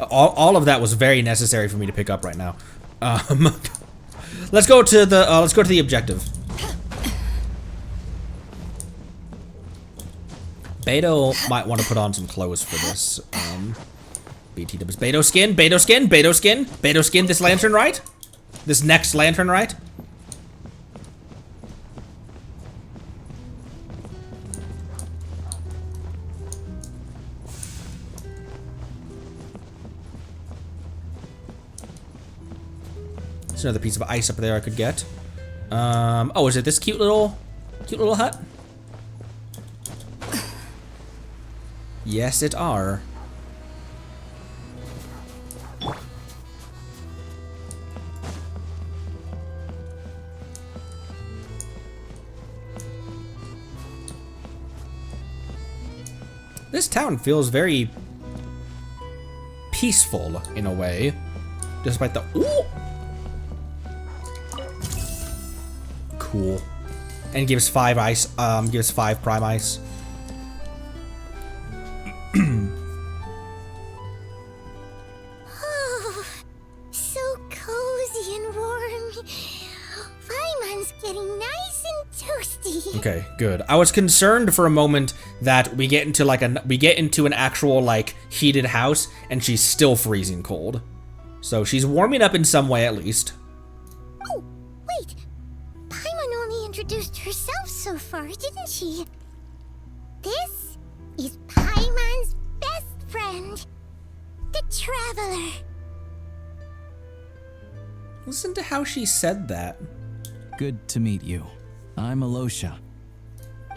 All of that was very necessary for me to pick up right now. Let's go to the objective. Beto might want to put on some clothes for this. BTW. Beto skin, Beto skin, Beto skin, Beto skin. This lantern right? This next lantern right? There's another piece of ice up there I could get. Oh, is it this cute little hut? Yes, it are. This town feels very peaceful in a way, despite the ooh. Cool. And gives 5 ice, gives 5 prime ice. Oh, so cozy and warm. Paimon's getting nice and toasty. Okay, good. I was concerned for a moment that we get into like an actual like heated house and she's still freezing cold. So she's warming up in some way at least. Oh, wait. Paimon only introduced herself so far, didn't she? This is Paimon's best friend, the Traveler. Listen to how she said that. Good to meet you. I'm Alosha.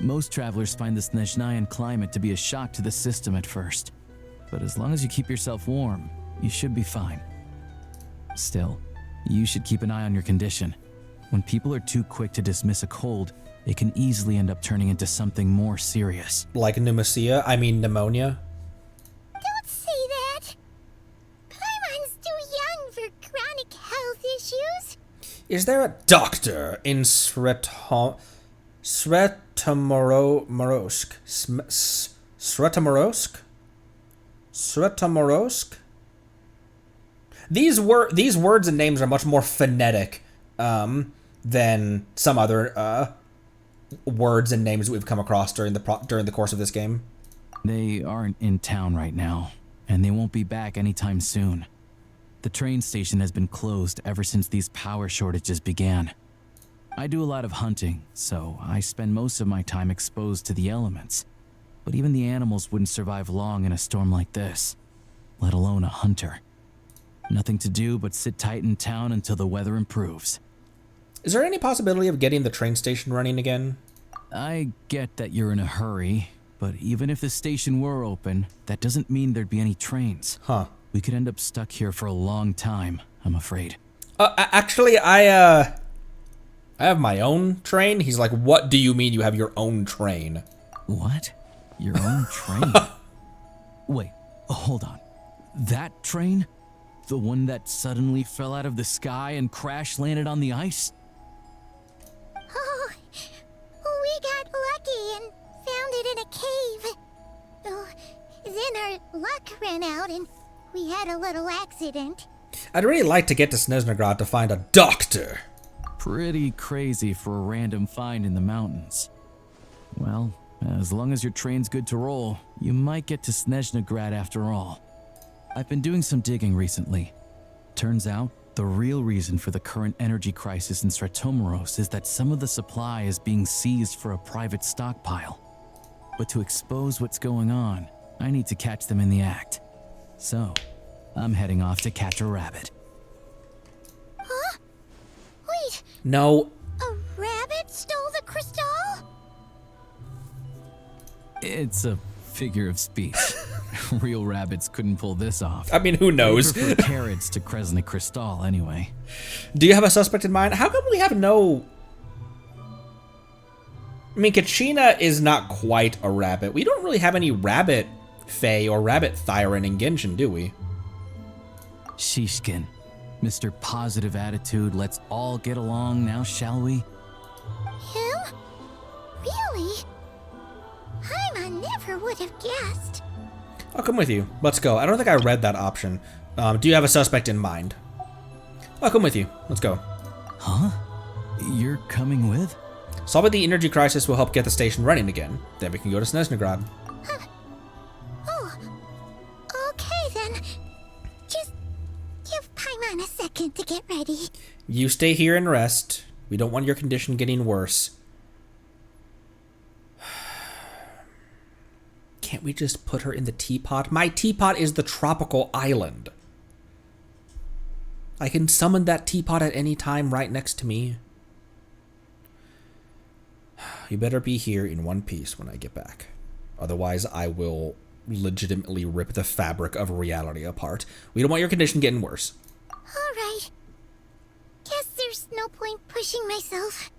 Most travelers find the Snezhnayan climate to be a shock to the system at first. But as long as you keep yourself warm, you should be fine. Still, you should keep an eye on your condition. When people are too quick to dismiss a cold, it can easily end up turning into something more serious. Like pneumonia? I mean pneumonia? Don't say that. Paimon's too young for chronic health issues. Is there a doctor in Svetomorsk? Svetomorsk? These words and names are much more phonetic than some other words and names that we've come across during the course of this game. They aren't in town right now, and they won't be back anytime soon. The train station has been closed ever since these power shortages began. I do a lot of hunting, so I spend most of my time exposed to the elements. But even the animals wouldn't survive long in a storm like this, let alone a hunter. Nothing to do but sit tight in town until the weather improves. Is there any possibility of getting the train station running again? I get that you're in a hurry, but even if the station were open, that doesn't mean there'd be any trains. Huh. We could end up stuck here for a long time, I'm afraid. Actually, I have my own train. He's like, what do you mean you have your own train? What? Your own train? Wait, hold on. That train? The one that suddenly fell out of the sky and crash landed on the ice? Oh, we got lucky and found it in a cave. Oh, then our luck ran out and we had a little accident. I'd really like to get to Snezhnegrad to find a doctor. Pretty crazy for a random find in the mountains. Well, as long as your train's good to roll, you might get to Snezhnegrad after all. I've been doing some digging recently. Turns out, the real reason for the current energy crisis in Stratomoros is that some of the supply is being seized for a private stockpile. But to expose what's going on, I need to catch them in the act. So, I'm heading off to catch a rabbit. Huh? Wait. No. A rabbit stole the crystal? It's a figure of speech. Real rabbits couldn't pull this off. I mean, who knows? They prefer carrots to Kresnik Crystal anyway. Do you have a suspect in mind? How come we have no... I mean, Kachina is not quite a rabbit. We don't really have any rabbit Fae or rabbit Thyron in Genshin, do we? Shishkin, Mr. Positive Attitude, let's all get along now, shall we? Him? Really? I never would have guessed. I'll come with you. Let's go. I don't think I read that option. Do you have a suspect in mind? I'll come with you. Let's go. Huh? You're coming with? Solving the energy crisis will help get the station running again. Then we can go to Snezhnograd. Oh, okay then. Just give Paimon a second to get ready. You stay here and rest. We don't want your condition getting worse. Can't we just put her in the teapot? My teapot is the tropical island. I can summon that teapot at any time right next to me. You better be here in one piece when I get back. Otherwise, I will legitimately rip the fabric of reality apart. We don't want your condition getting worse. Alright. Guess there's no point pushing myself.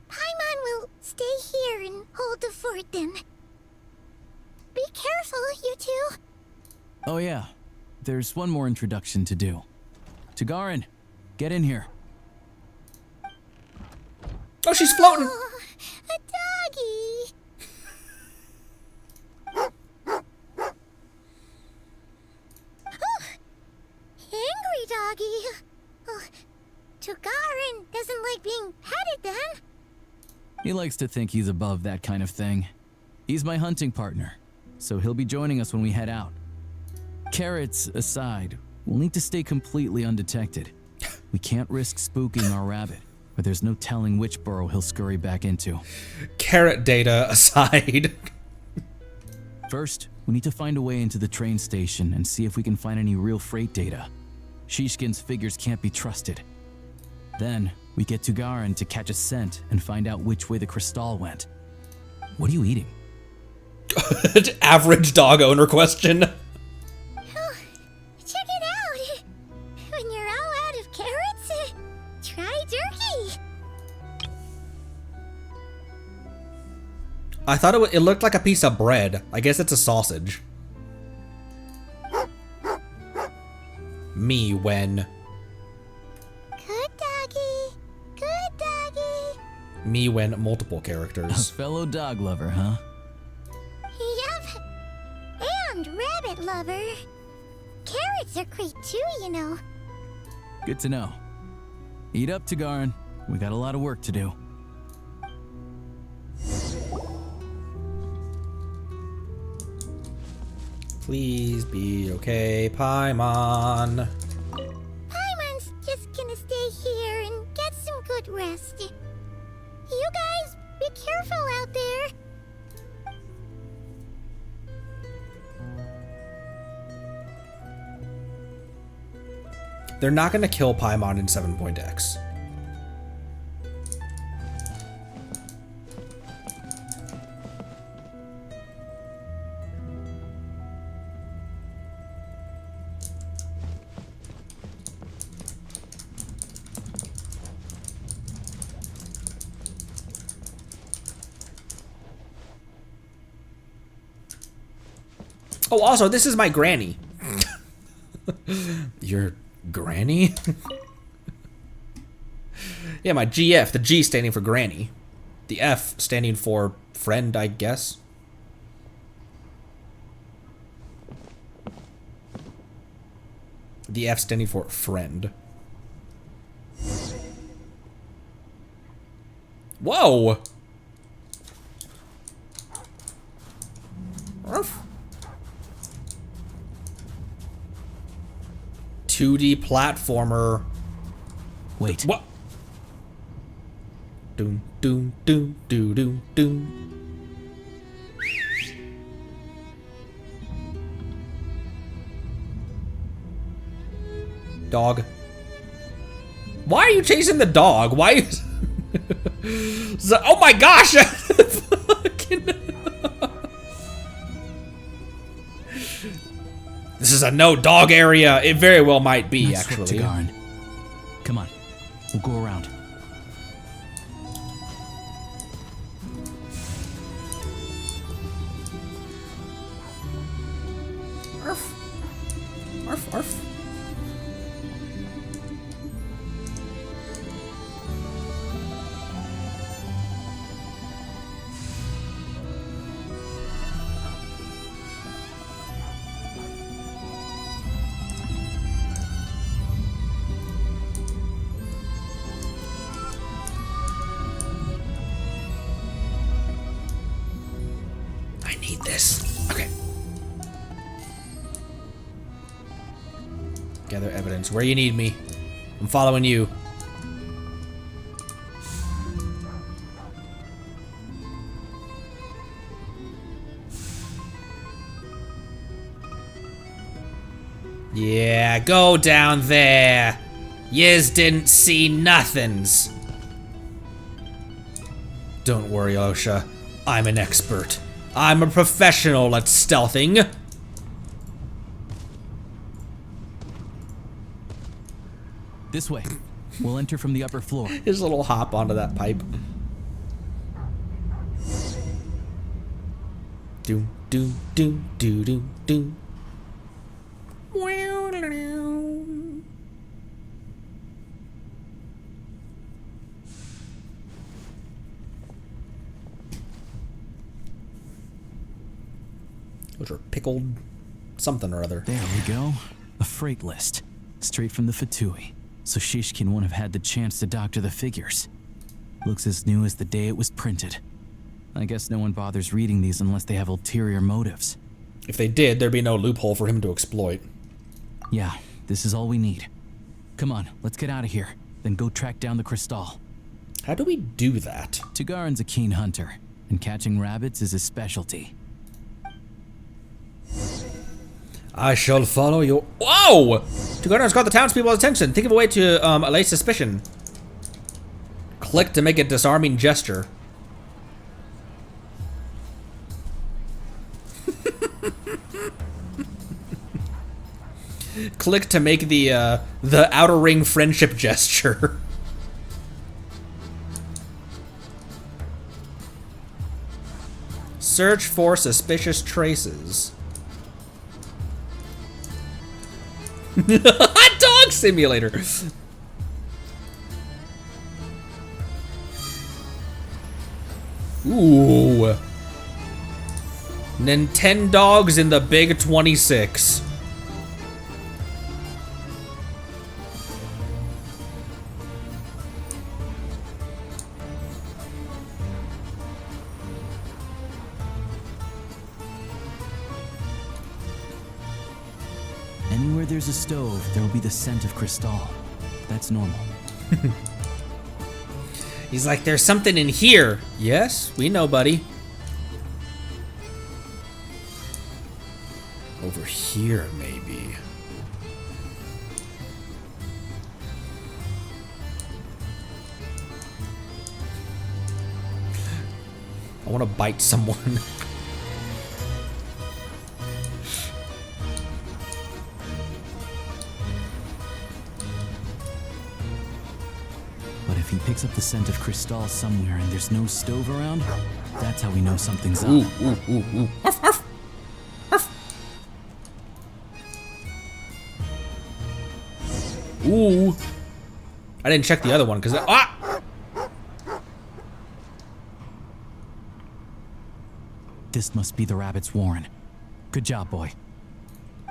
Paimon will stay here and hold the fort then. Be careful, you two. Oh yeah, there's one more introduction to do. Tagarin, get in here. Oh, she's floating! Oh, a doggy! Oh, angry doggy! Oh, Tagarin doesn't like being petted then. He likes to think he's above that kind of thing. He's my hunting partner, so he'll be joining us when we head out. Carrots aside, we'll need to stay completely undetected. We can't risk spooking our rabbit, but there's no telling which burrow he'll scurry back into. Carrot data aside. First, we need to find a way into the train station and see if we can find any real freight data. Shishkin's figures can't be trusted. Then, we get Tugarin to catch a scent and find out which way the crystal went. What are you eating? Average dog owner question. Oh, check it out! When you're all out of carrots, try turkey. I thought it looked like a piece of bread. I guess it's a sausage. Me when. Good doggy. Good doggy. Me when multiple characters. A fellow dog lover, huh? Yup. And rabbit lover. Carrots are great too, you know. Good to know. Eat up, Tagarin. We got a lot of work to do. Please be okay, Paimon. Paimon's just gonna stay here and get some good rest. You guys, be careful out there. They're not gonna kill Paimon in 7.x. Oh, also, this is my granny. Your granny? Yeah, my GF. The G standing for granny. The F standing for friend, I guess. The F standing for friend. Whoa! Ruff. 2D platformer. Wait. What? Doom, doom, doom, doom, doom, doom. Dog. Why are you chasing the dog? Why is... So, oh my gosh! This is a no dog area. It very well might be, actually. Come on, we'll go around. Arf. Arf, arf. other evidence. Where you need me. I'm following you. Yeah, go down there. Yez didn't see nothings. Don't worry, Osha. I'm an expert. I'm a professional at stealthing. This way. We'll enter from the upper floor. His little hop onto that pipe. Do do do do do do. Those are pickled something or other. There we go. A freight list. Straight from the Fatui. So Shishkin won't have had the chance to doctor the figures. Looks as new as the day it was printed. I guess no one bothers reading these unless they have ulterior motives. If they did, there'd be no loophole for him to exploit. Yeah, this is all we need. Come on, let's get out of here. Then go track down the crystal. How do we do that? Tugarin's a keen hunter, and catching rabbits is his specialty. I shall follow your— Whoa! Tugarin's got the townspeople's attention. Think of a way to allay suspicion. Click to make a disarming gesture. Click to make the outer ring friendship gesture. Search for suspicious traces. Dog simulator. Ooh. Nintendogs in the Big 26. Anywhere there's a stove, there will be the scent of crystal. That's normal. He's like, there's something in here. Yes, we know, buddy. Over here, maybe. I want to bite someone. But if he picks up the scent of crystal somewhere and there's no stove around, that's how we know something's up. Ooh, ooh, ooh, ooh. Arf, arf. Arf. Ooh. I didn't check the other one because This must be the rabbit's warren. Good job, boy.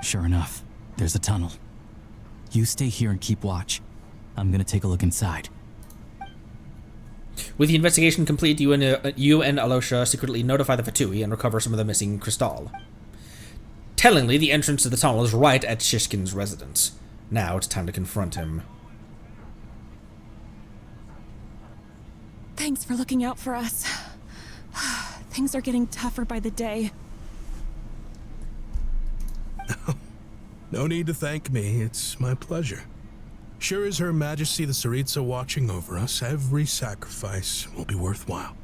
Sure enough, there's a tunnel. You stay here and keep watch. I'm gonna take a look inside. With the investigation complete, you and Alosha secretly notify the Fatui and recover some of the missing crystal. Tellingly, the entrance to the tunnel is right at Shishkin's residence. Now it's time to confront him. Thanks for looking out for us. Things are getting tougher by the day. No need to thank me. It's my pleasure. Sure as Her Majesty the Tsaritsa watching over us, every sacrifice will be worthwhile.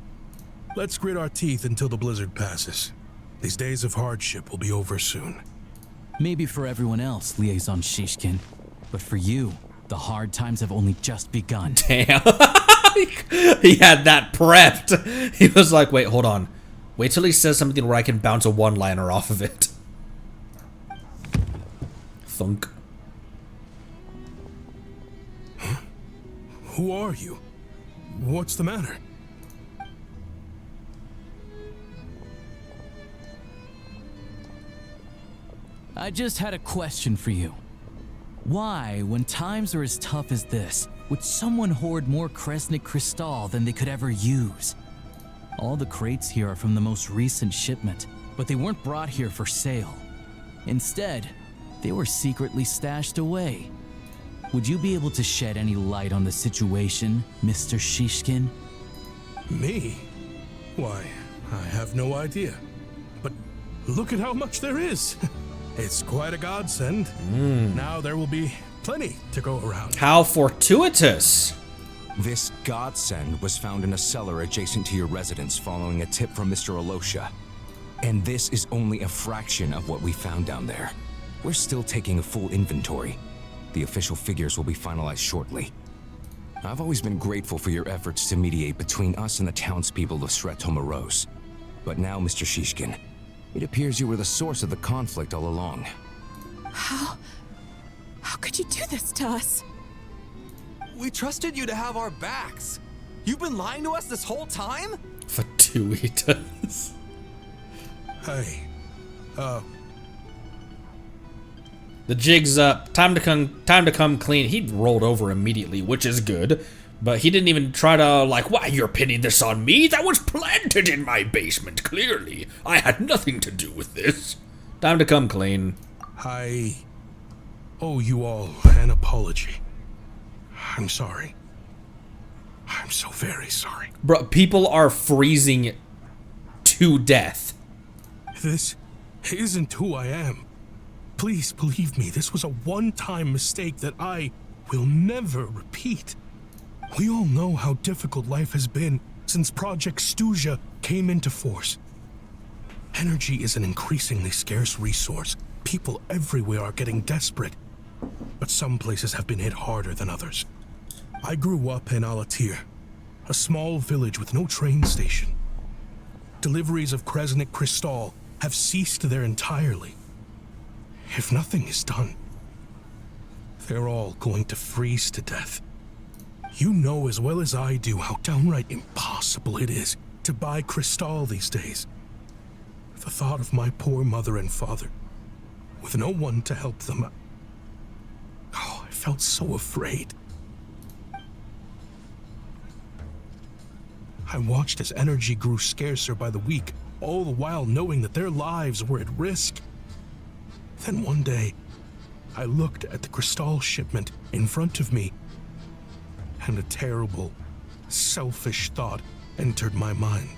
Let's grit our teeth until the blizzard passes. These days of hardship will be over soon. Maybe for everyone else, Liaison Shishkin, but for you, the hard times have only just begun. Damn. He had that prepped. He was like, wait, hold on. Wait till he says something where I can bounce a one-liner off of it. Thunk. Huh? Who are you? What's the matter? I just had a question for you. Why, when times are as tough as this, would someone hoard more Kresnik crystal than they could ever use? All the crates here are from the most recent shipment, but they weren't brought here for sale. Instead, they were secretly stashed away, Would you be able to shed any light on the situation, Mr. Shishkin? Me? Why, I have no idea. But look at how much there is. It's quite a godsend. Now there will be plenty to go around. How fortuitous! This godsend was found in a cellar adjacent to your residence following a tip from Mr. Alosha. And this is only a fraction of what we found down there. We're still taking a full inventory. The official figures will be finalized shortly. I've always been grateful for your efforts to mediate between us and the townspeople of Sretomaros. But now, Mr. Shishkin, it appears you were the source of the conflict all along. How could you do this to us? We trusted you to have our backs. You've been lying to us this whole time? Fortuitous. Hey, The jig's up. Time to come clean. He rolled over immediately, which is good. But he didn't even try to, like, why, you're pinning this on me? That was planted in my basement, clearly. I had nothing to do with this. Time to come clean. I owe you all an apology. I'm sorry. I'm so very sorry. Bro, people are freezing to death. This isn't who I am. Please believe me, this was a one-time mistake that I will never repeat. We all know how difficult life has been since Project Stuja came into force. Energy is an increasingly scarce resource. People everywhere are getting desperate, but some places have been hit harder than others. I grew up in Alatir, a small village with no train station. Deliveries of Kresnik Crystal have ceased there entirely. If nothing is done, they're all going to freeze to death. You know as well as I do how downright impossible it is to buy Crystal these days. The thought of my poor mother and father, with no one to help them, I felt so afraid. I watched as energy grew scarcer by the week, all the while knowing that their lives were at risk. Then one day, I looked at the Crystal shipment in front of me, and a terrible, selfish thought entered my mind.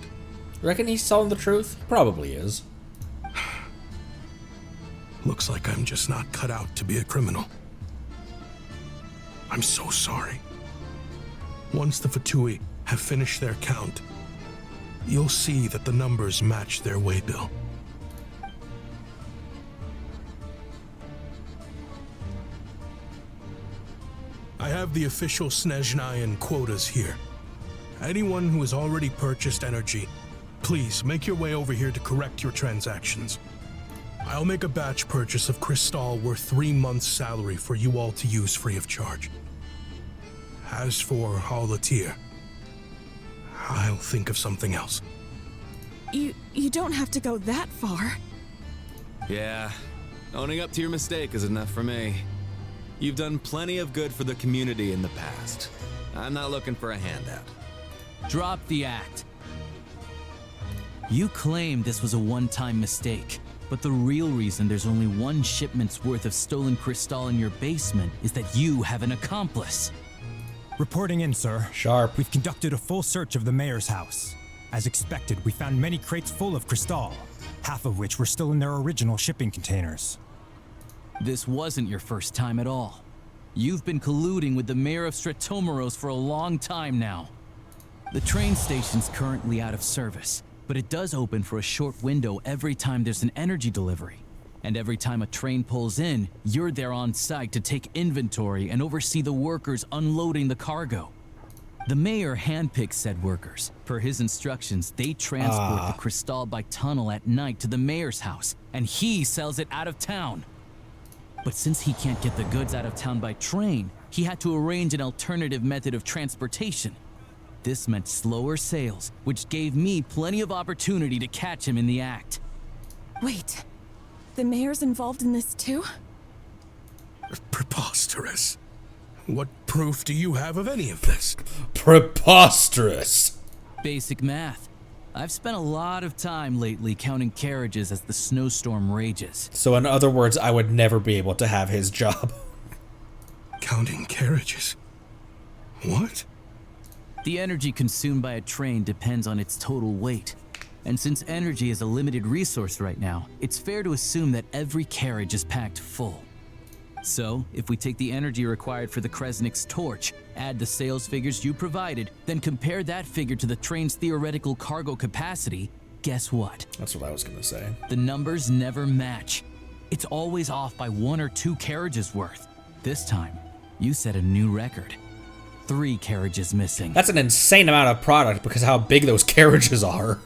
Reckon he's telling the truth? Probably is. Looks like I'm just not cut out to be a criminal. I'm so sorry. Once the Fatui have finished their count, you'll see that the numbers match their waybill. I have the official Snezhnayan quotas here. Anyone who has already purchased energy, please make your way over here to correct your transactions. I'll make a batch purchase of Crystal worth 3 months' salary for you all to use free of charge. As for Alatir, I'll think of something else. You don't have to go that far. Yeah, owning up to your mistake is enough for me. You've done plenty of good for the community in the past. I'm not looking for a handout. Drop the act. You claim this was a one-time mistake, but the real reason there's only one shipment's worth of stolen Crystal in your basement is that you have an accomplice. Reporting in, sir. Sharp. We've conducted a full search of the mayor's house. As expected, we found many crates full of Crystal, half of which were still in their original shipping containers. This wasn't your first time at all. You've been colluding with the mayor of Sretomaros for a long time now. The train station's currently out of service, but it does open for a short window every time there's an energy delivery. And every time a train pulls in, you're there on site to take inventory and oversee the workers unloading the cargo. The mayor handpicks said workers. Per his instructions, they transport the Crystal by tunnel at night to the mayor's house, and he sells it out of town. But since he can't get the goods out of town by train, he had to arrange an alternative method of transportation. This meant slower sales, which gave me plenty of opportunity to catch him in the act. Wait, the mayor's involved in this too? Preposterous. What proof do you have of any of this? Preposterous. Basic math. I've spent a lot of time lately counting carriages as the snowstorm rages. So in other words, I would never be able to have his job. Counting carriages? What? The energy consumed by a train depends on its total weight. And since energy is a limited resource right now, it's fair to assume that every carriage is packed full. So, if we take the energy required for the Kresnik's torch, add the sales figures you provided, then compare that figure to the train's theoretical cargo capacity, guess what? That's what I was gonna say. The numbers never match. It's always off by 1 or 2 carriages worth. This time, you set a new record. 3 carriages missing. That's an insane amount of product because of how big those carriages are.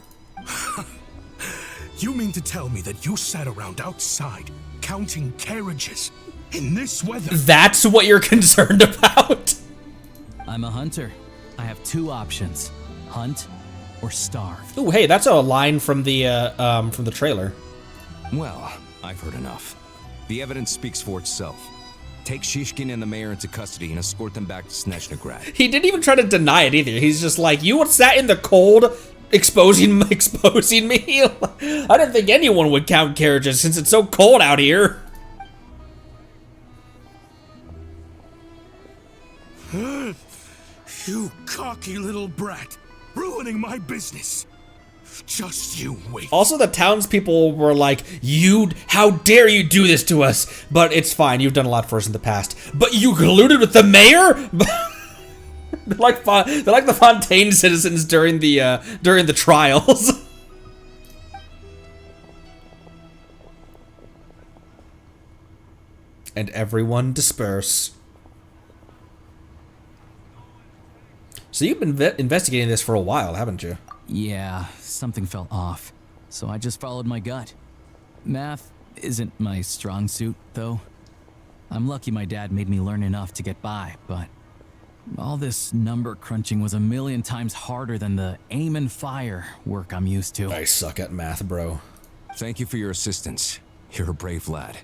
You mean to tell me that you sat around outside counting carriages in this weather? That's what you're concerned about? I'm a hunter. I have 2 options: hunt or starve. Oh, hey, that's a line from the trailer. Well, I've heard enough. The evidence speaks for itself. Take Shishkin and the mayor into custody and escort them back to Snezhnograd. He didn't even try to deny it either. He's just like, you sat in the cold exposing me. I didn't think anyone would count carriages since it's so cold out here. You cocky little brat, ruining my business. Just you wait. Also, the townspeople were like, how dare you do this to us? But it's fine, you've done a lot for us in the past. But you colluded with the mayor? They're like the Fontaine citizens during the trials. And everyone disperse. So you've been investigating this for a while, haven't you? Yeah, something felt off, so I just followed my gut. Math isn't my strong suit, though. I'm lucky my dad made me learn enough to get by, but all this number crunching was a million times harder than the aim and fire work I'm used to. I suck at math, bro. Thank you for your assistance. You're a brave lad.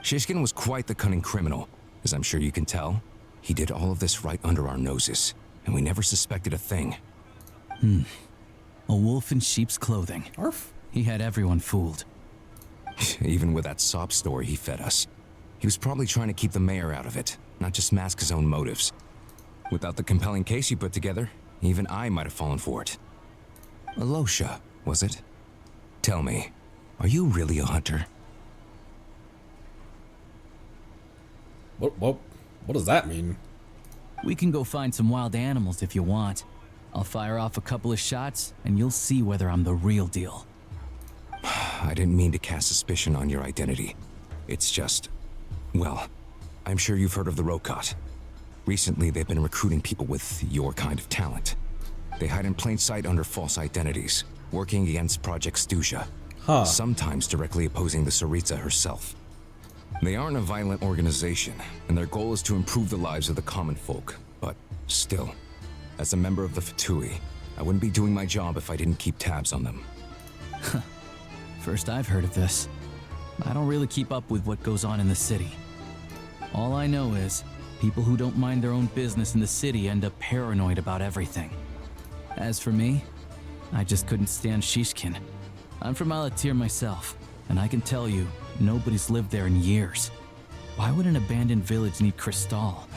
Shishkin was quite the cunning criminal, as I'm sure you can tell. He did all of this right under our noses, and we never suspected a thing. A wolf in sheep's clothing. Arf. He had everyone fooled. Even with that sob story he fed us. He was probably trying to keep the mayor out of it, not just mask his own motives. Without the compelling case you put together, even I might have fallen for it. Alosha, was it? Tell me, are you really a hunter? What does that mean? We can go find some wild animals if you want. I'll fire off a couple of shots, and you'll see whether I'm the real deal. I didn't mean to cast suspicion on your identity. It's just... well, I'm sure you've heard of the Rokot. Recently, they've been recruiting people with your kind of talent. They hide in plain sight under false identities, working against Project Stusha. Sometimes directly opposing the Tsaritsa herself. They aren't a violent organization, and their goal is to improve the lives of the common folk. But still, as a member of the Fatui, I wouldn't be doing my job if I didn't keep tabs on them. First I've heard of this. I don't really keep up with what goes on in the city. All I know is, people who don't mind their own business in the city end up paranoid about everything. As for me, I just couldn't stand Shishkin. I'm from Alatir myself, and I can tell you, nobody's lived there in years. Why would an abandoned village need Crystal?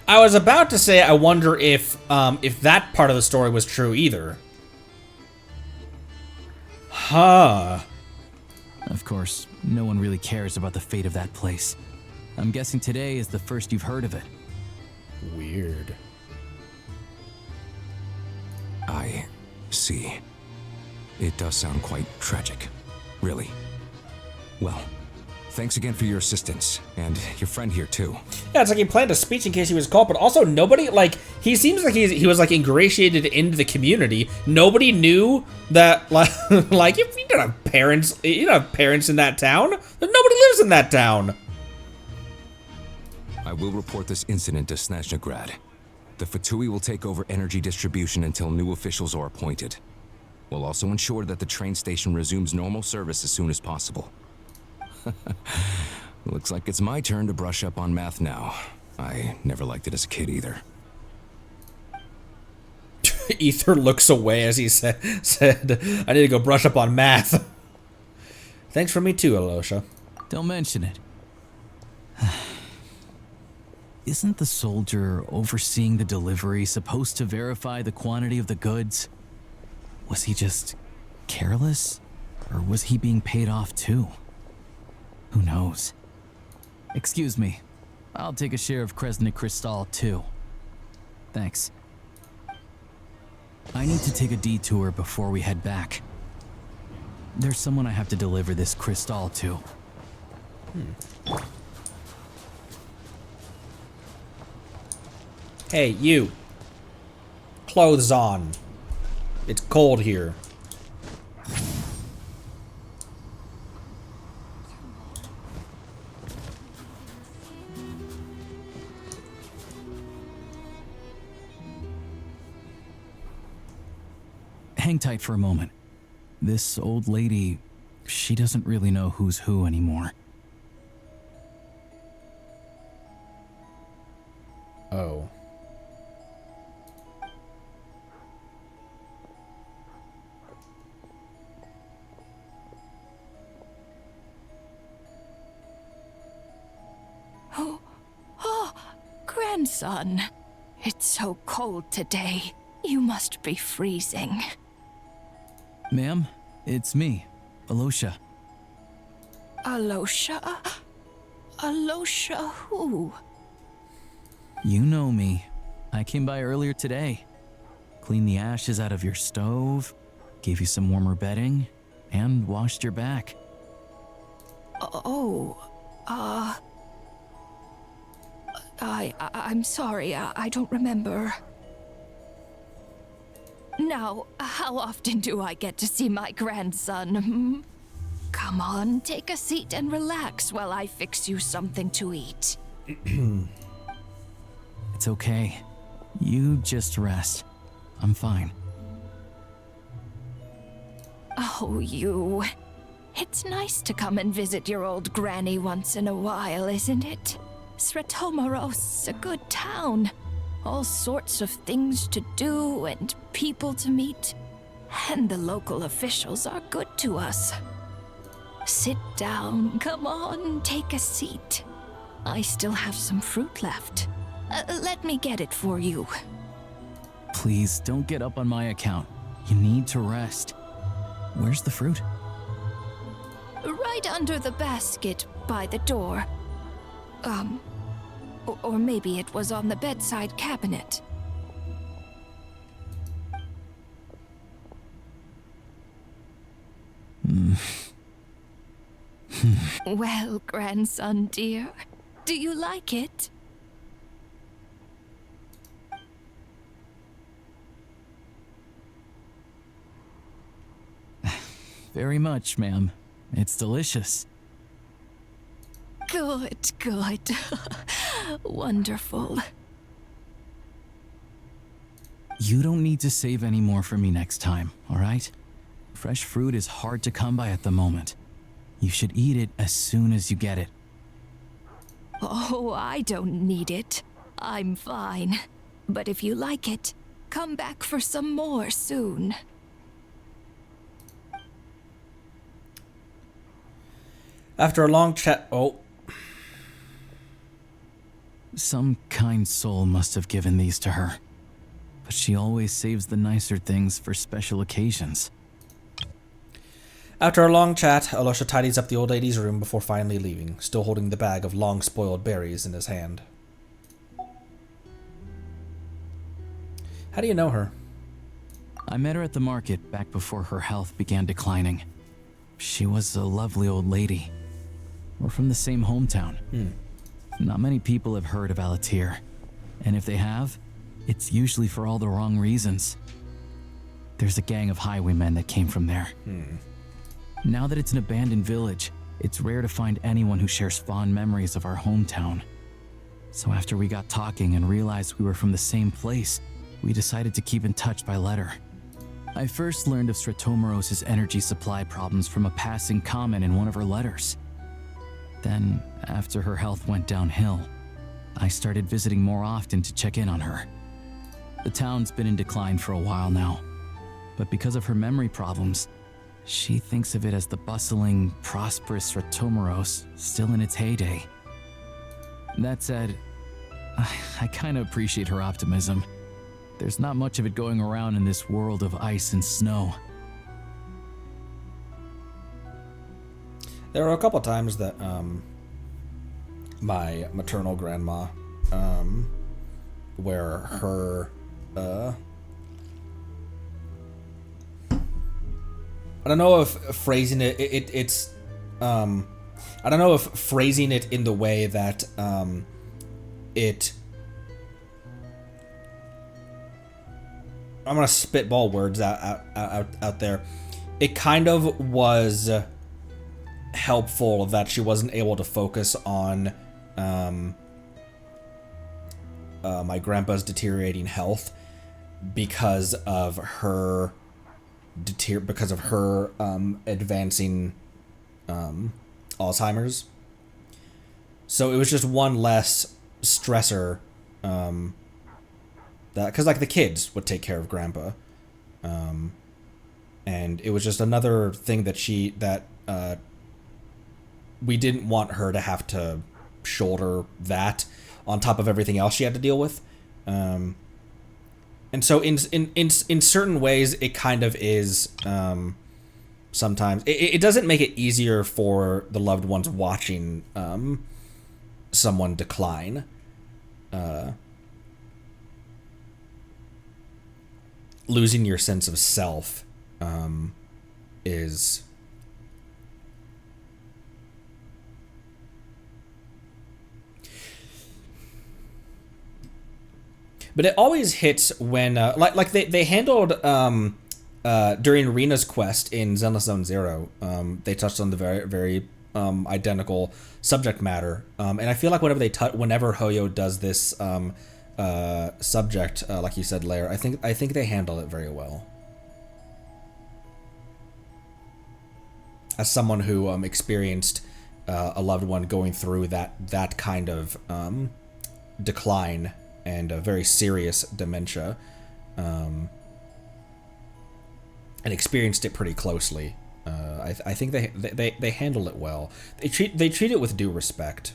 I was about to say I wonder if that part of the story was true either. Of course, no one really cares about the fate of that place. I'm guessing today is the first you've heard of it. Weird. I see. It does sound quite tragic. Really. Well, thanks again for your assistance, and your friend here too. Yeah, it's like he planned a speech in case he was called, but also nobody, like, he seems like he was, like, ingratiated into the community. Nobody knew that, like, if you don't have parents, in that town. Nobody lives in that town. I will report this incident to Snezhnograd. The Fatui will take over energy distribution until new officials are appointed. We'll also ensure that the train station resumes normal service as soon as possible. Looks like it's my turn to brush up on math now. I never liked it as a kid either. Ether looks away as he said, I need to go brush up on math. Thanks for me too, Alosha. Don't mention it. Isn't the soldier overseeing the delivery supposed to verify the quantity of the goods? Was he just careless? Or was he being paid off too? Who knows? Excuse me. I'll take a share of Kresnik Crystal too. Thanks. I need to take a detour before we head back. There's someone I have to deliver this crystal to. Hey, you. Clothes on. It's cold here. Hang tight for a moment. This old lady, she doesn't really know who's who anymore. Oh. Oh, grandson. It's so cold today. You must be freezing. Ma'am, it's me, Alosha. Alosha? Alosha who? You know me. I came by earlier today. Cleaned the ashes out of your stove, gave you some warmer bedding, and washed your back. I'm sorry, I don't remember. Now, how often do I get to see my grandson? Come on, take a seat and relax while I fix you something to eat. It's okay. You just rest. I'm fine. Oh, you. It's nice to come and visit your old granny once in a while, isn't it? Sretomaros, a good town. All sorts of things to do and people to meet. And the local officials are good to us. Sit down, come on, take a seat. I still have some fruit left. Let me get it for you. Please don't get up on my account. You need to rest. Where's the fruit? Right under the basket by the door. Or maybe it was on the bedside cabinet. Well, grandson dear, do you like it? Very much, ma'am. It's delicious. Good, good. Wonderful. You don't need to save any more for me next time, all right? Fresh fruit is hard to come by at the moment. You should eat it as soon as you get it. Oh, I don't need it. I'm fine. But if you like it, come back for some more soon. After a long chat... Oh. Some kind soul must have given these to her. But she always saves the nicer things for special occasions. After a long chat, Alosha tidies up the old lady's room before finally leaving, still holding the bag of long-spoiled berries in his hand. How do you know her? I met her at the market back before her health began declining. She was a lovely old lady. We're from the same hometown. Not many people have heard of Alatir, and if they have, it's usually for all the wrong reasons. There's a gang of highwaymen that came from there. Now that it's an abandoned village, it's rare to find anyone who shares fond memories of our hometown. So after we got talking and realized we were from the same place, we decided to keep in touch by letter. I first learned of Sretomaros' energy supply problems from a passing comment in one of her letters. Then, after her health went downhill, I started visiting more often to check in on her. The town's been in decline for a while now, but because of her memory problems, she thinks of it as the bustling, prosperous Sretomaros still in its heyday. That said, I kind of appreciate her optimism. There's not much of it going around in this world of ice and snow. There were a couple times that my maternal grandma, where her I don't know if phrasing it's I don't know if phrasing it in the way that it I'm gonna spitball words out there. It kind of was helpful that she wasn't able to focus on my grandpa's deteriorating health because of her advancing Alzheimer's. So it was just one less stressor that, because like the kids would take care of grandpa, and it was just another thing that we didn't want her to have to shoulder that on top of everything else she had to deal with. And so in certain ways, it kind of is, sometimes it doesn't make it easier for the loved ones watching someone decline. Losing your sense of self is but it always hits when like they handled during Rena's quest in Zenless Zone Zero. They touched on the very identical subject matter, and I feel like whenever Hoyo does this subject, like you said, Lair, I think they handle it very well. As someone who experienced a loved one going through that kind of decline and a very serious dementia, and experienced it pretty closely, I think they handle it well. They treat it with due respect.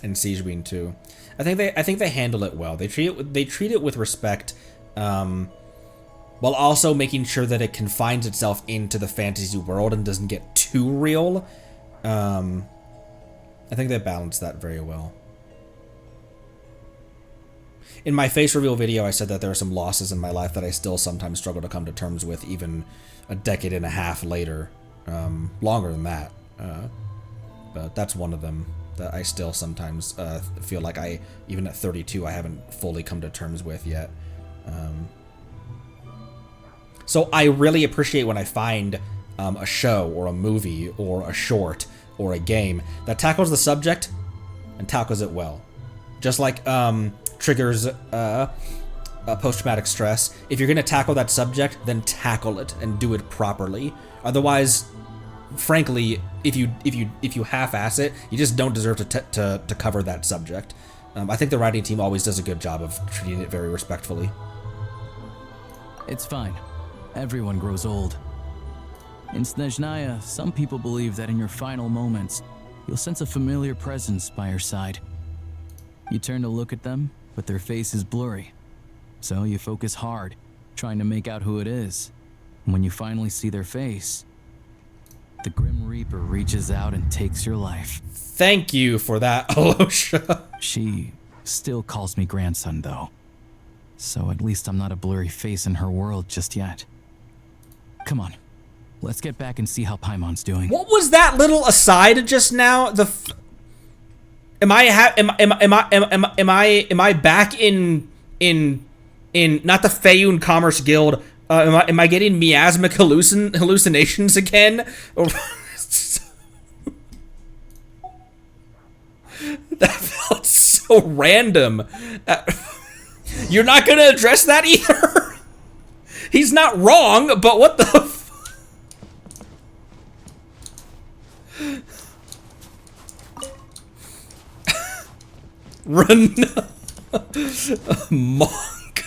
And Siege Queen too. I think they handle it well. They treat it with respect, while also making sure that it confines itself into the fantasy world and doesn't get too real. I think they balance that very well. In my face reveal video, I said that there are some losses in my life that I still sometimes struggle to come to terms with, even a decade and a half later. Longer than that. But that's one of them that I still sometimes feel like even at 32, I haven't fully come to terms with yet. So I really appreciate when I find a show or a movie or a short or a game that tackles the subject and tackles it well. Just like Trigger's post-traumatic stress. If you're going to tackle that subject, then tackle it and do it properly. Otherwise, frankly, if you half-ass it, you just don't deserve to cover that subject. I think the writing team always does a good job of treating it very respectfully. It's fine. Everyone grows old. In Snezhnaya, some people believe that in your final moments, you'll sense a familiar presence by your side. You turn to look at them, but their face is blurry. So you focus hard, trying to make out who it is. And when you finally see their face, the Grim Reaper reaches out and takes your life. Thank you for that, Alosha. She still calls me grandson, though. So at least I'm not a blurry face in her world just yet. Come on, let's get back and see how Paimon's doing. What was that little aside just now? Am I back in not the Feyun Commerce Guild? Am I getting miasmic hallucinations again? Or that felt so random. You're not gonna address that either? He's not wrong, but what the Run. Monk.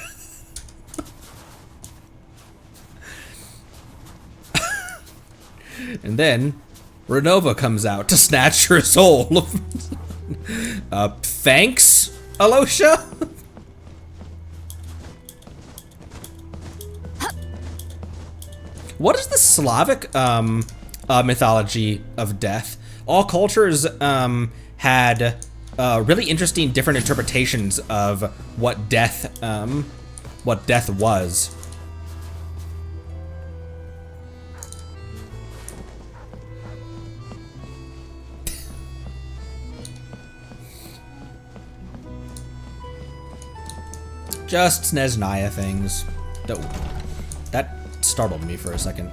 And then Renova comes out to snatch her soul. Thanks, Alosha? What is the Slavic mythology of death? All cultures had really interesting different interpretations of what death was. Just Snezhnaya things. That startled me for a second.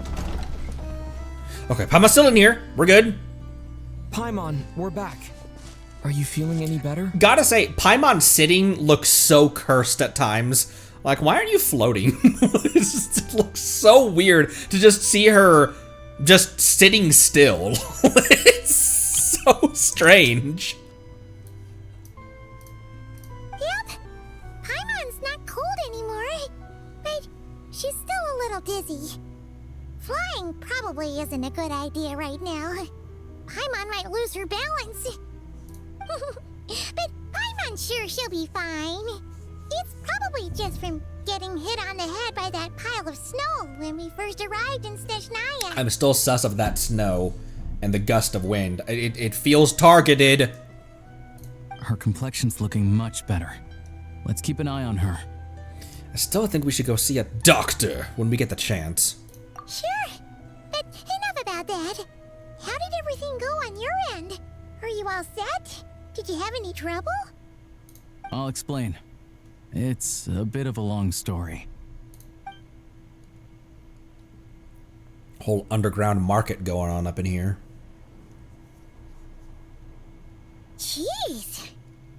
Okay, Paimon's still in here. We're good. Paimon, we're back. Are you feeling any better? Gotta say, Paimon sitting looks so cursed at times. Like, why aren't you floating? It looks so weird to just see her just sitting still. It's so strange. Yep. Paimon's not cold anymore, but she's still a little dizzy. Flying probably isn't a good idea right now. Paimon might lose her balance. But Paimon's sure she'll be fine. It's probably just from getting hit on the head by that pile of snow when we first arrived in Snezhnaya. I'm still sus of that snow and the gust of wind. It feels targeted. Her complexion's looking much better. Let's keep an eye on her. I still think we should go see a doctor when we get the chance. Sure, but enough about that. How did everything go on your end? Are you all set? Did you have any trouble? I'll explain. It's a bit of a long story. Whole underground market going on up in here. Jeez,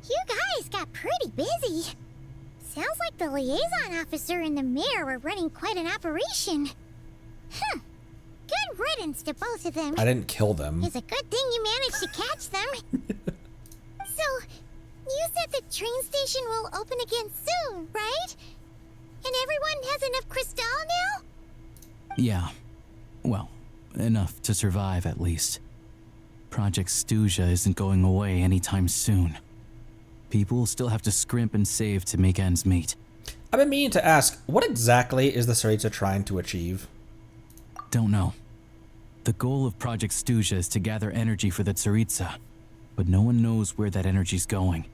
you guys got pretty busy. Sounds like the liaison officer and the mayor were running quite an operation. Good riddance to both of them. I didn't kill them. It's a good thing you managed to catch them. So, you said the train station will open again soon, right? And everyone has enough crystal now? Yeah. Well, enough to survive at least. Project Stuja isn't going away anytime soon. People will still have to scrimp and save to make ends meet. I've been meaning to ask, what exactly is the Tsaritsa trying to achieve? Don't know. The goal of Project Stuja is to gather energy for the Tsaritsa, but no one knows where that energy's going.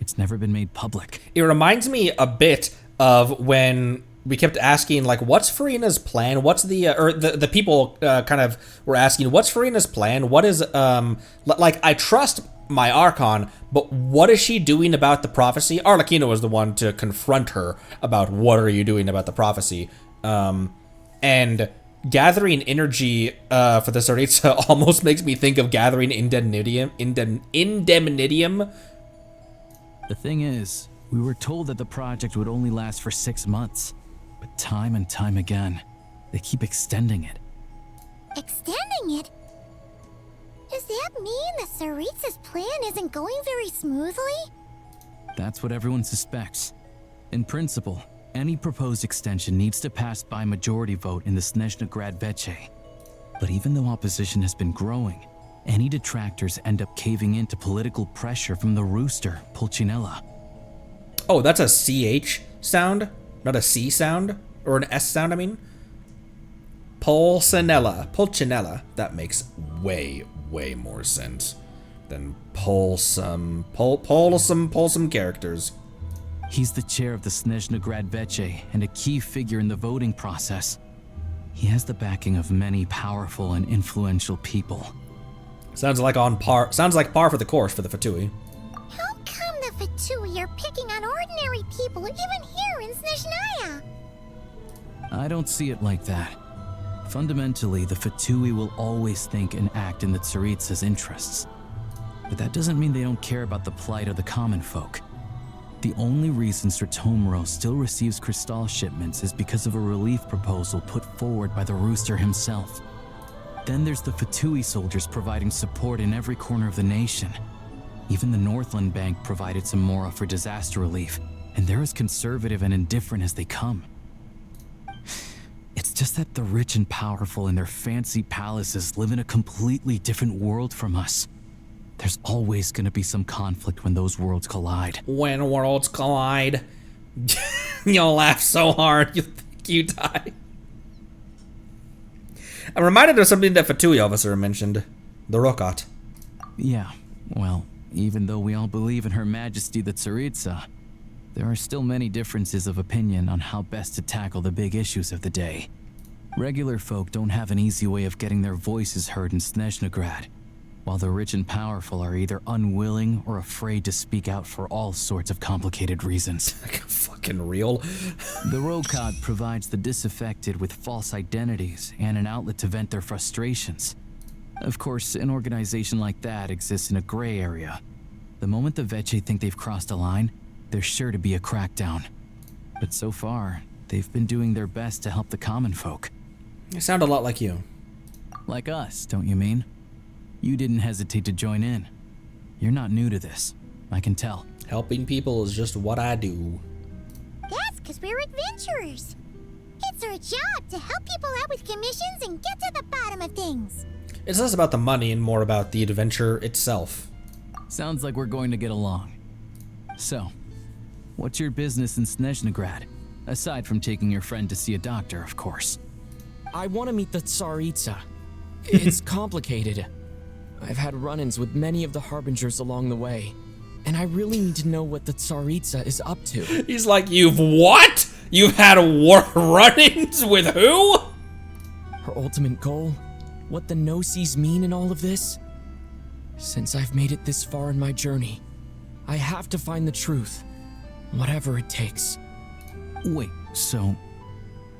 It's never been made public. It reminds me a bit of when we kept asking, like, what's Farina's plan? What's the people kind of were asking, what's Farina's plan? What is, like, I trust my Archon, but what is she doing about the prophecy? Arlecchino was the one to confront her about what are you doing about the prophecy. And gathering energy for the Tsaritsa almost makes me think of gathering indemnitium. The thing is, we were told that the project would only last for 6 months, but time and time again, they keep extending it. Extending it? Does that mean the Tsaritsa's plan isn't going very smoothly? That's what everyone suspects. In principle, any proposed extension needs to pass by majority vote in the Snezhna Grad Veche. But even though opposition has been growing, any detractors end up caving in to political pressure from the rooster, Pulcinella. Oh, that's a CH sound? Not a C sound? Or an S sound, I mean? Pulcinella. That makes way more sense than Pulsum characters. He's the chair of the Snezhna Grad Veche and a key figure in the voting process. He has the backing of many powerful and influential people. Sounds like par for the course for the Fatui. How come the Fatui are picking on ordinary people even here in Snezhnaya? I don't see it like that. Fundamentally, the Fatui will always think and act in the Tsaritsa's interests. But that doesn't mean they don't care about the plight of the common folk. The only reason Sratomiro still receives crystal shipments is because of a relief proposal put forward by the Rooster himself. Then there's the Fatui soldiers providing support in every corner of the nation. Even the Northland Bank provided some mora for disaster relief, and they're as conservative and indifferent as they come. It's just that the rich and powerful in their fancy palaces live in a completely different world from us. There's always gonna be some conflict when those worlds collide. When worlds collide. You'll laugh so hard, you think you die. I'm reminded of something that Fatui officer mentioned. The Rokat. Yeah, well, even though we all believe in Her Majesty the Tsaritsa, there are still many differences of opinion on how best to tackle the big issues of the day. Regular folk don't have an easy way of getting their voices heard in Snezhnegrad, while the rich and powerful are either unwilling or afraid to speak out for all sorts of complicated reasons. Fucking real. The Rokat provides the disaffected with false identities and an outlet to vent their frustrations. Of course, an organization like that exists in a gray area. The moment the Veche think they've crossed a line, there's sure to be a crackdown. But so far, they've been doing their best to help the common folk. You sound a lot like you. Like us, don't you mean? You didn't hesitate to join in. You're not new to this, I can tell. Helping people is just what I do. That's because we're adventurers. It's our job to help people out with commissions and get to the bottom of things. It's less about the money and more about the adventure itself. Sounds like we're going to get along. So, what's your business in Snezhnegrad? Aside from taking your friend to see a doctor, of course. I want to meet the Tsaritsa. It's complicated. I've had run-ins with many of the Harbingers along the way, and I really need to know what the Tsaritsa is up to. He's like, you've what? You've had run-ins with who? Her ultimate goal? What the no-sees mean in all of this? Since I've made it this far in my journey, I have to find the truth, whatever it takes. Wait, so...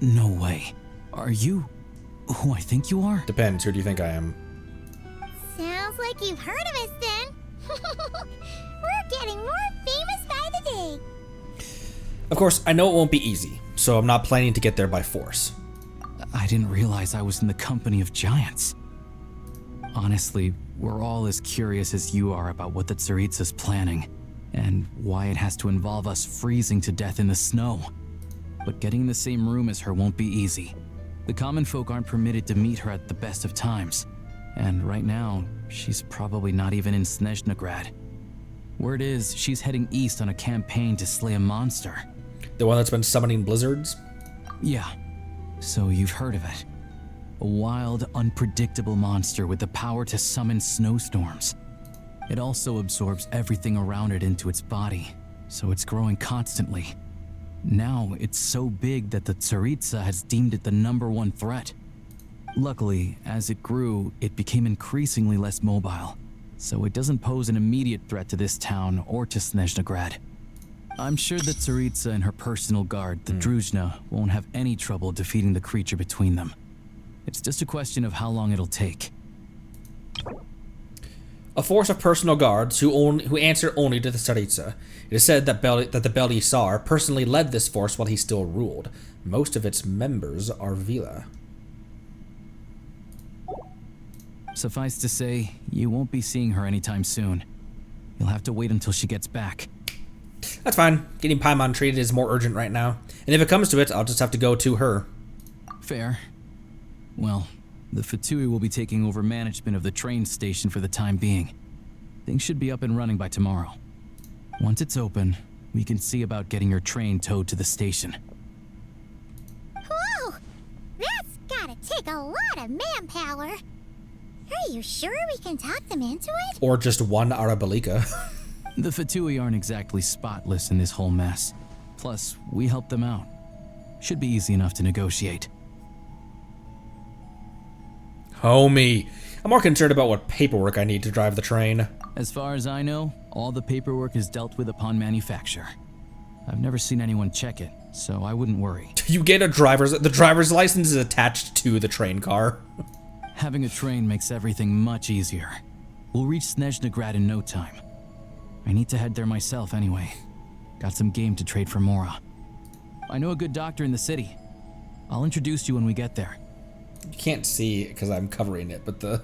no way. Are you who I think you are? Depends, who do you think I am? Sounds like you've heard of us then. We're getting more famous by the day. Of course, I know it won't be easy, so I'm not planning to get there by force. I didn't realize I was in the company of giants. Honestly, we're all as curious as you are about what the Tsaritsa's planning, and why it has to involve us freezing to death in the snow. But getting in the same room as her won't be easy. The common folk aren't permitted to meet her at the best of times, and right now, she's probably not even in Snezhnegrad. Word is, she's heading east on a campaign to slay a monster. The one that's been summoning blizzards? Yeah. So you've heard of it. A wild, unpredictable monster with the power to summon snowstorms. It also absorbs everything around it into its body, so it's growing constantly. Now, it's so big that the Tsaritsa has deemed it the #1 threat. Luckily, as it grew, it became increasingly less mobile, so it doesn't pose an immediate threat to this town or to Snezhnegrad. I'm sure that Tsaritsa and her personal guard, the Druzhna, won't have any trouble defeating the creature between them. It's just a question of how long it'll take. A force of personal guards who answer only to the Tsaritsa. It is said that the Belisar personally led this force while he still ruled. Most of its members are Vila. Suffice to say, you won't be seeing her anytime soon. You'll have to wait until she gets back. That's fine. Getting Paimon treated is more urgent right now. And if it comes to it, I'll just have to go to her. Fair. Well, the Fatui will be taking over management of the train station for the time being. Things should be up and running by tomorrow. Once it's open, we can see about getting your train towed to the station. Whoa! That's gotta take a lot of manpower. Are you sure we can talk them into it? Or just one Arabalika. The Fatui aren't exactly spotless in this whole mess. Plus, we helped them out. Should be easy enough to negotiate. Homie, I'm more concerned about what paperwork I need to drive the train. As far as I know, all the paperwork is dealt with upon manufacture. I've never seen anyone check it, so I wouldn't worry. You get the driver's license is attached to the train car. Having a train makes everything much easier. We'll reach Snezhnegrad in no time. I need to head there myself anyway. Got some game to trade for Mora. I know a good doctor in the city. I'll introduce you when we get there. You can't see because I'm covering it, but the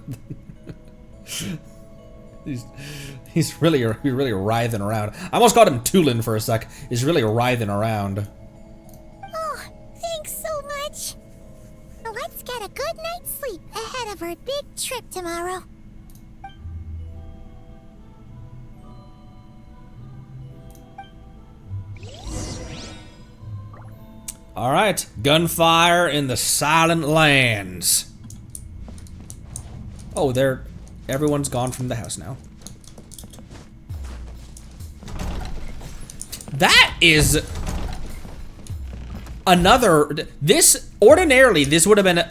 he's really writhing around. I almost called him Tulin for a sec. He's really writhing around. Oh, thanks so much. ready ahead of our big trip tomorrow. All right, gunfire in the Silent Lands. Oh, everyone's gone from the house now. That is another. Ordinarily, this would have been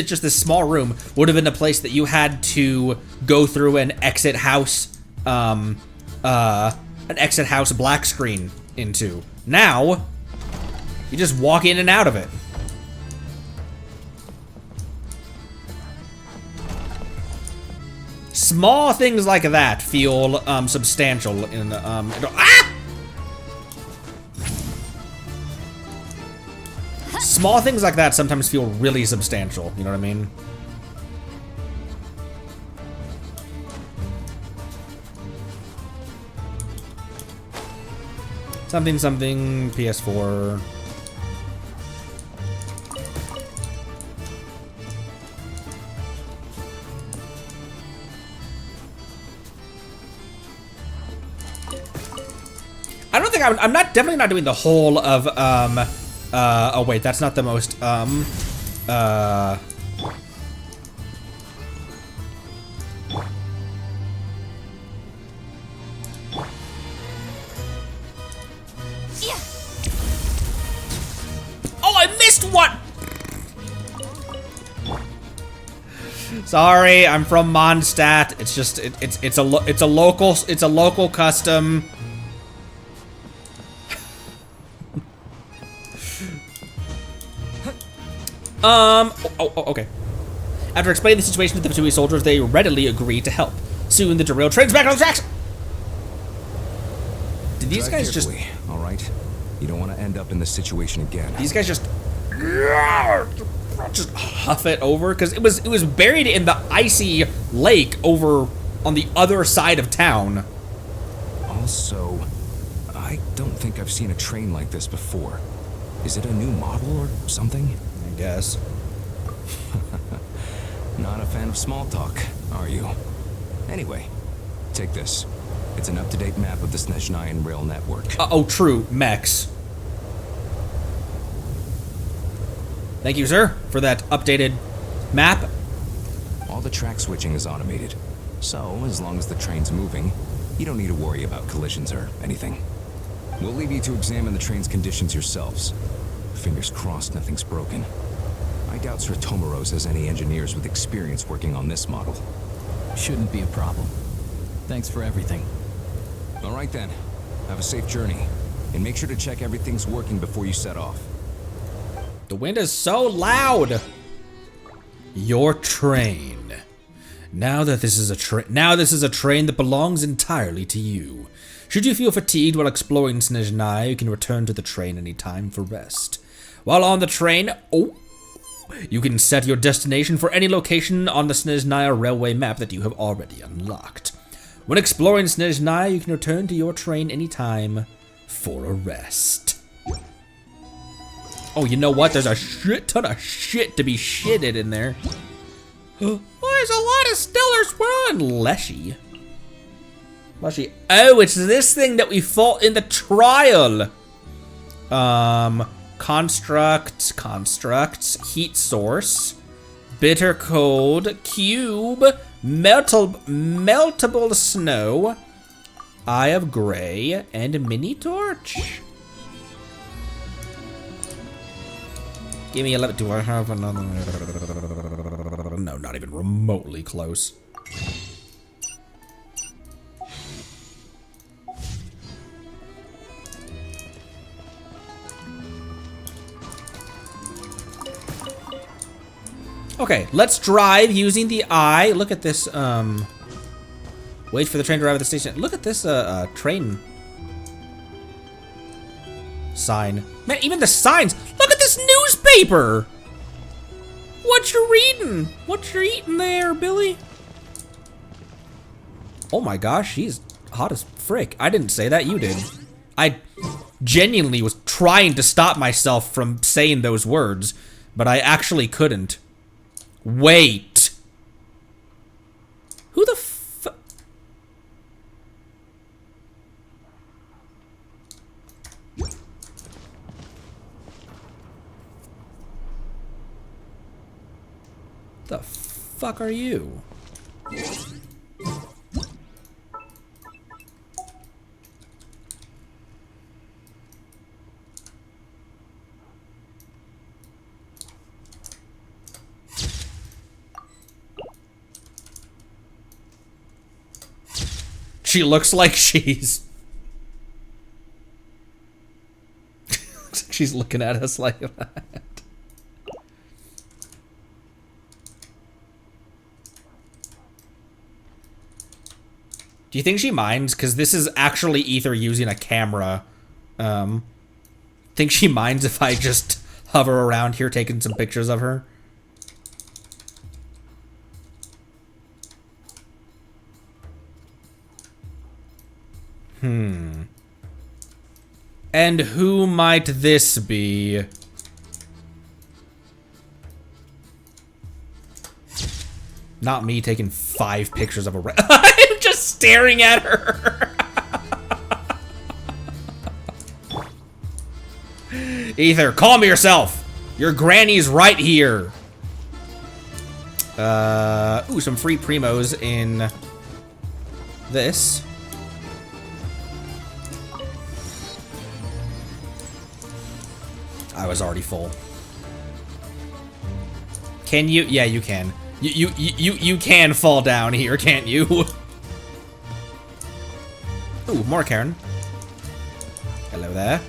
just this small room would have been a place that you had to go through an exit house, black screen into. Now, you just walk in and out of it. Small things like that feel substantial in Small things like that sometimes feel really substantial, you know what I mean? Something, PS4. I don't think I'm definitely not doing the whole of, oh wait, that's not the most, Oh, I missed one! Sorry, I'm from Mondstadt. It's just, it's a local custom. Okay. After explaining the situation to the Fatui soldiers, they readily agreed to help. Soon, the derailed train's back on the tracks! Did these guys just... all right? You don't want to end up in this situation again. These guys just huff it over? Because it was buried in the icy lake over on the other side of town. Also, I don't think I've seen a train like this before. Is it a new model or something? I guess. Not a fan of small talk, are you? Anyway, take this. It's an up-to-date map of the Snezhnayan rail network. Oh, true. Mechs. Thank you, sir, for that updated map. All the track switching is automated. So, as long as the train's moving, you don't need to worry about collisions or anything. We'll leave you to examine the train's conditions yourselves. Fingers crossed nothing's broken. I doubt Sir Tomaros has any engineers with experience working on this model. Shouldn't be a problem. Thanks for everything. All right then. Have a safe journey. And make sure to check everything's working before you set off. The wind is so loud. Your train. Now this is a train that belongs entirely to you. Should you feel fatigued while exploring Snezhnaya, you can return to the train anytime for rest. While on the train, you can set your destination for any location on the Snezhnaya railway map that you have already unlocked. When exploring Snezhnaya, you can return to your train anytime for a rest. Oh, you know what? There's a shit ton of shit to be shitted in there. Oh, there's a lot of stellar swirling. Leshy. Oh, it's this thing that we fought in the trial. Constructs, heat source, bitter cold, cube, meltable snow, eye of gray, and mini torch. Give me 11. Do I have another? No, not even remotely close. Okay, let's drive using the eye. Look at this, wait for the train to arrive at the station. Look at this, train sign. Man, even the signs. Look at this newspaper. What you reading? What you eating there, Billy? Oh my gosh, she's hot as frick. I didn't say that, you did. I genuinely was trying to stop myself from saying those words, but I actually couldn't. Wait. Who the f... The fuck are you? She looks like she's... looks like she's looking at us like that. Do you think she minds? Because this is actually Ether using a camera. Think she minds if I just hover around here taking some pictures of her? And who might this be? Not me taking 5 pictures of a I'm just staring at her. Ether, calm yourself. Your granny's right here. Ooh, some free primos in this. I was already full. Can you? Yeah, you can. You can fall down here, can't you? Ooh, more Karen. Hello there.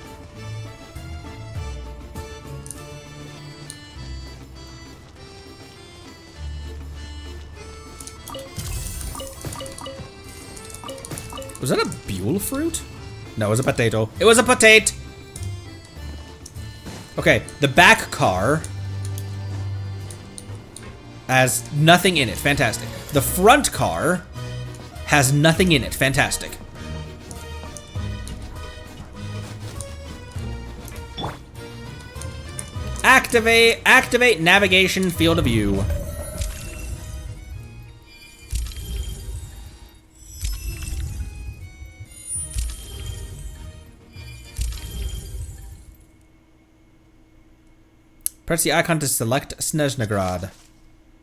Was that a Buell fruit? No, it was a potato. It was a potato! Okay, the back car has nothing in it. Fantastic. The front car has nothing in it. Fantastic. Activate navigation field of view. Press the icon to select Snezhnograd.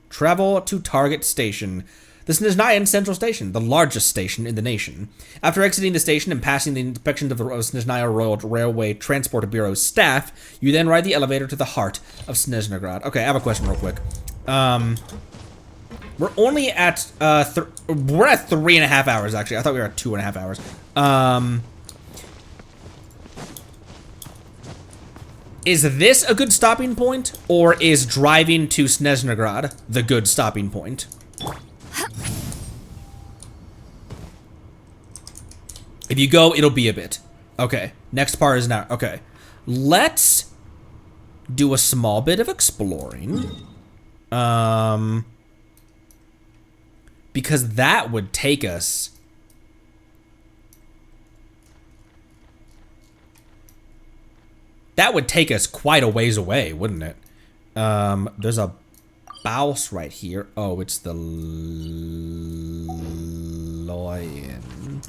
Travel to target station. The Snezhnayan Central Station, the largest station in the nation. After exiting the station and passing the inspection of the Snezhnaya Royal Railway Transport Bureau's staff, you then ride the elevator to the heart of Snezhnograd. Okay, I have a question real quick. We're only at, we're at 3.5 hours, actually. I thought we were at 2.5 hours. Is this a good stopping point, or is driving to Snezhnograd the good stopping point? If you go, it'll be a bit. Okay, next part is now. Okay, let's do a small bit of exploring. Because that would take us... That would take us quite a ways away, wouldn't it? There's a bouse right here. Oh, it's the lion.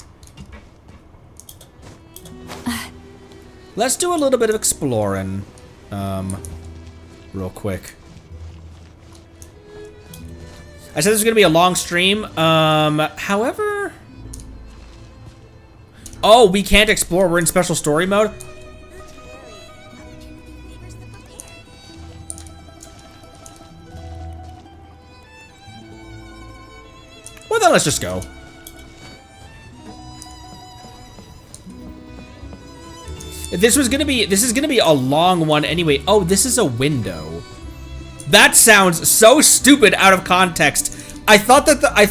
Let's do a little bit of exploring, real quick. I said this was gonna be a long stream. However, oh, we can't explore. We're in special story mode. Well, then let's just go. This is gonna be a long one anyway. Oh, this is a window. That sounds so stupid out of context. I thought that I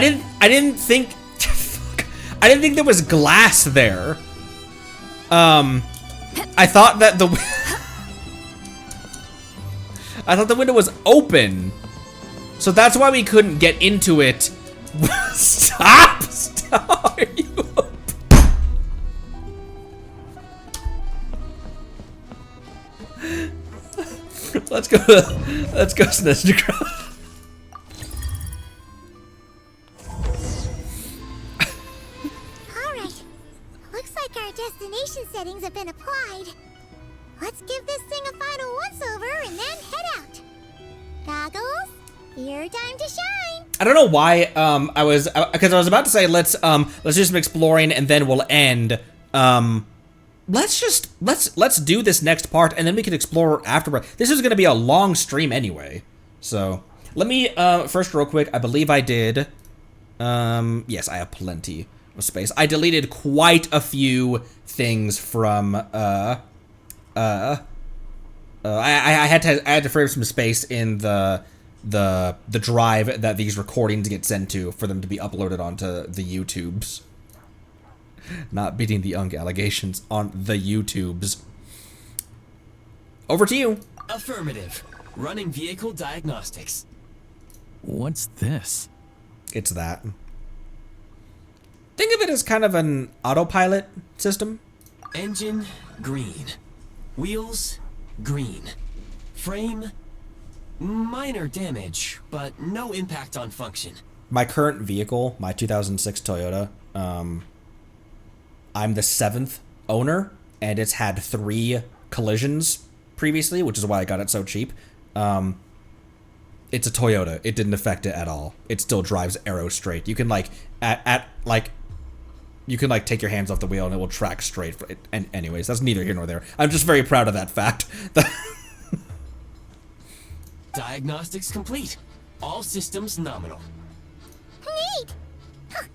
didn't think there was glass there. I thought the window was open. So that's why we couldn't get into it. Stop! Stop! Are you... Let's go. Let's go, Sneznicrow. Alright. Looks like our destination settings have been applied. Let's give this thing a final once-over and then head out. Goggles, your time to shine. I don't know why I was about to say let's do some exploring and then we'll end. Let's do this next part and then we can explore afterward. This is going to be a long stream anyway. So, let me first real quick, I believe I did yes, I have plenty of space. I deleted quite a few things from I had to free up some space in the drive that these recordings get sent to for them to be uploaded onto the YouTubes. Not beating the Unk allegations on the YouTubes. Over to you. Affirmative. Running vehicle diagnostics. What's this? It's that. Think of it as kind of an autopilot system. Engine, green. Wheels, green. Frame, minor damage, but no impact on function. My current vehicle, my 2006 Toyota, I'm the 7th owner, and it's had 3 collisions previously, which is why I got it so cheap. It's a Toyota. It didn't affect it at all. It still drives arrow straight. You can you can take your hands off the wheel and it will track straight. And anyways, that's neither here nor there. I'm just very proud of that fact. Diagnostics complete. All systems nominal. Neat! Huh.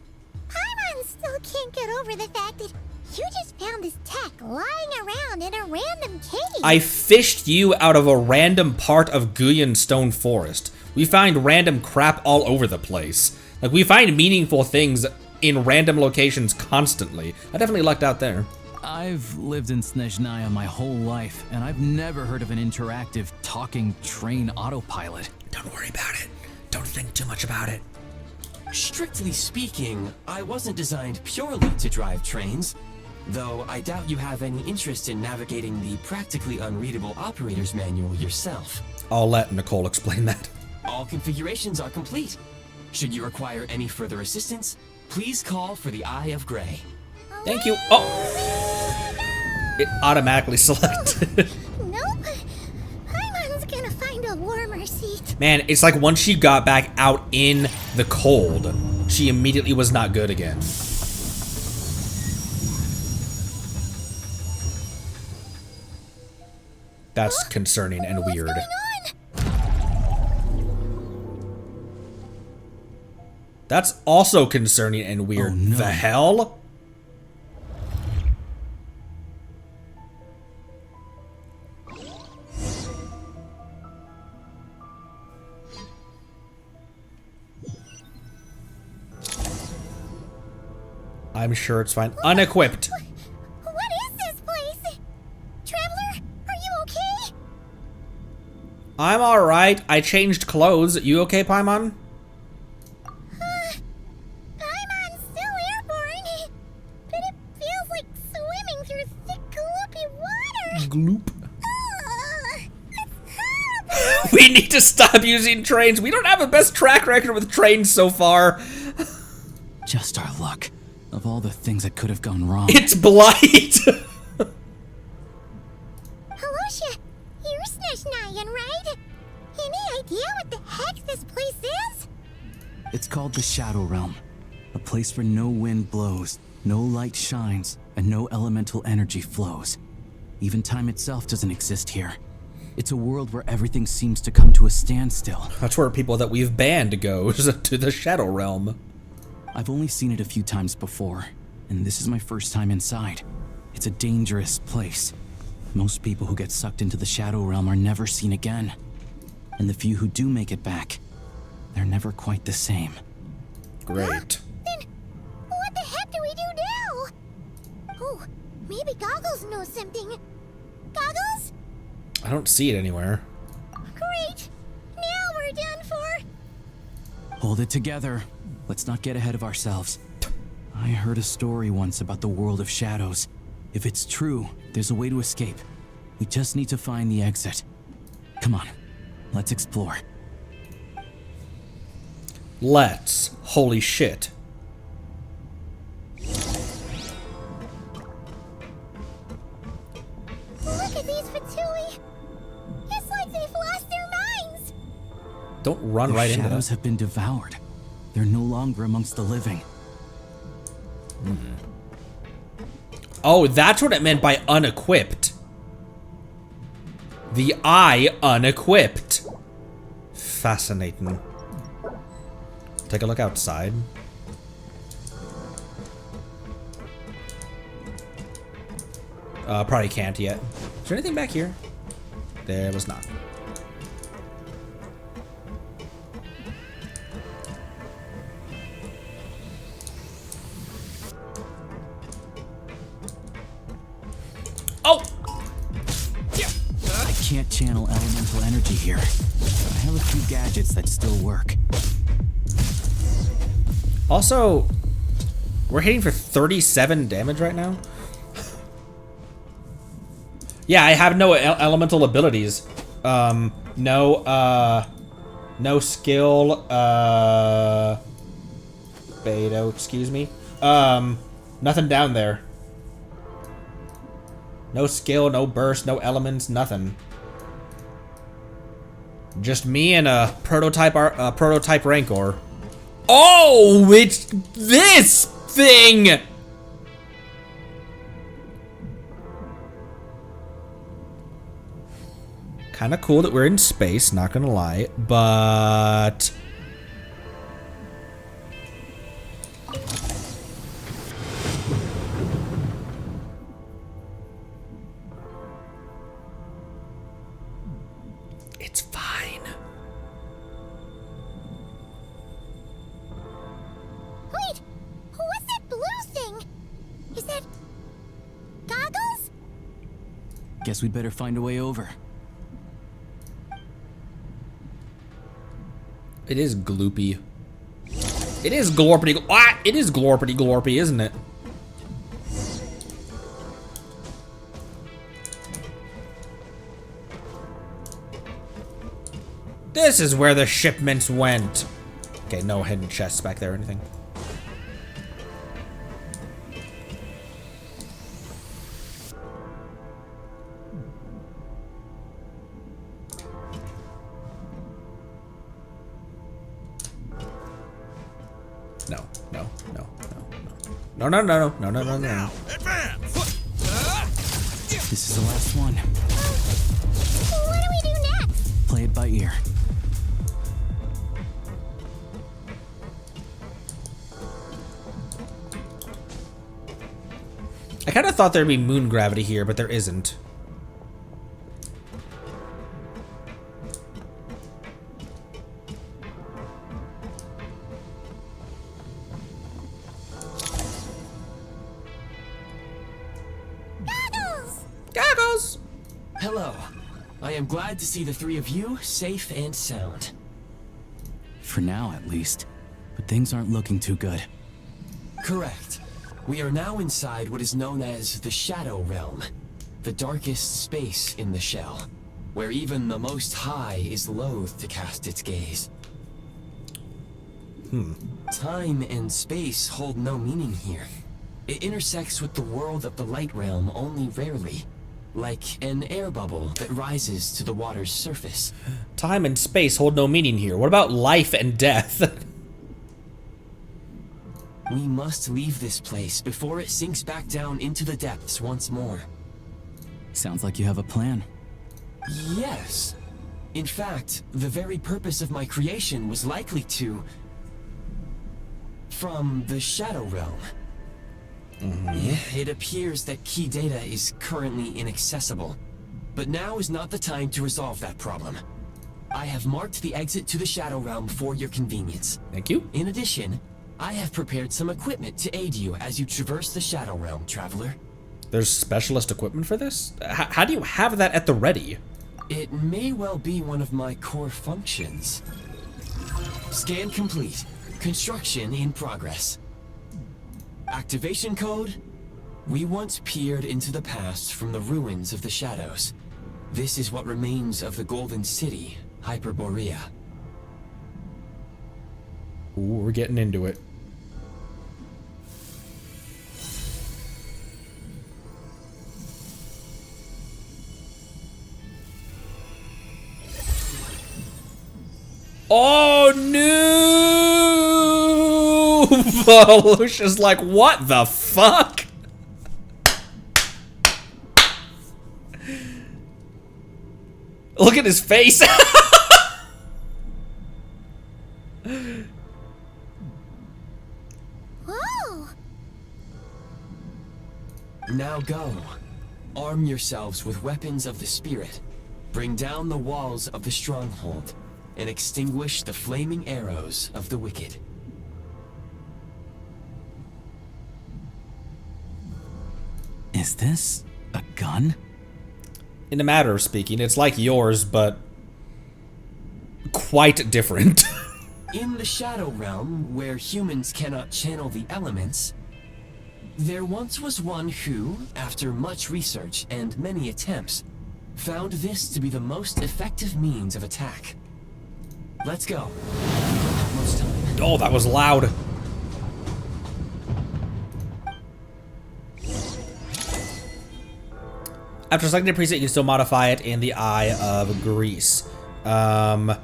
Paimon still can't get over the fact that you just found this tech lying around in a random cave. I fished you out of a random part of Guyan Stone Forest. We find random crap all over the place. Like, we find meaningful things in random locations constantly. I definitely lucked out there. I've lived in Snezhnaya my whole life, and I've never heard of an interactive, talking train autopilot. Don't worry about it. Don't think too much about it. Strictly speaking, I wasn't designed purely to drive trains, though I doubt you have any interest in navigating the practically unreadable operator's manual yourself. I'll let Nicole explain that. All configurations are complete. Should you require any further assistance, please call for the Eye of Grey. Thank you. Oh! It automatically selected. Nope. Paimon's gonna find a warmer seat. Man, it's like once she got back out in the cold, she immediately was not good again. That's concerning and weird. That's also concerning and weird. Oh, no. The hell? I'm sure it's fine. Unequipped. What is this place? Traveler, are you okay? I'm alright. I changed clothes. You okay, Paimon? Paimon's still airborne, but it feels like swimming through thick, gloopy water. Gloop. We need to stop using trains. We don't have the best track record with trains so far. Just our luck. Of all the things that could have gone wrong. It's Blight! Halosha, you're Snezhnayan, right? Any idea what the heck this place is? It's called the Shadow Realm. A place where no wind blows, no light shines, and no elemental energy flows. Even time itself doesn't exist here. It's a world where everything seems to come to a standstill. That's where people that we've banned goes, to the Shadow Realm. I've only seen it a few times before, and this is my first time inside. It's a dangerous place. Most people who get sucked into the Shadow Realm are never seen again. And the few who do make it back, they're never quite the same. Great. Then, what the heck do we do now? Oh, maybe Goggles knows something. Goggles? I don't see it anywhere. Great. Now we're done for. Hold it together. Let's not get ahead of ourselves. I heard a story once about the world of shadows. If it's true, there's a way to escape. We just need to find the exit. Come on, let's explore. Let's. Holy shit. Look at these Fatui! It's like they've lost their minds! Don't run Their right into shadows that. have been devoured. They're no longer amongst the living. Oh, that's what it meant by unequipped. The eye unequipped. Fascinating. Take a look outside. Probably can't yet. Is there anything back here? There was not. Oh! I can't channel elemental energy here. I have a few gadgets that still work. Also, we're hitting for 37 damage right now. Yeah, I have no elemental abilities. No skill, Beto, excuse me. Nothing down there. No skill, no burst, no elements, nothing. Just me and a prototype Rancor. Oh, it's this thing! Kinda cool that we're in space, not gonna lie, but... It's fine. Wait! What's that blue thing? Is that... goggles? Guess we'd better find a way over. It is gloopy. It is glorpity. Ah, it is glorpity glorpy, isn't it? This is where the shipments went. Okay, no hidden chests back there or anything. No, no, no, no, no, no, no, no, no. This is the last one. What do we do next? Play it by ear. I kind of thought there'd be moon gravity here, but there isn't. Goggles! Hello. I am glad to see the three of you safe and sound. For now, at least. But things aren't looking too good. Correct. We are now inside what is known as the Shadow Realm, the darkest space in the shell, where even the Most High is loath to cast its gaze. Time and space hold no meaning here. It intersects with the world of the Light Realm only rarely, like an air bubble that rises to the water's surface. Time and space hold no meaning here. What about life and death? We must leave this place before it sinks back down into the depths once more. Sounds like you have a plan. Yes. In fact, the very purpose of my creation was likely to... from the Shadow Realm. It appears that key data is currently inaccessible, but now is not the time to resolve that problem. I have marked the exit to the Shadow Realm for your convenience. Thank you. In addition, I have prepared some equipment to aid you as you traverse the Shadow Realm, Traveler. There's specialist equipment for this? How do you have that at the ready? It may well be one of my core functions. Scan complete. Construction in progress. Activation code? We once peered into the past from the ruins of the shadows. This is what remains of the Golden City, Hyperborea. Ooh, we're getting into it. Oh no! Lucia's like, what the fuck? Look at his face. Whoa! Now go. Arm yourselves with weapons of the spirit. Bring down the walls of the stronghold and extinguish the flaming arrows of the wicked. Is this a gun? In a matter of speaking, it's like yours, but quite different. In the Shadow Realm, where humans cannot channel the elements, there once was one who, after much research and many attempts, found this to be the most effective means of attack. Let's go. Oh, that was loud. After selecting a preset, you can still modify it in the Eye of Grease. Hold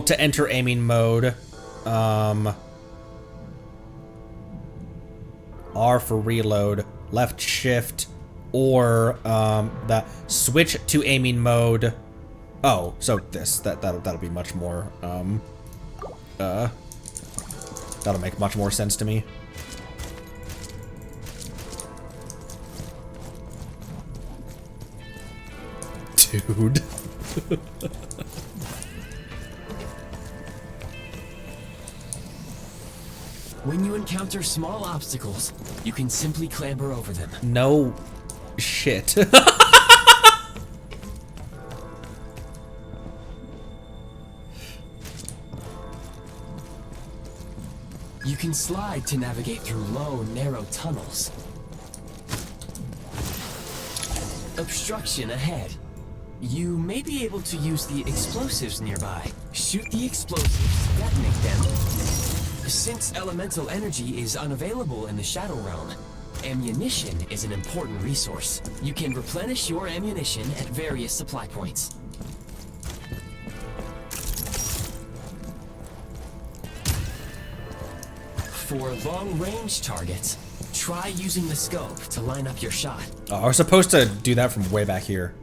to enter aiming mode. R for reload. Left shift. Or the switch to aiming mode. Oh, so this. That'll be much more. That'll make much more sense to me. Dude. When you encounter small obstacles, you can simply clamber over them. No shit. You can slide to navigate through low, narrow tunnels. Obstruction ahead. You may be able to use the explosives nearby. Shoot the explosives, detonate them. Since elemental energy is unavailable in the Shadow Realm, ammunition is an important resource. You can replenish your ammunition at various supply points. For long-range targets, try using the scope to line up your shot. Oh, I was supposed to do that from way back here.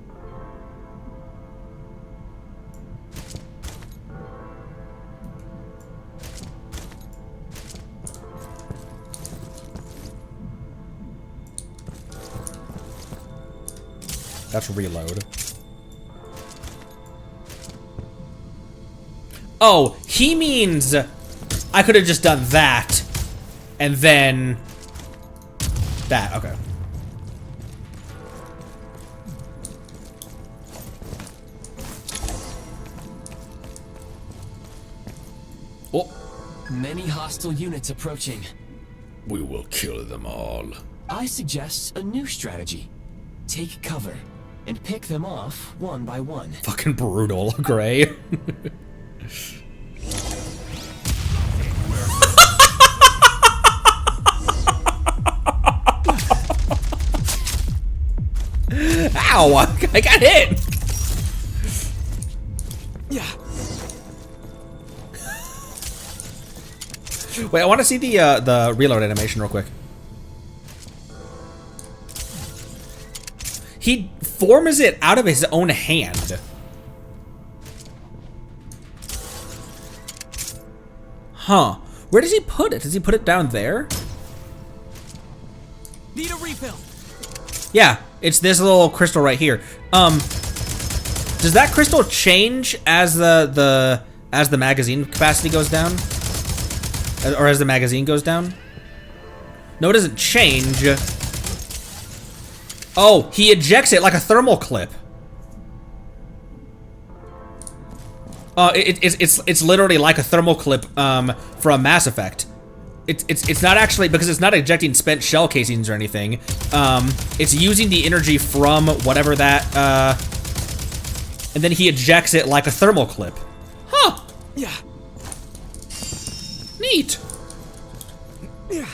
That's reload. Oh, he means I could have just done that and then that. Okay. Oh. Many hostile units approaching. We will kill them all. I suggest a new strategy. Take cover and pick them off one by one. Fucking brutal, Gray. Ow! I got hit! Yeah. Wait, I want to see the reload animation real quick. He forms it out of his own hand. Huh. Where does he put it? Does he put it down there? Need a refill. Yeah, it's this little crystal right here. Does that crystal change as the magazine capacity goes down? Or as the magazine goes down? No, it doesn't change. Oh, he ejects it like a thermal clip. It's literally like a thermal clip from Mass Effect. It's not actually, because it's not ejecting spent shell casings or anything. It's using the energy from whatever that and then he ejects it like a thermal clip. Huh. Yeah. Neat. Yeah.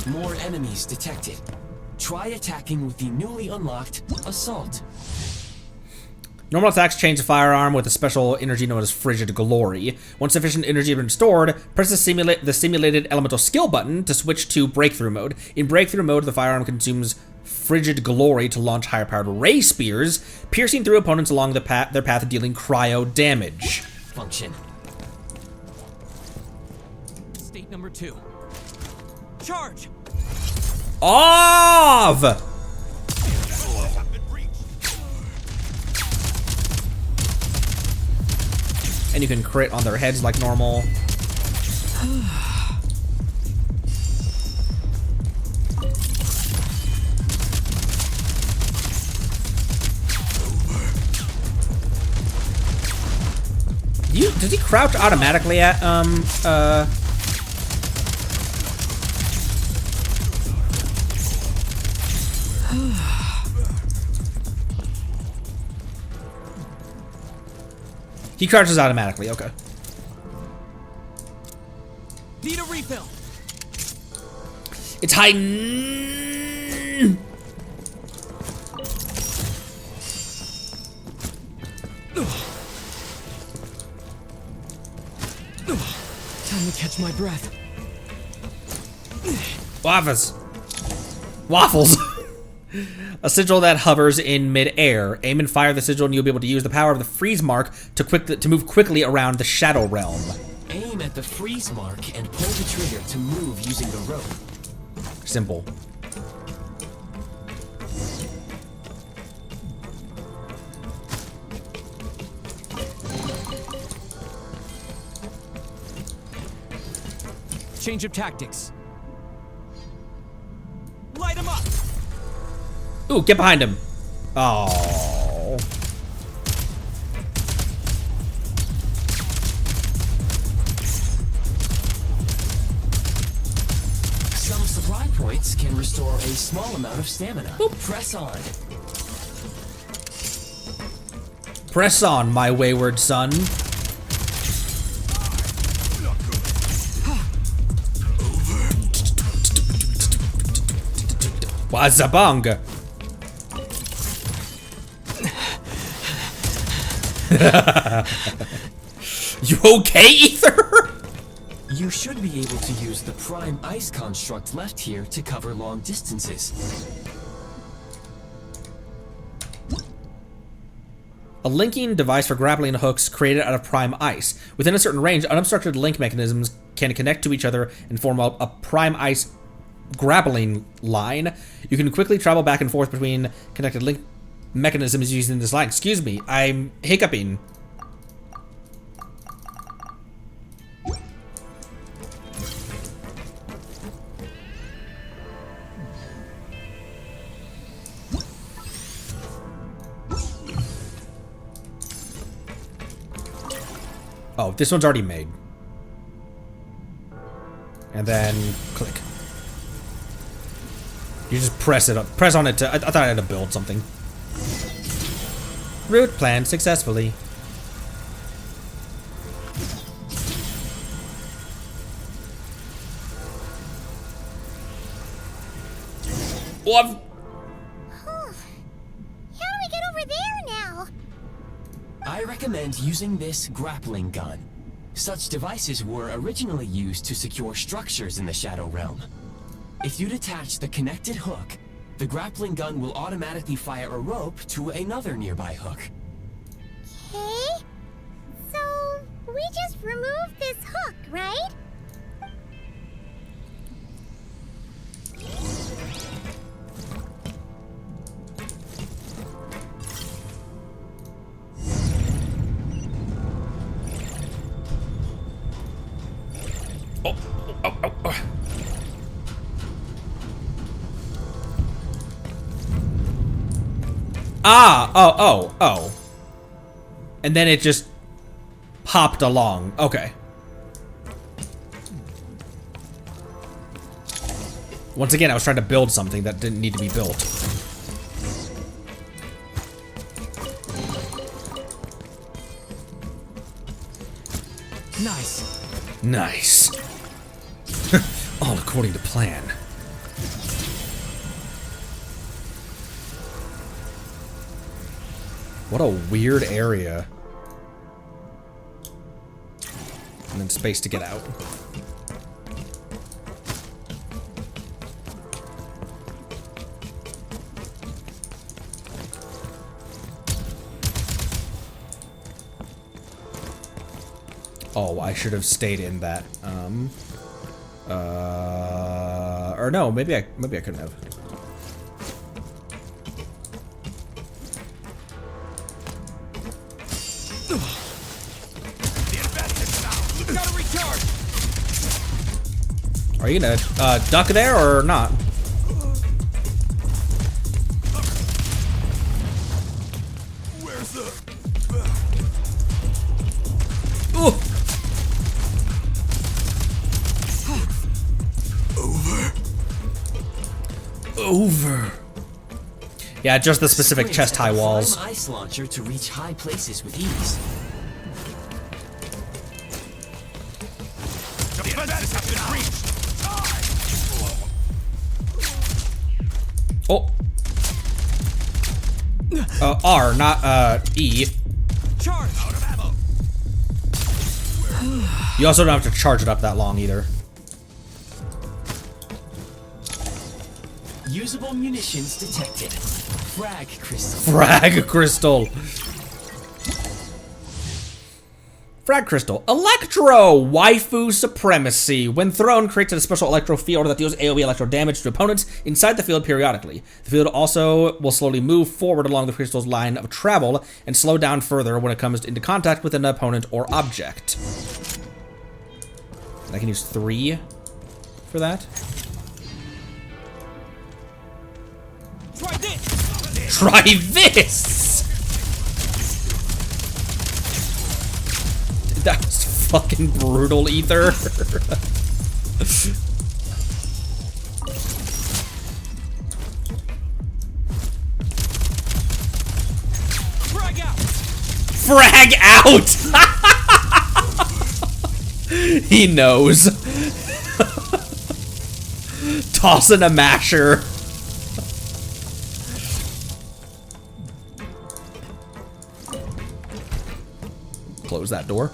More enemies detected. Try attacking with the newly unlocked Assault. Normal attacks change the firearm with a special energy known as Frigid Glory. Once sufficient energy has been stored, press the simulated elemental skill button to switch to Breakthrough mode. In Breakthrough mode, the firearm consumes Frigid Glory to launch higher-powered ray spears, piercing through opponents along their path, dealing cryo damage. Function. State number 2. Charge! Off! And you can crit on their heads like normal. Does he crouch automatically at He crouches automatically, okay. Need a refill. It's high. Time to catch my breath. Waffles. A sigil that hovers in mid-air. Aim and fire the sigil and you'll be able to use the power of the freeze mark to move quickly around the Shadow Realm. Aim at the freeze mark and pull the trigger to move using the rope. Simple. Change of tactics. Light him up. Ooh, get behind him. Oh. Some supply points can restore a small amount of stamina. Boop. Press on. Press on, my wayward son. Wazabong. You okay, Ether? You should be able to use the Prime Ice construct left here to cover long distances. A linking device for grappling hooks created out of Prime Ice. Within a certain range, unobstructed link mechanisms can connect to each other and form a Prime Ice grappling line. You can quickly travel back and forth between connected link mechanisms using this line. Excuse me, I'm hiccuping. Oh, this one's already made. And then click. You just press it up. Press on it to. I thought I had to build something. Route planned successfully. What? How do we get over there now? I recommend using this grappling gun. Such devices were originally used to secure structures in the Shadow Realm. If you detach the connected hook, the grappling gun will automatically fire a rope to another nearby hook. Okay. So, we just remove this hook, right? Oh. And then it just popped along. Okay. Once again, I was trying to build something that didn't need to be built. Nice. Nice. All according to plan. What a weird area. And then space to get out. Oh, I should have stayed in that. Or no, maybe I couldn't have. Gotta recharge. Are you gonna duck there or not? Where's the... Ooh. Over. Yeah, just the specific chest high walls. Ice launcher to reach high places with ease. Oh. R, not E. Charge. You also don't have to charge it up that long either. Usable munitions detected. Frag crystal. Frag crystal. Frag crystal. Electro! Waifu supremacy. When thrown, creates a special electro field that deals AoE electro damage to opponents inside the field periodically. The field also will slowly move forward along the crystal's line of travel and slow down further when it comes into contact with an opponent or object. I can use 3 for that. Try this. Try this! That was fucking brutal, Ether. Frag out. Frag out! He knows. Tossing a masher. Close that door.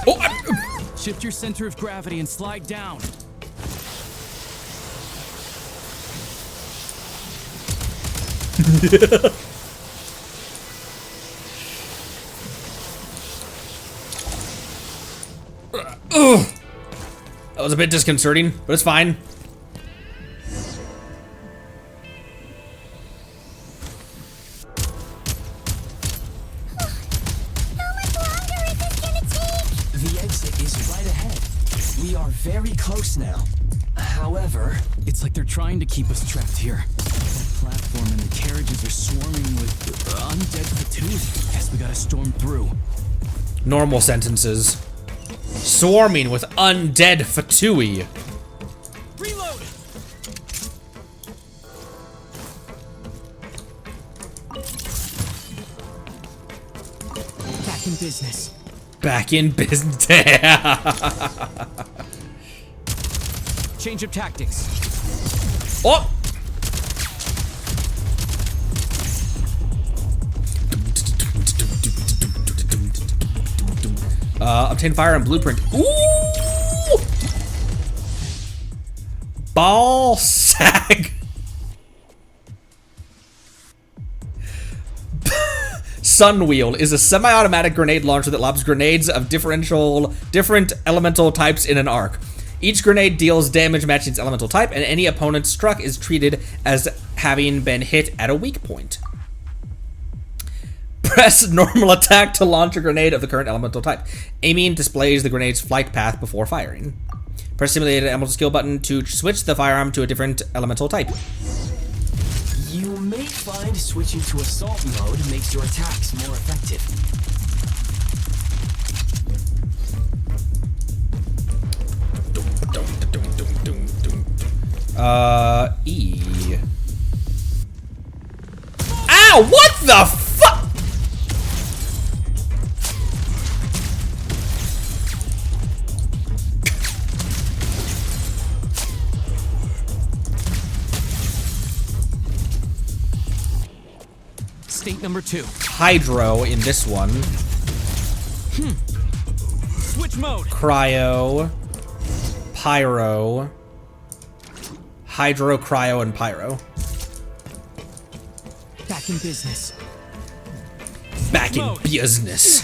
Oh! Shift your center of gravity and slide down. That was a bit disconcerting, but it's fine. The exit is right ahead. We are very close now. However, it's like they're trying to keep us trapped here. That platform and the carriages are swarming with undead fatuity. Guess we gotta storm through. Normal sentences. Swarming with undead fatui. Reload. Back in business. Back in business. Change of tactics. Oh! Obtain fire and blueprint. Ooh! Ball sag. Sunwheel is a semi-automatic grenade launcher that lobs grenades of different elemental types in an arc. Each grenade deals damage matching its elemental type, and any opponent struck is treated as having been hit at a weak point. Press normal attack to launch a grenade of the current elemental type. Aiming displays the grenade's flight path before firing. Press simulated elemental skill button to switch the firearm to a different elemental type. you may find switching to assault mode makes your attacks more effective. E. Ow! What the fuck? State number 2. Hydro in this one. Switch mode. Cryo. Pyro. Hydro, cryo, and pyro. Back in business. Back in business.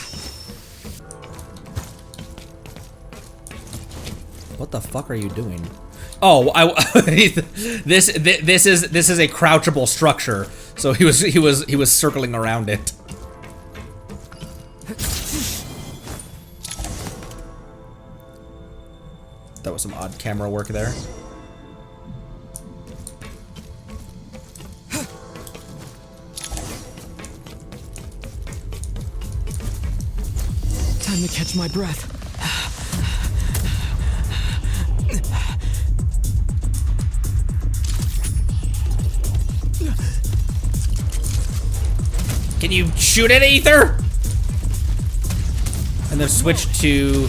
What the fuck are you doing? Oh, this is a crouchable structure. So he was circling around it. That was some odd camera work there. Time to catch my breath. Can you shoot it, Ether? And then switch to...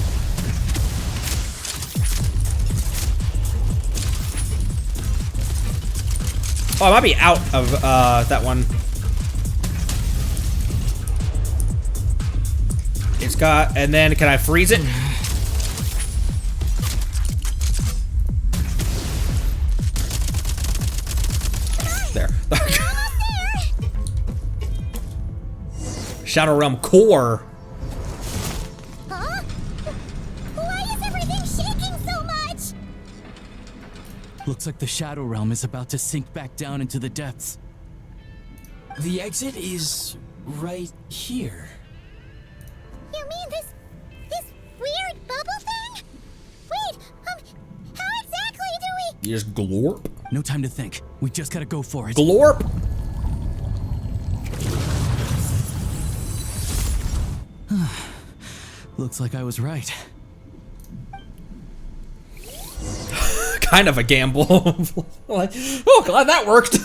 Oh, I might be out of that one. It's got... And then can I freeze it? There. Shadow Realm Core. Huh? Why is everything shaking so much? Looks like the Shadow Realm is about to sink back down into the depths. The exit is right here. You mean this weird bubble thing? Wait, how exactly do we? You just glorp. No time to think. We just gotta go for it. Glorp. Looks like I was right. Kind of a gamble. Like, oh, glad that worked.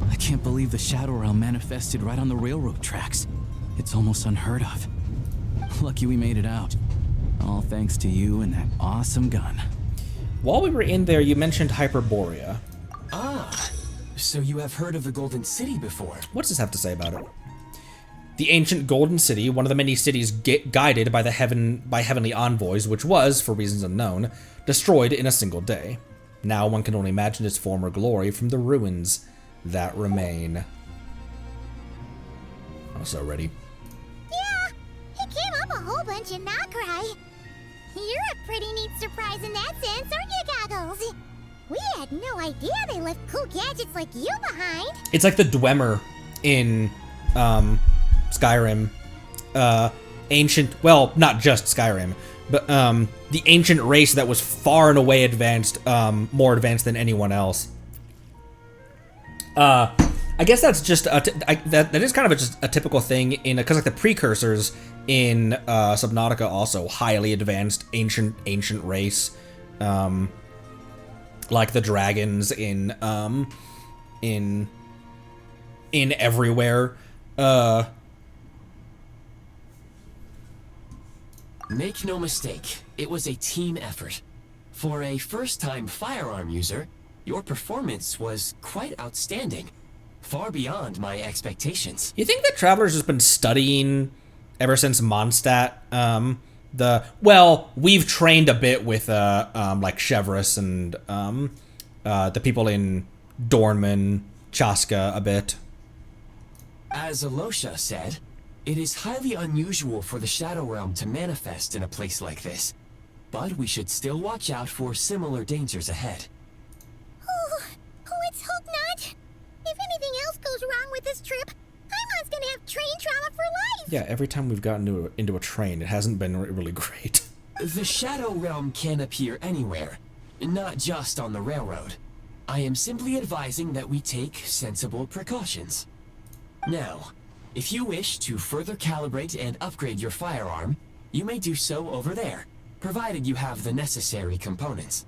I can't believe the Shadow Realm manifested right on the railroad tracks. It's almost unheard of. Lucky we made it out. All thanks to you and that awesome gun. While we were in there, you mentioned Hyperborea. Ah, so you have heard of the Golden City before? What does this have to say about it? The ancient Golden City, one of the many cities guided by heavenly envoys, which was, for reasons unknown, destroyed in a single day. Now one can only imagine its former glory from the ruins that remain. I'm so ready. Yeah, he came up a whole bunch in Nokrai. You're a pretty neat surprise in that sense, aren't you, Goggles? We had no idea they left cool gadgets like you behind. It's like the Dwemer in Skyrim. Ancient, well, not just Skyrim, but the ancient race that was far and away advanced, more advanced than anyone else. I guess that's just that is kind of just a typical thing in because like the precursors in Subnautica also highly advanced ancient race, like the dragons in everywhere. Make no mistake, it was a team effort. For a first-time firearm user, your performance was quite outstanding. Far beyond my expectations. You think that Traveler's just been studying ever since Mondstadt? Well, we've trained a bit with like Chevrolet and the people in Dornman, Chaska a bit. As Alosha said, it is highly unusual for the Shadow Realm to manifest in a place like this, but we should still watch out for similar dangers ahead. Oh, let's hope not. If anything else goes wrong with this trip, Paimon's gonna have train trauma for life. Yeah, every time we've gotten into a train, it hasn't been really great. The Shadow Realm can appear anywhere, not just on the railroad. I am simply advising that we take sensible precautions. Now, If you wish to further calibrate and upgrade your firearm, you may do so over there, provided you have the necessary components.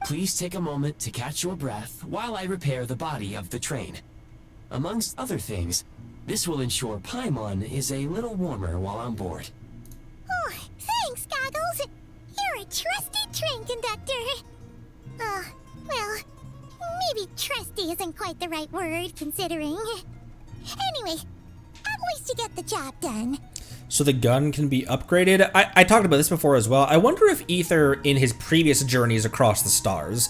Please take a moment to catch your breath while I repair the body of the train. Amongst other things, this will ensure Paimon is a little warmer while on board. Oh, thanks, Goggles. You're a trusty train conductor. Well, maybe trusty isn't quite the right word, considering. Anyway, at least you get the job done. So the gun can be upgraded. I talked about this before as well. I wonder if Ether, in his previous journeys across the stars,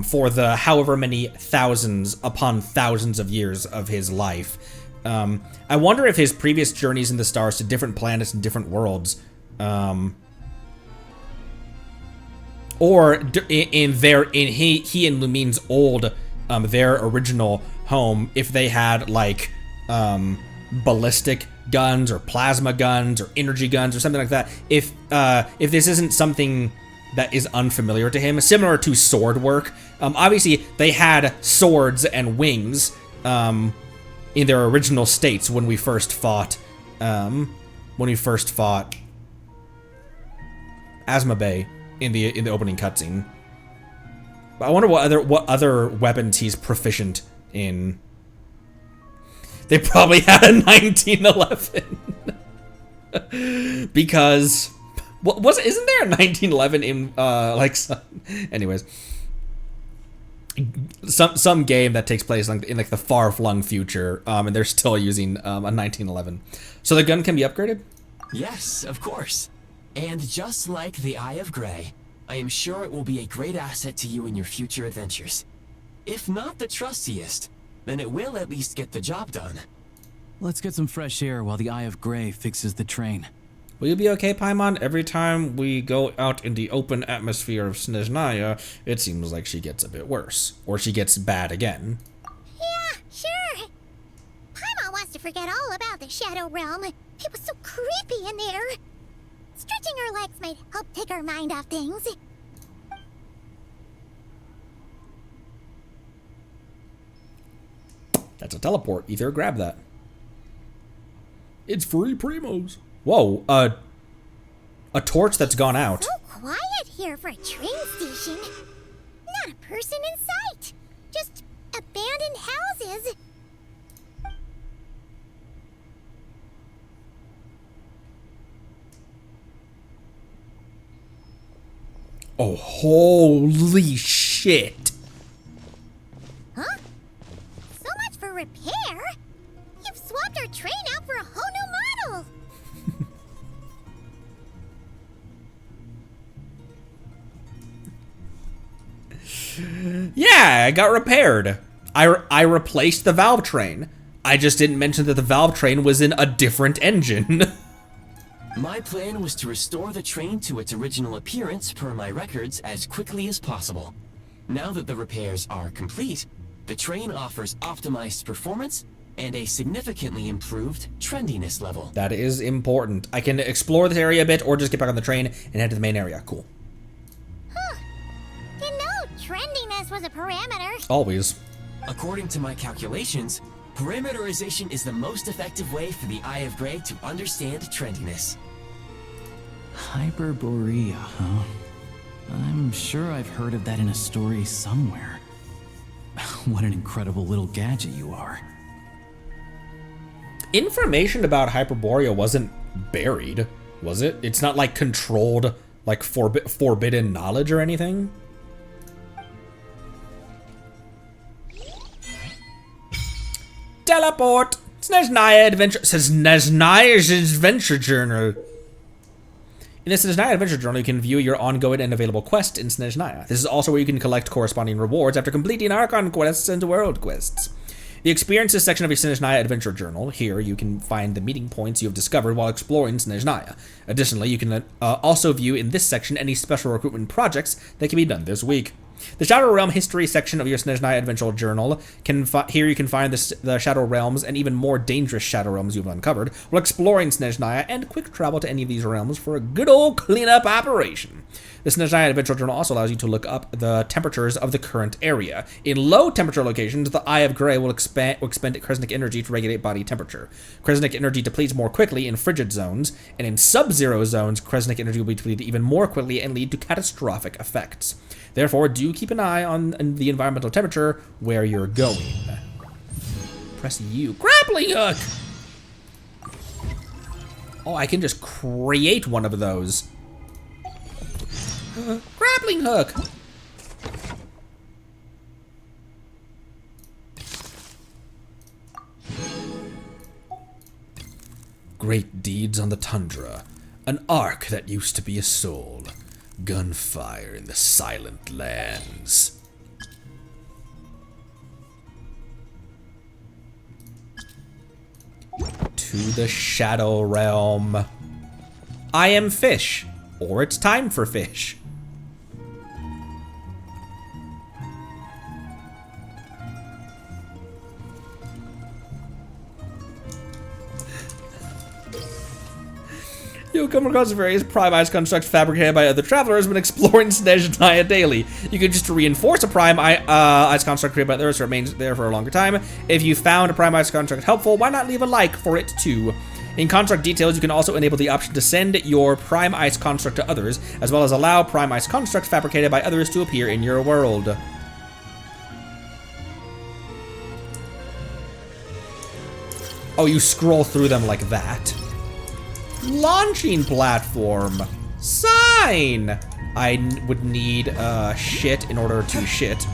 for the however many thousands upon thousands of years of his life, I wonder if his previous journeys in the stars to different planets and different worlds, or in he and Lumine's old, their original home, if they had like ballistic guns or plasma guns or energy guns or something like that. If this isn't something that is unfamiliar to him, similar to sword work. Obviously, they had swords and wings in their original states when we first fought Asmodee in the opening cutscene. But I wonder what other weapons he's proficient in. They probably had a 1911 because isn't there a 1911 in anyways, some game that takes place in like the far flung future, and they're still using a 1911. So the gun can be upgraded? Yes, of course. And just like the Eye of Grey, I am sure it will be a great asset to you in your future adventures. If not the trustiest, then it will at least get the job done. Let's get some fresh air while the Eye of Grey fixes the train. Will you be okay, Paimon? Every time we go out in the open atmosphere of Snezhnaya, it seems like she gets a bit worse. Or she gets bad again. Yeah, sure. Paimon wants to forget all about the Shadow Realm. It was so creepy in there. Stretching her legs might help take her mind off things. That's a teleport. Either grab that. It's free primos. Whoa, a torch that's gone out. So quiet here for a train station. Not a person in sight. Just abandoned houses. Oh, holy shit. Huh? So much for repair? You've swapped our train out for a whole new model! Yeah, I got repaired. I replaced the valve train. I just didn't mention that the valve train was in a different engine. My plan was to restore the train to its original appearance per my records as quickly as possible. Now that the repairs are complete, the train offers optimized performance and a significantly improved trendiness level. That is important. I can explore this area a bit or just get back on the train and head to the main area. Cool. Huh. Didn't know trendiness was a parameter. Always. According to my calculations, parameterization is the most effective way for the Eye of Grey to understand trendiness. Hyperborea, huh? I'm sure I've heard of that in a story somewhere. What an incredible little gadget you are. Information about Hyperborea wasn't buried, was it? It's not like controlled, like forbidden knowledge or anything? Teleport! Snezhnaya Adventure... says Snezhnaya's Adventure Journal. In the Snezhnaya Adventure Journal, you can view your ongoing and available quests in Snezhnaya. This is also where you can collect corresponding rewards after completing Archon quests and world quests. The Experiences section of your Snezhnaya Adventure Journal. Here, you can find the meeting points you have discovered while exploring Snezhnaya. Additionally, you can also view in this section any special recruitment projects that can be done this week. The Shadow Realm history section of your Snezhnaya Adventure Journal here you can find the Shadow Realms and even more dangerous Shadow Realms you've uncovered while exploring Snezhnaya, and quick travel to any of these realms for a good old cleanup operation. The Snezhnaya Adventure Journal also allows you to look up the temperatures of the current area. In low temperature locations, the Eye of Grey will expend Kresnik energy to regulate body temperature. Kresnik energy depletes more quickly in frigid zones, and in sub-zero zones, Kresnik energy will be depleted even more quickly and lead to catastrophic effects. Therefore, do keep an eye on the environmental temperature where you're going. Press U. Grappling hook! Oh, I can just create one of those. Grappling hook! Great deeds on the tundra. An ark that used to be a soul. Gunfire in the silent lands. To the Shadow Realm. I am fish. Or it's time for fish. You'll come across various prime ice constructs fabricated by other travelers when exploring Snezhnaya daily. You can just reinforce a prime ice construct created by others so it remains there for a longer time. If you found a prime ice construct helpful, why not leave a like for it too? In construct details, you can also enable the option to send your prime ice construct to others, as well as allow prime ice constructs fabricated by others to appear in your world. Oh, you scroll through them like that. Launching platform. Sign. I would need shit in order to shit.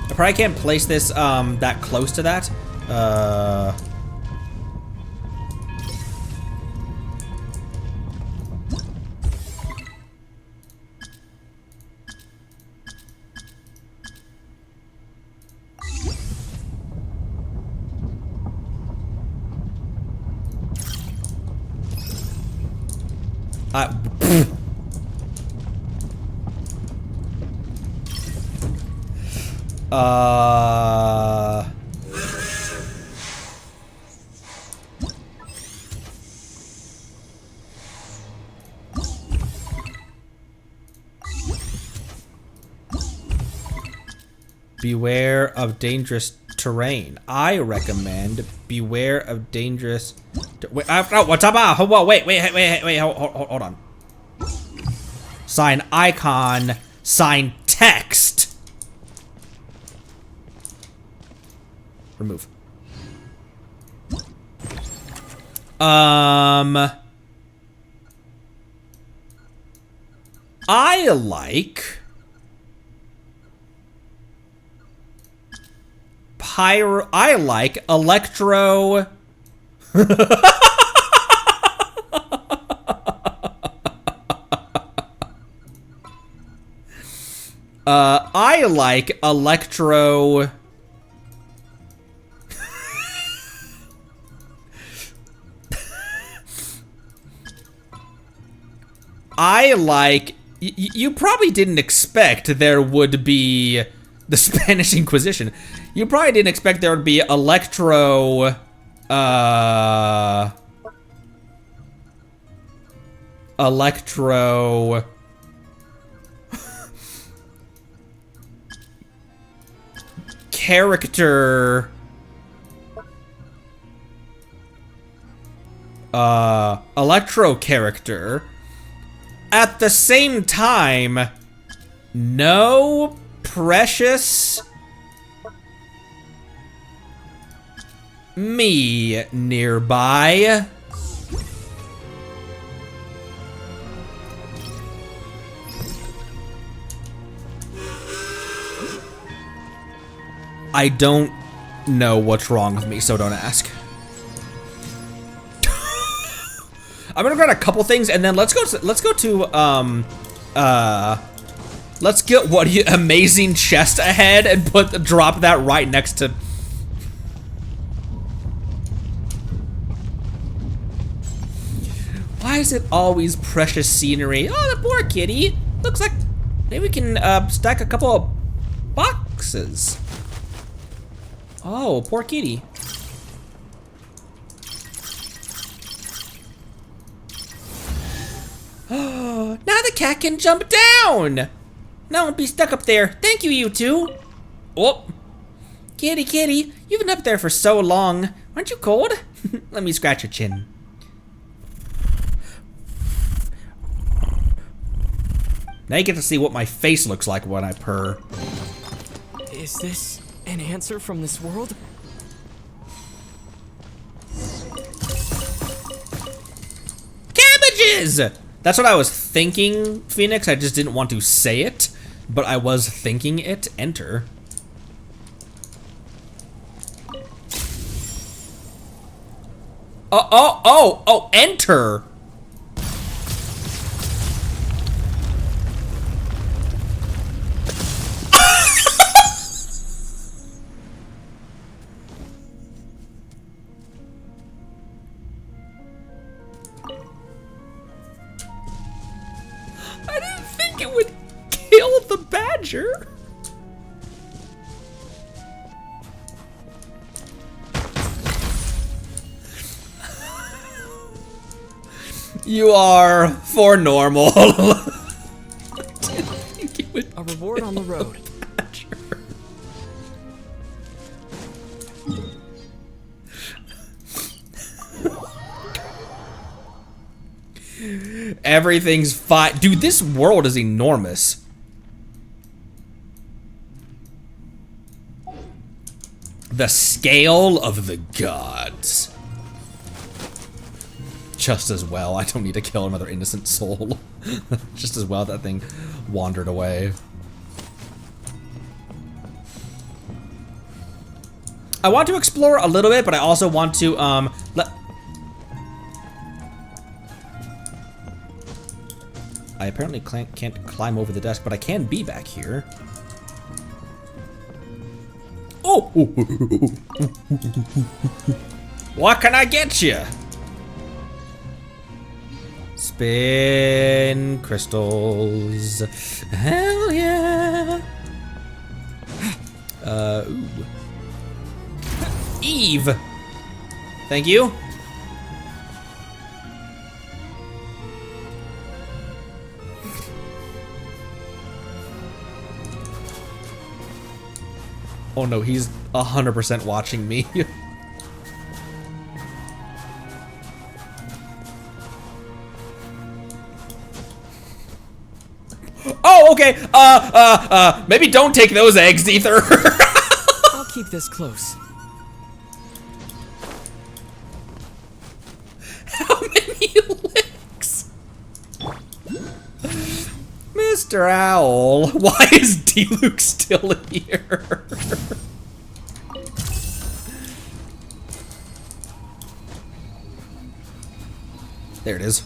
I probably can't place this that close to that. Beware of dangerous terrain. I recommend beware of dangerous. Wait, what's up? Wait, hold on. Sign icon. Sign text. Remove. I like pyro. I like electro. I like electro. I like. You probably didn't expect there would be the Spanish Inquisition. You probably didn't expect there would be electro. Electro. Character. Electro character. At the same time, no precious me nearby. I don't know what's wrong with me, so don't ask. I'm gonna grab a couple things and then let's get what amazing chest ahead and drop that right next to. Why is it always precious scenery? Oh, the poor kitty. Looks like maybe we can stack a couple of boxes. Oh, poor kitty. Oh, now the cat can jump down. No, don't be stuck up there. Thank you, you two. Oh, kitty, you've been up there for so long. Aren't you cold? Let me scratch your chin. Now you get to see what my face looks like when I purr. Is this an answer from this world? Cabbages! That's what I was thinking, Phoenix. I just didn't want to say it, but I was thinking it. Enter. Oh, enter! I didn't think it would kill the badger. You are for normal. A reward on the road. Everything's fine. Dude, this world is enormous. The scale of the gods. Just as well, I don't need to kill another innocent soul. Just as well that thing wandered away. I want to explore a little bit, but I also want to, I apparently can't climb over the desk, but I can be back here. Oh! What can I get you? Spin crystals. Hell yeah! Ooh. Eve! Thank you. Oh no, he's 100% watching me. Oh, okay. Maybe don't take those eggs, Ether. I'll keep this close. How many licks? Mr. Owl, why is D-Luke still here? There it is.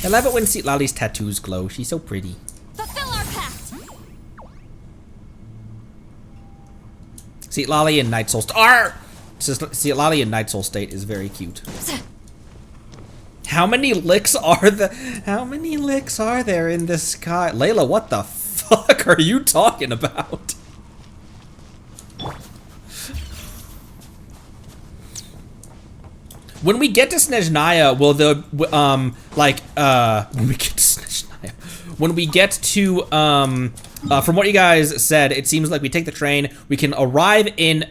I love it when Lali's tattoos glow. She's so pretty. Fulfill our pact. Lali and Night Soul Lali and Night Soul State is very cute. How many licks are there in the sky? Layla, what the fuck are you talking about? When we get to Snezhnaya, will the when we get to from what you guys said, it seems like we take the train, we can arrive in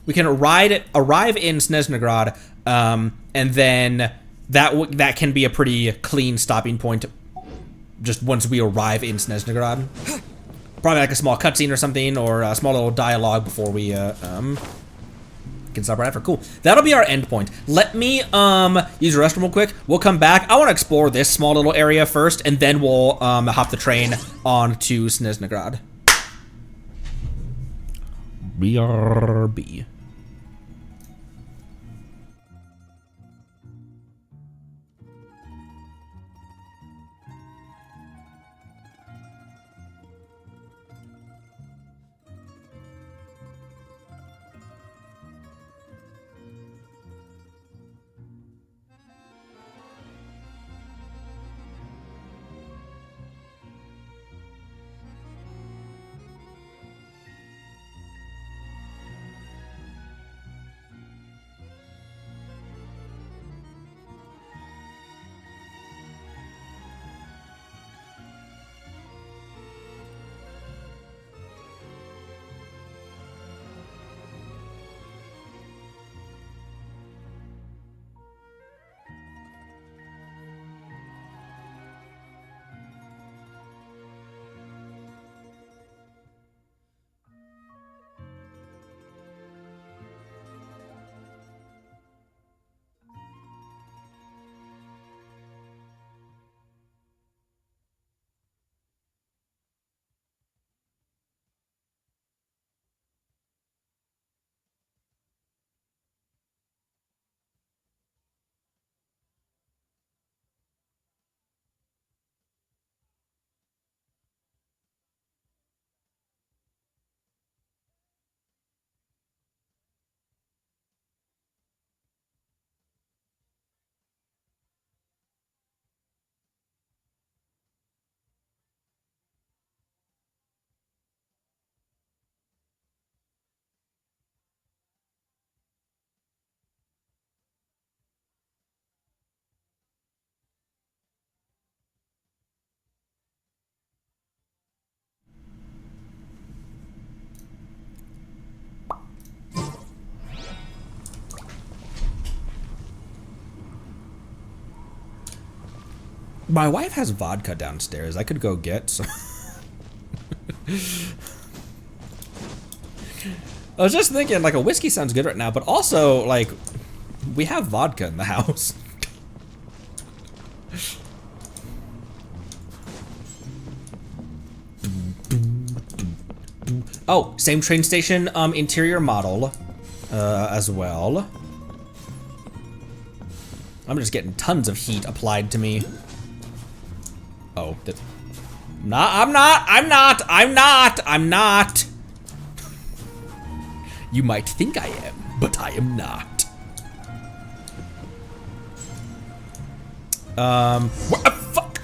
Snezhnograd, and then that can be a pretty clean stopping point just once we arrive in Snezhnograd. Probably like a small cutscene or something, or a small little dialogue before we can stop right after. Cool. That'll be our end point. Let me use the restroom real quick. We'll come back. I want to explore this small little area first, and then we'll hop the train on to Snezhnograd. BRB. My wife has vodka downstairs. I could go get some. I was just thinking, like, a whiskey sounds good right now, but also, like, we have vodka in the house. Oh, same train station, interior model, as well. I'm just getting tons of heat applied to me. Oh, I'm not. You might think I am, but I am not. What, fuck?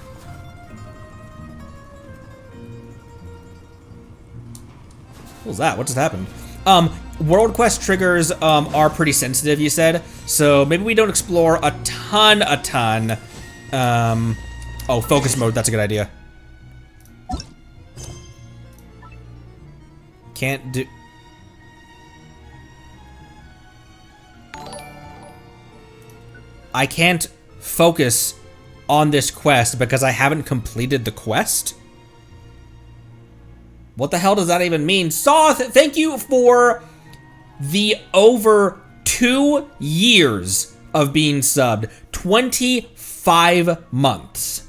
What was that? What just happened? World quest triggers, are pretty sensitive, you said. So maybe we don't explore a ton. Oh, focus mode, that's a good idea. Can't do... I can't focus on this quest because I haven't completed the quest? What the hell does that even mean? Soth, thank you for the over 2 years of being subbed. 25 months.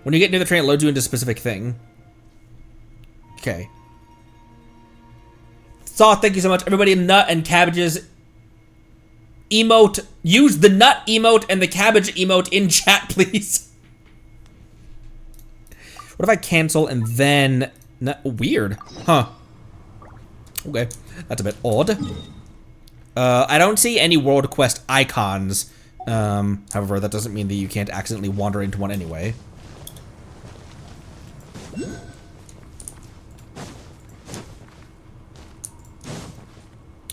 When you get near the train, it loads you into a specific thing. Okay. Soth, thank you so much. Everybody, nut and cabbages emote. Use the nut emote and the cabbage emote in chat, please. What if I cancel and then... weird. Huh. Okay. That's a bit odd. I don't see any world quest icons. However, that doesn't mean that you can't accidentally wander into one anyway.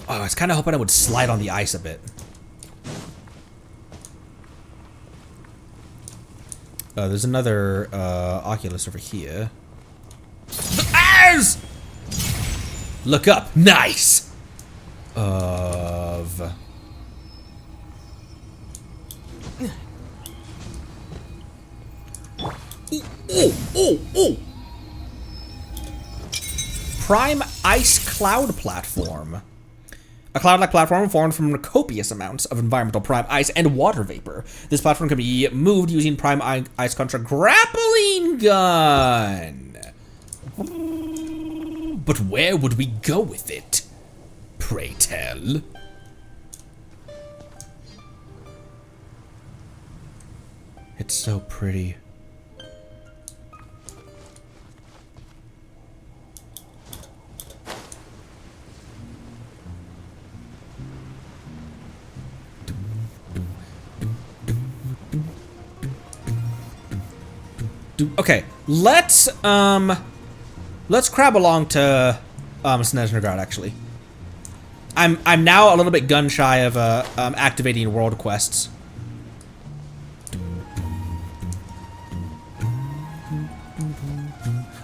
Oh, I was kind of hoping I would slide on the ice a bit. There's another Oculus over here. As! Look up. Nice! Of... Ooh. Prime Ice Cloud Platform. A cloud-like platform formed from copious amounts of environmental prime ice and water vapor. This platform can be moved using prime ice contra grappling gun. But where would we go with it? Pray tell. It's so pretty. Okay, let's crab along to Snezhnograd, actually. I'm now a little bit gun shy of activating world quests.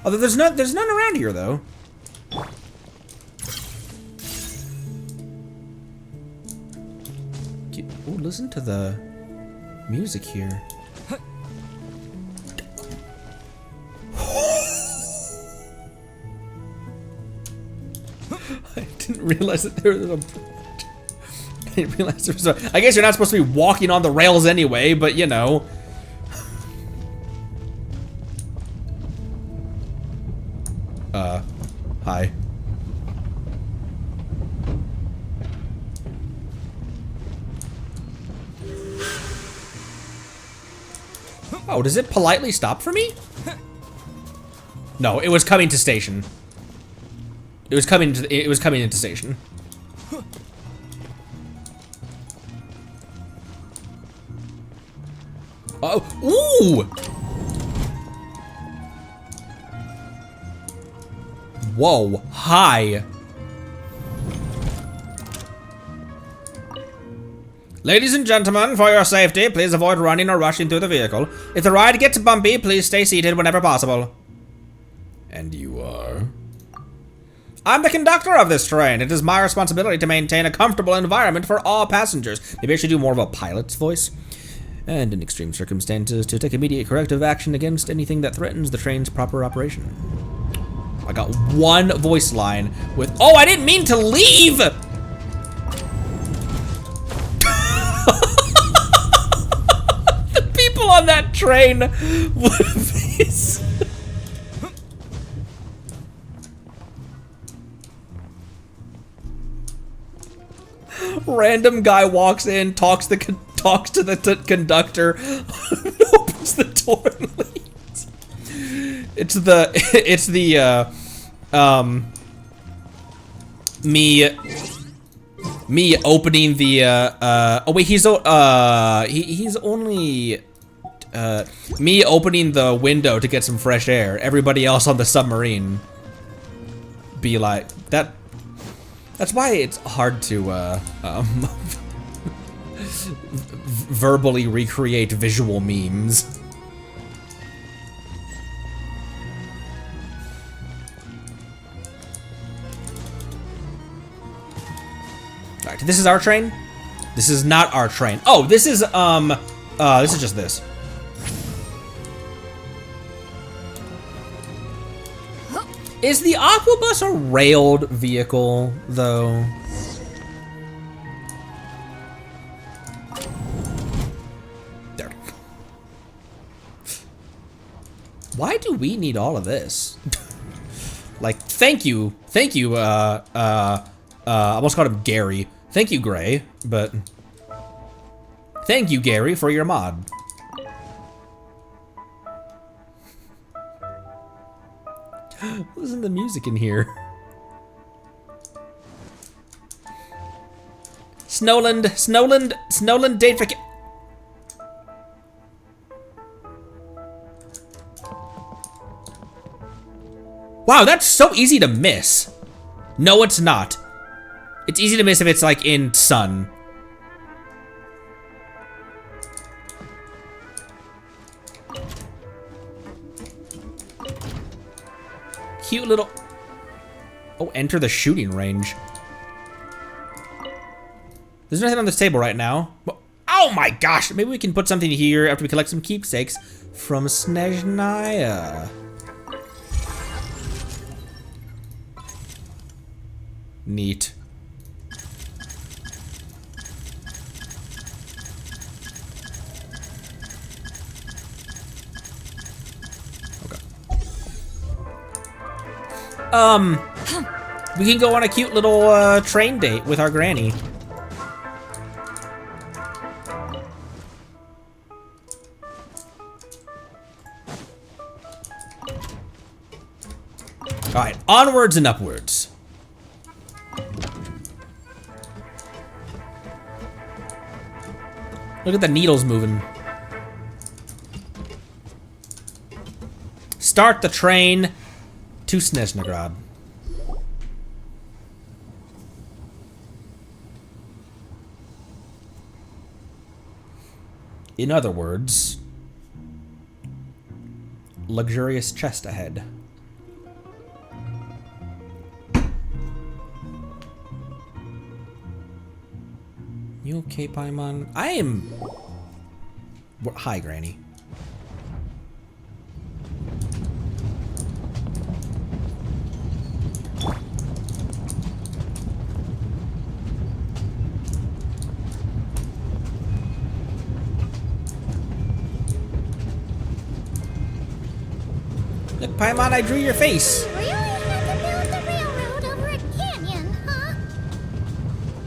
Although there's none around here though. Oh, listen to the music here. I didn't realize that there was a... I didn't realize there was a... I guess you're not supposed to be walking on the rails anyway, but you know. Hi. Oh, does it politely stop for me? No, it was coming to station. It was coming into station. Oh, ooh! Whoa, hi. Ladies and gentlemen, for your safety, please avoid running or rushing through the vehicle. If the ride gets bumpy, please stay seated whenever possible. And you are? I'm the conductor of this train. It is my responsibility to maintain a comfortable environment for all passengers. Maybe I should do more of a pilot's voice. and in extreme circumstances to take immediate corrective action against anything that threatens the train's proper operation. I got one voice line with, oh, I didn't mean to leave! The people on that train with these. Random guy walks in, talks to the conductor, opens the door and leaves. It's the me opening the oh wait, he's only me opening the window to get some fresh air. Everybody else on the submarine be like that. That's why it's hard to verbally recreate visual memes. Alright, this is our train? This is not our train. Oh, this is just this. Is the Aquabus a railed vehicle, though? There. Why do we need all of this? Like, thank you, I almost called him Gary. Thank you, Gray, but thank you, Gary, for your mod. Listen to the music in here. Snowland date for. Wow, that's so easy to miss. No, it's not. It's easy to miss if it's like in sun. Cute little. Oh, enter the shooting range. There's nothing on this table right now. Oh my gosh! Maybe we can put something here after we collect some keepsakes from Snezhnaya. Neat. We can go on a cute little train date with our granny. All right, onwards and upwards. Look at the needles moving. Start the train to Snezhnegrad. In other words, luxurious chest ahead. You okay, Paimon? I am. Hi, Granny. Look, Paimon, I drew your face. Really had to build the railroad over a canyon, huh?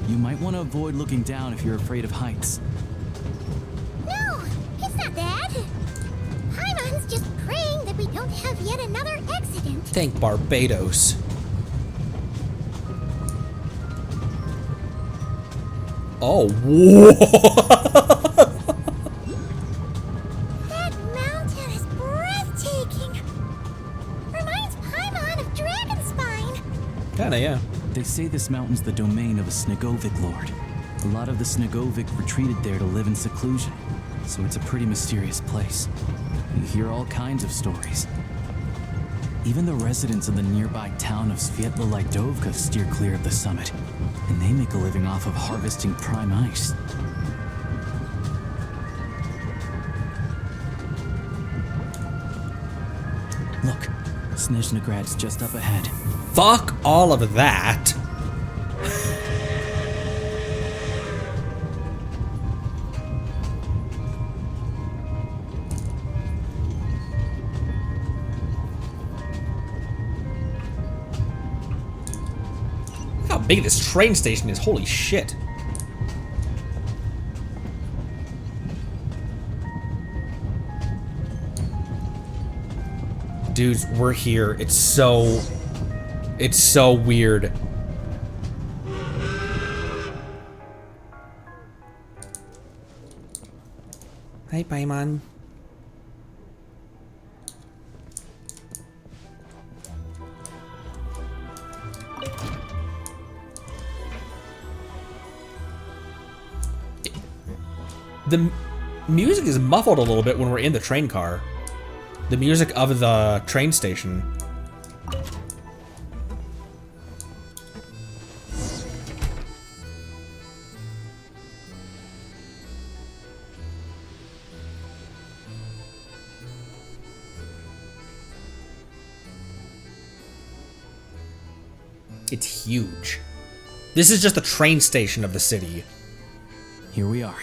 You might want to avoid looking down if you're afraid of heights. No, it's not that. Paimon's just praying that we don't have yet another accident. Thank Barbados. Oh, whoa. That mountain is breathtaking. Reminds Paimon of Dragonspine. Kinda, yeah. They say this mountain's the domain of a Snegovic lord. A lot of the Snegovic retreated there to live in seclusion, so it's a pretty mysterious place. You hear all kinds of stories. Even the residents of the nearby town of Svietla Lidovka steer clear of the summit, and they make a living off of harvesting prime ice. Look, Snezhnograd's just up ahead. Fuck all of that. Look how big this train station is. Holy shit. Dudes, we're here. It's so weird. Hi, Paimon. The music is muffled a little bit when we're in the train car. The music of the train station. It's huge. This is just the train station of the city. Here we are.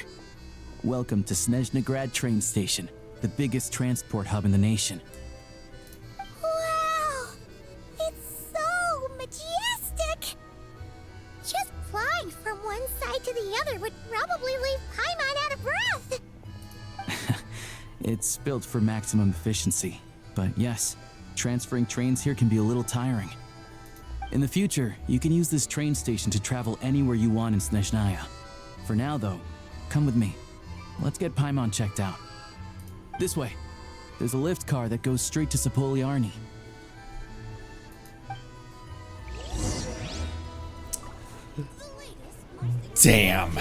Welcome to Snezhnograd train station, the biggest transport hub in the nation. Wow! It's so majestic! Just flying from one side to the other would probably leave Paimon out of breath! It's built for maximum efficiency, but yes, transferring trains here can be a little tiring. In the future, you can use this train station to travel anywhere you want in Snezhnaya. For now, though, come with me. Let's get Paimon checked out. This way. There's a lift car that goes straight to Sapoliarny. Damn.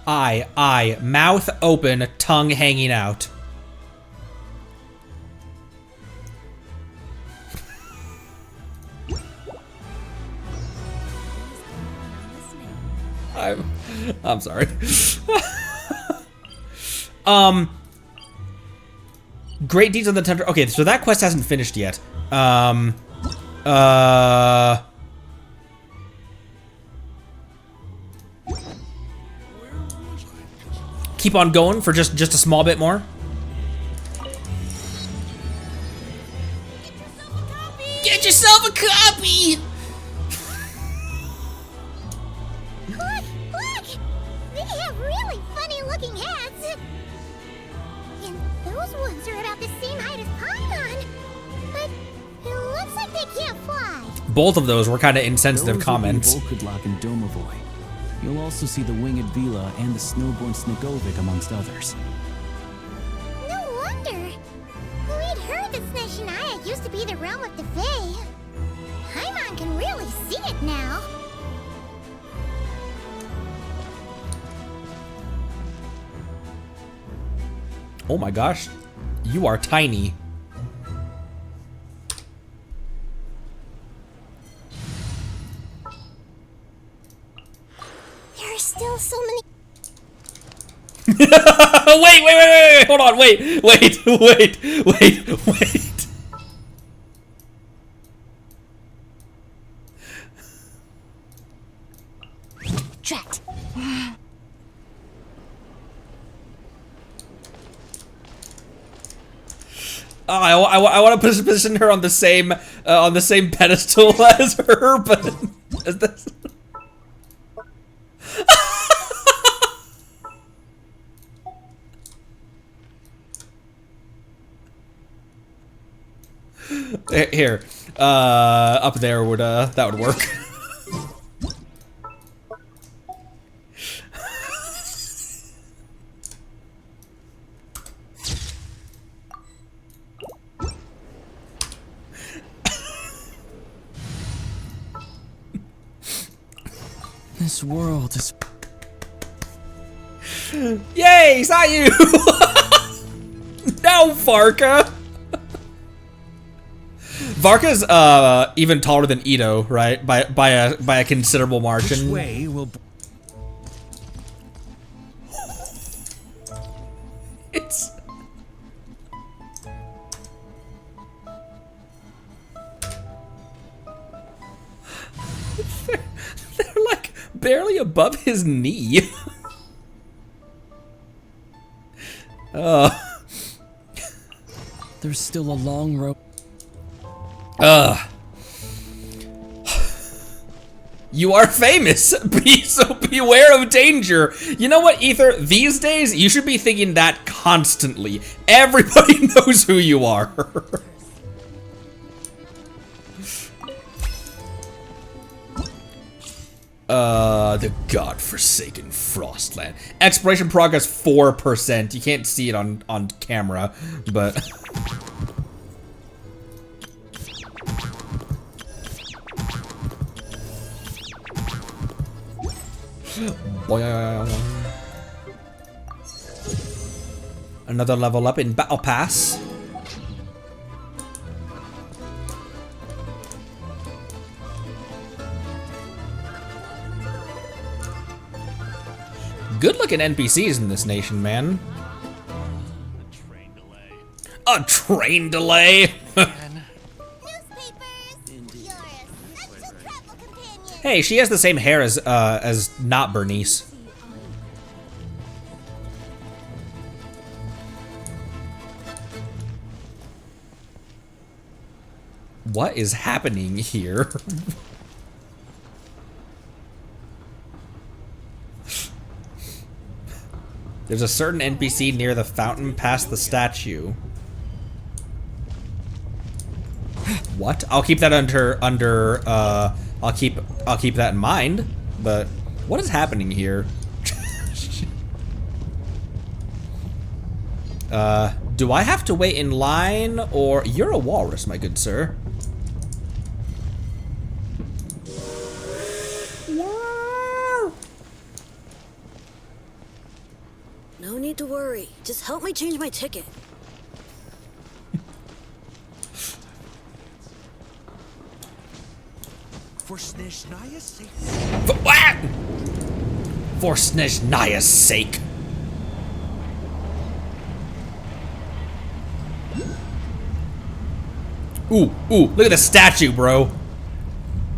Eye, mouth open, tongue hanging out. I'm sorry. Great deeds on the tender. Okay, so that quest hasn't finished yet. Keep on going for just a small bit more. Get yourself a copy! Look! They have really funny-looking hats! And those ones are about the same height as Paimon. But it looks like they can't fly. Both of those were kind of insensitive comments. Volkudlak and Domovoy. You'll also see the Winged Vila and the Snowborn Snegovic amongst others. No wonder. We'd heard that Snezhnaya used to be the realm of the Fae. Paimon can really see it now. Oh my gosh, you are tiny. There are still so many. Wait, hold on, wait. Drat. I want to position her on the same pedestal as her, but is this? Here, up there would that would work. This world is... Yay, saw you! No, Farka! Varka's even taller than Ito, right? By a considerable margin. Which way will... It's... they're like barely above his knee. There's still a long road. You are famous, so beware of danger. You know what, Ether? These days, you should be thinking that constantly. Everybody knows who you are. The godforsaken Frostland. Exploration progress 4%. You can't see it on camera, but... Another level up in Battle Pass. Good looking NPCs in this nation, man. A train delay? Hey, she has the same hair as not Bernice. What is happening here? There's a certain NPC near the fountain past the statue. What? I'll keep that I'll keep that in mind, but what is happening here? Do I have to wait in line, or you're a walrus, my good sir? No need to worry. Just help me change my ticket. For Snezhnaya's sake. For Snezhnaya's sake. Ooh, look at the statue, bro.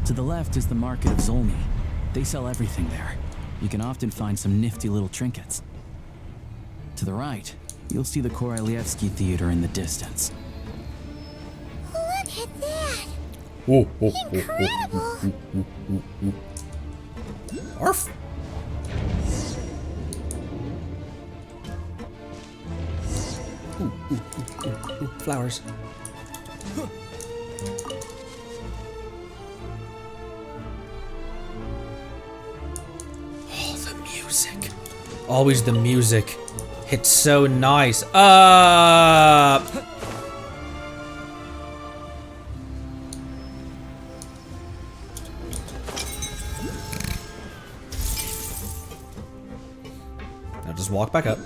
To the left is the market of Zolny. They sell everything there. You can often find some nifty little trinkets. To the right, you'll see the Korolyevsky Theater in the distance. Look at that! Incredible! Arf! Ooh, flowers. Oh, the music. Always the music. It's so nice. Now just walk back up.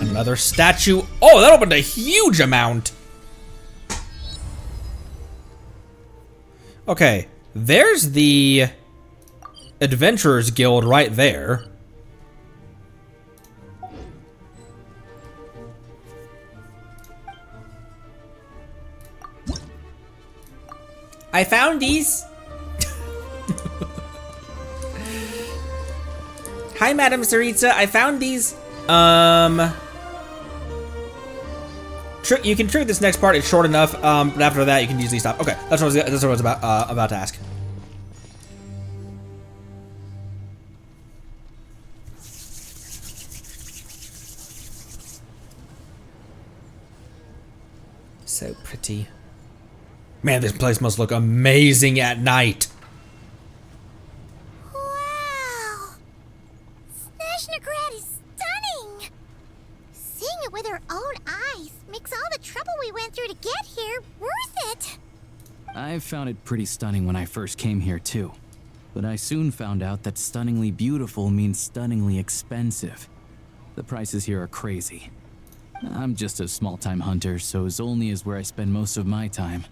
Another statue. Oh, that opened a huge amount. Okay, there's the Adventurers Guild right there. I found these. Hi, Madam Tsaritsa. I found these. You can trigger this next part. It's short enough. But after that, you can easily stop. Okay, that's what I was about to ask. So pretty. Man, this place must look amazing at night. Wow! Snezhnagrad is stunning! it with her own eyes makes all the trouble we went through to get here worth it. I found it pretty stunning when I first came here too. But I soon found out that stunningly beautiful means stunningly expensive. The prices here are crazy. I'm just a small-time hunter, so Zolny is where I spend most of my time.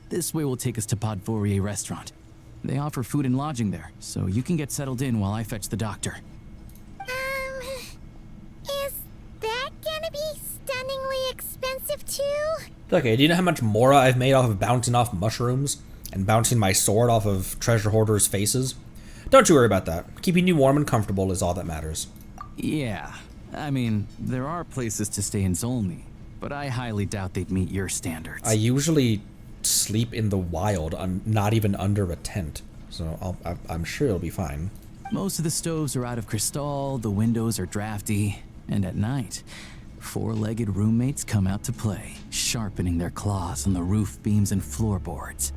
This way will take us to Podvorier restaurant. They offer food and lodging there, so you can get settled in while I fetch the doctor. Is that gonna be stunningly expensive too? Okay, do you know how much mora I've made off of bouncing off mushrooms and bouncing my sword off of treasure hoarders' faces? Don't you worry about that. Keeping you warm and comfortable is all that matters. Yeah, I mean, there are places to stay in Zolny, but I highly doubt they'd meet your standards. I usually sleep in the wild, not even under a tent, so I'm sure it'll be fine. Most of the stoves are out of crystal, the windows are drafty, and at night, four-legged roommates come out to play, sharpening their claws on the roof beams and floorboards.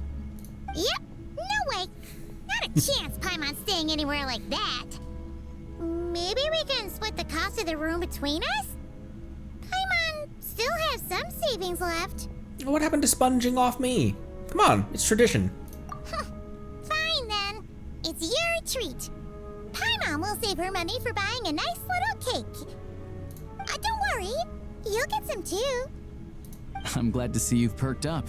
Yep, no way. Not a chance Paimon's staying anywhere like that. Maybe we can split the cost of the room between us? Paimon still has some savings left. What happened to sponging off me? Come on, it's tradition. Fine then. It's your treat. Paimon will save her money for buying a nice little cake. Don't worry, you'll get some too. I'm glad to see you've perked up.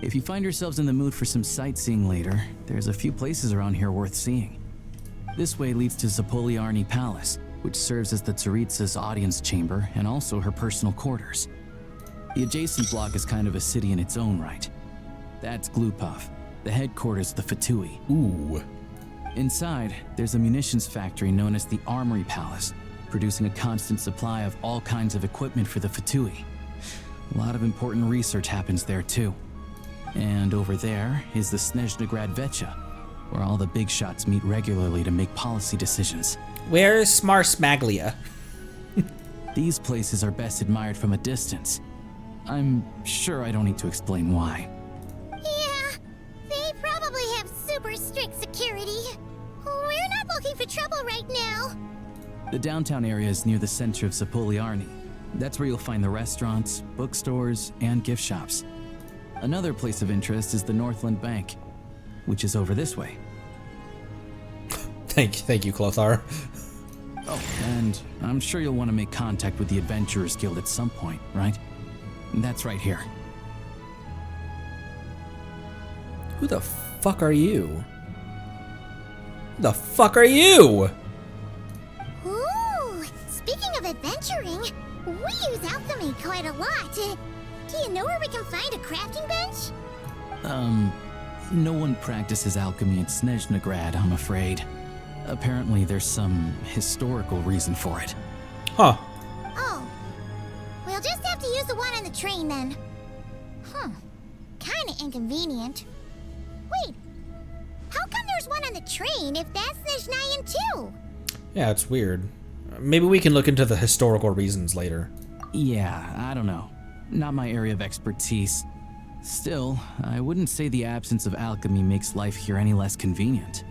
If you find yourselves in the mood for some sightseeing later, there's a few places around here worth seeing. This way leads to Zapoliarny Palace, which serves as the Tsaritsa's audience chamber and also her personal quarters. The adjacent block is kind of a city in its own right. That's Glupov, the headquarters of the Fatui. Ooh. Inside, there's a munitions factory known as the Armory Palace, producing a constant supply of all kinds of equipment for the Fatui. A lot of important research happens there too. And over there is the Snezhnegrad Vecha, where all the big shots meet regularly to make policy decisions. Where's Smarsmaglia? These places are best admired from a distance. I'm sure I don't need to explain why. Yeah, they probably have super strict security. We're not looking for trouble right now. The downtown area is near the center of Zapoliarny. That's where you'll find the restaurants, bookstores, and gift shops. Another place of interest is the Northland Bank, which is over this way. Thank you, Clothar. Oh, and I'm sure you'll want to make contact with the Adventurers Guild at some point, right? That's right here. Who the fuck are you? Who the fuck are you? Ooh, speaking of adventuring, we use alchemy quite a lot. Do you know where we can find a crafting bench? No one practices alchemy in Snezhnegrad, I'm afraid. Apparently there's some historical reason for it. Huh. Oh. We'll just have to use the one on the train then. Kinda inconvenient. Wait. How come there's one on the train if that's Snezhnayan too? Yeah, it's weird. Maybe we can look into the historical reasons later. Yeah, I don't know. Not my area of expertise. Still, I wouldn't say the absence of alchemy makes life here any less convenient.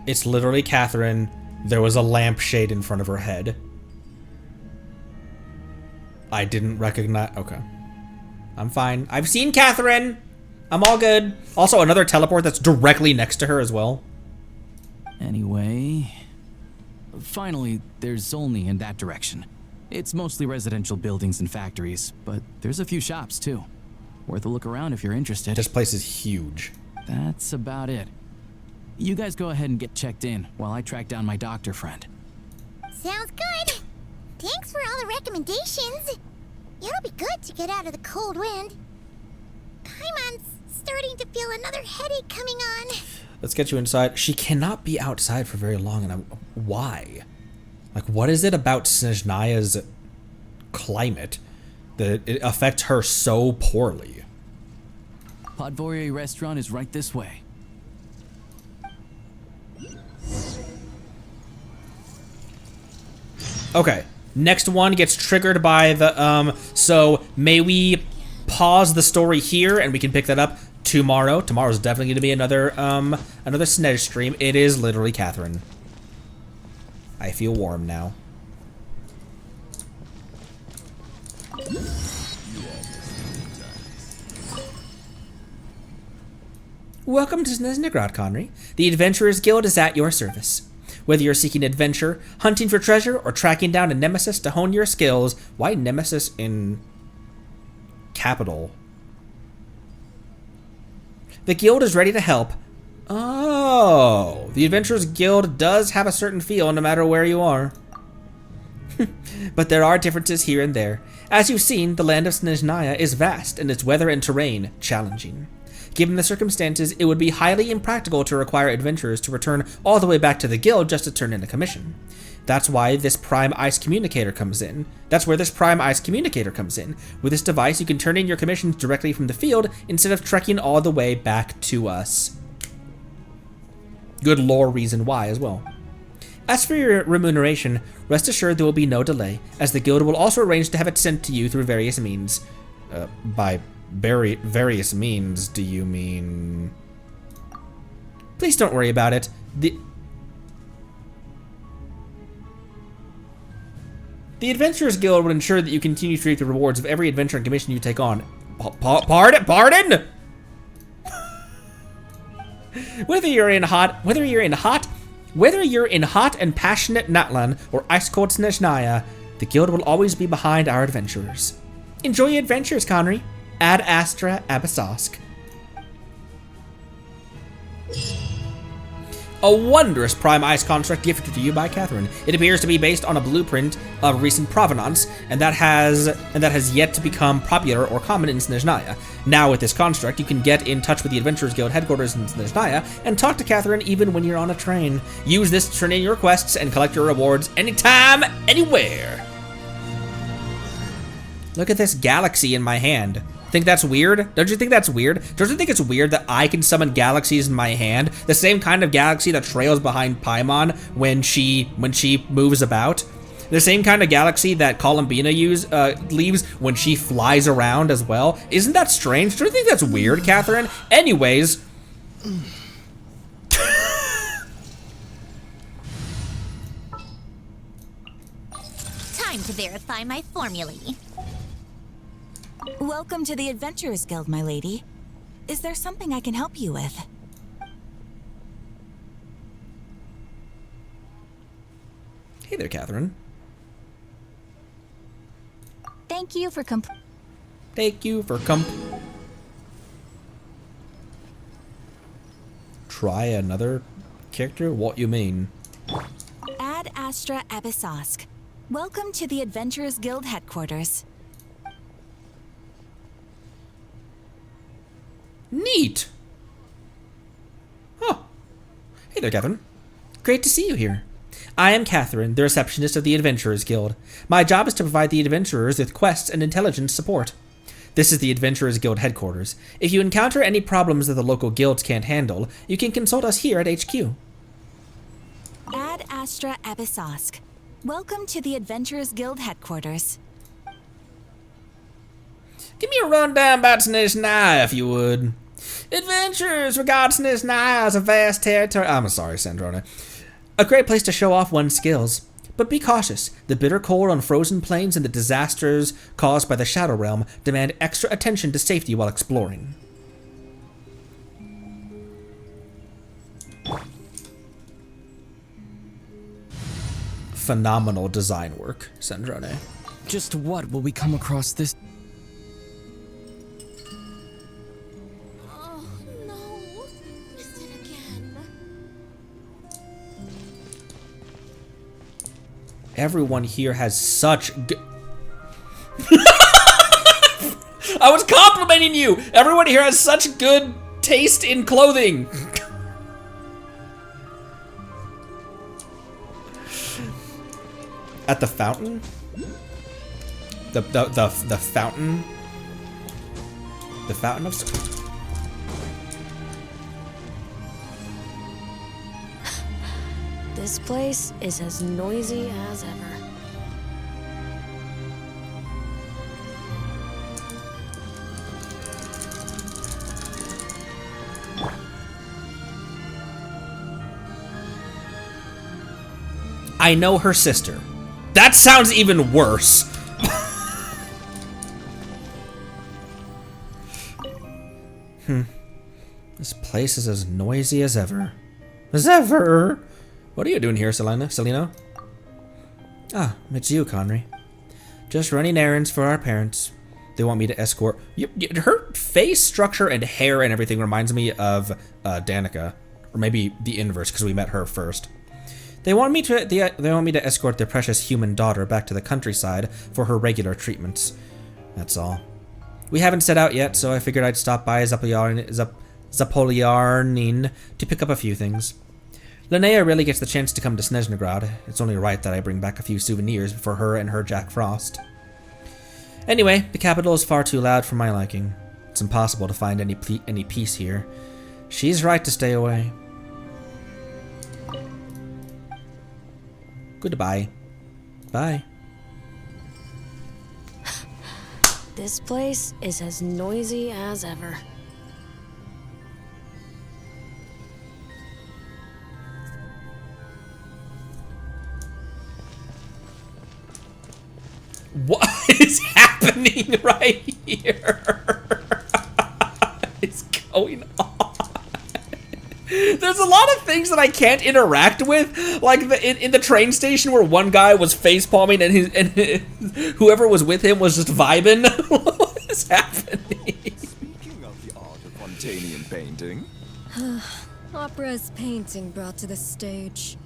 It's literally Catherine. There was a lampshade in front of her head. I didn't recognize... Okay. I'm fine. I've seen Catherine! I'm all good. Also, another teleport that's directly next to her as well. Anyway... Finally, there's Zolny in that direction. It's mostly residential buildings and factories, but there's a few shops too. Worth a look around if you're interested. This place is huge. That's about it. You guys go ahead and get checked in while I track down my doctor friend. Sounds good. Thanks for all the recommendations. It'll be good to get out of the cold wind. Paimon's starting to feel another headache coming on. Let's get you inside. She cannot be outside for very long, and why? Like, what is it about Snezhnaya's climate that it affects her so poorly? Podvorier restaurant is right this way. Okay, next one gets triggered by the, so may we pause the story here and we can pick that up tomorrow. Tomorrow's definitely going to be another Snezh stream. It is literally Catherine. I feel warm now. Welcome to Snezhnegrad, Conry. The Adventurers Guild is at your service. Whether you're seeking adventure, hunting for treasure, or tracking down a nemesis to hone your skills, why nemesis in capital? The guild is ready to help. Oh, the Adventurers Guild does have a certain feel no matter where you are. But there are differences here and there. As you've seen, the land of Snezhnaya is vast and its weather and terrain challenging. Given the circumstances, it would be highly impractical to require adventurers to return all the way back to the guild just to turn in a commission. That's why this Prime Ice Communicator comes in. That's where this Prime Ice Communicator comes in. With this device, you can turn in your commissions directly from the field instead of trekking all the way back to us. Good lore reason why as well. As for your remuneration, rest assured there will be no delay, as the guild will also arrange to have it sent to you through various means. By various means, do you mean... Please don't worry about it. The Adventurers Guild will ensure that you continue to reap the rewards of every adventure and commission you take on. Pardon? Whether you're in hot and passionate Natlan or ice-cold Snezhnaya, the guild will always be behind our adventurers. Enjoy your adventures, Conry. Ad Astra Abyssosque. A wondrous Prime Ice construct gifted to you by Catherine. It appears to be based on a blueprint of recent provenance, and that has yet to become popular or common in Snezhnaya. Now with this construct, you can get in touch with the Adventurers Guild headquarters in Snezhnaya and talk to Catherine even when you're on a train. Use this to turn in your quests and collect your rewards anytime, anywhere. Look at this galaxy in my hand. Think that's weird? Don't you think that's weird? Don't you think it's weird that I can summon galaxies in my hand? The same kind of galaxy that trails behind Paimon when she moves about? The same kind of galaxy that Columbina leaves when she flies around as well? Isn't that strange? Don't you think that's weird, Catherine? Anyways... Time to verify my formulae. Welcome to the Adventurers Guild, my lady. Is there something I can help you with? Hey there, Catherine. Thank you for Try another character? What you mean? Ad Astra Abyssosque. Welcome to the Adventurers Guild headquarters. Neat! Huh. Hey there, Catherine. Great to see you here. I am Catherine, the receptionist of the Adventurers Guild. My job is to provide the adventurers with quests and intelligence support. This is the Adventurers Guild headquarters. If you encounter any problems that the local guilds can't handle, you can consult us here at HQ. Ad Astra Abyssosque. Welcome to the Adventurers Guild headquarters. Give me a rundown about Snezhnaya, if you would. Adventurers regard Snezhnaya as a vast territory. I'm sorry, Sandrona. A great place to show off one's skills. But be cautious. The bitter cold on frozen plains and the disasters caused by the Shadow Realm demand extra attention to safety while exploring. Phenomenal design work, Sandrone. Just what will we come across this? Oh, no. Missed it again. Everyone here has such good... I was complimenting you! Everyone here has such good taste in clothing! At the fountain? The fountain? The fountain of... This place is as noisy as ever. I know her sister. That sounds even worse. This place place is as noisy as ever. As ever! What are you doing here, Selena? Ah, it's you, Conry. Just running errands for our parents. They want me to escort... Her face structure and hair and everything reminds me of Danica. Or maybe the inverse, because we met her first. They want me to escort their precious human daughter back to the countryside for her regular treatments. That's all. We haven't set out yet, so I figured I'd stop by Zapoliarnin to pick up a few things. Linnea really gets the chance to come to Snezhnogrod. It's only right that I bring back a few souvenirs for her and her Jack Frost. Anyway, the capital is far too loud for my liking. It's impossible to find any peace here. She's right to stay away. Goodbye. Bye. This place is as noisy as ever. What is happening right here? What is going on? There's a lot of things that I can't interact with, like in the train station where one guy was face palming and whoever was with him was just vibing. What is happening? Speaking of the art of Fontanian painting, Opera is painting brought to the stage.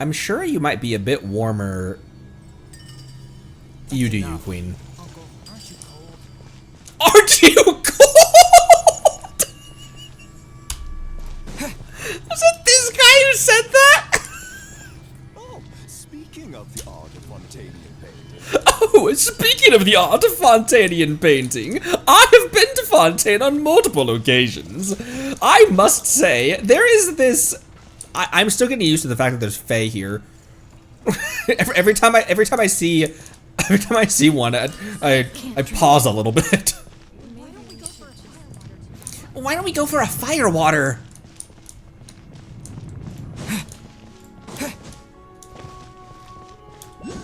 I'm sure you might be a bit warmer. You do you, Queen. Aren't you cold? Was it this guy who said that? oh, speaking of the art of Fontanian painting. Oh, speaking of the art of Fontanian painting, I have been to Fontaine on multiple occasions. I must say, there is this... I'm still getting used to the fact that there's Fae here. every time I see one, I pause a little bit. Why don't we go for a firewater?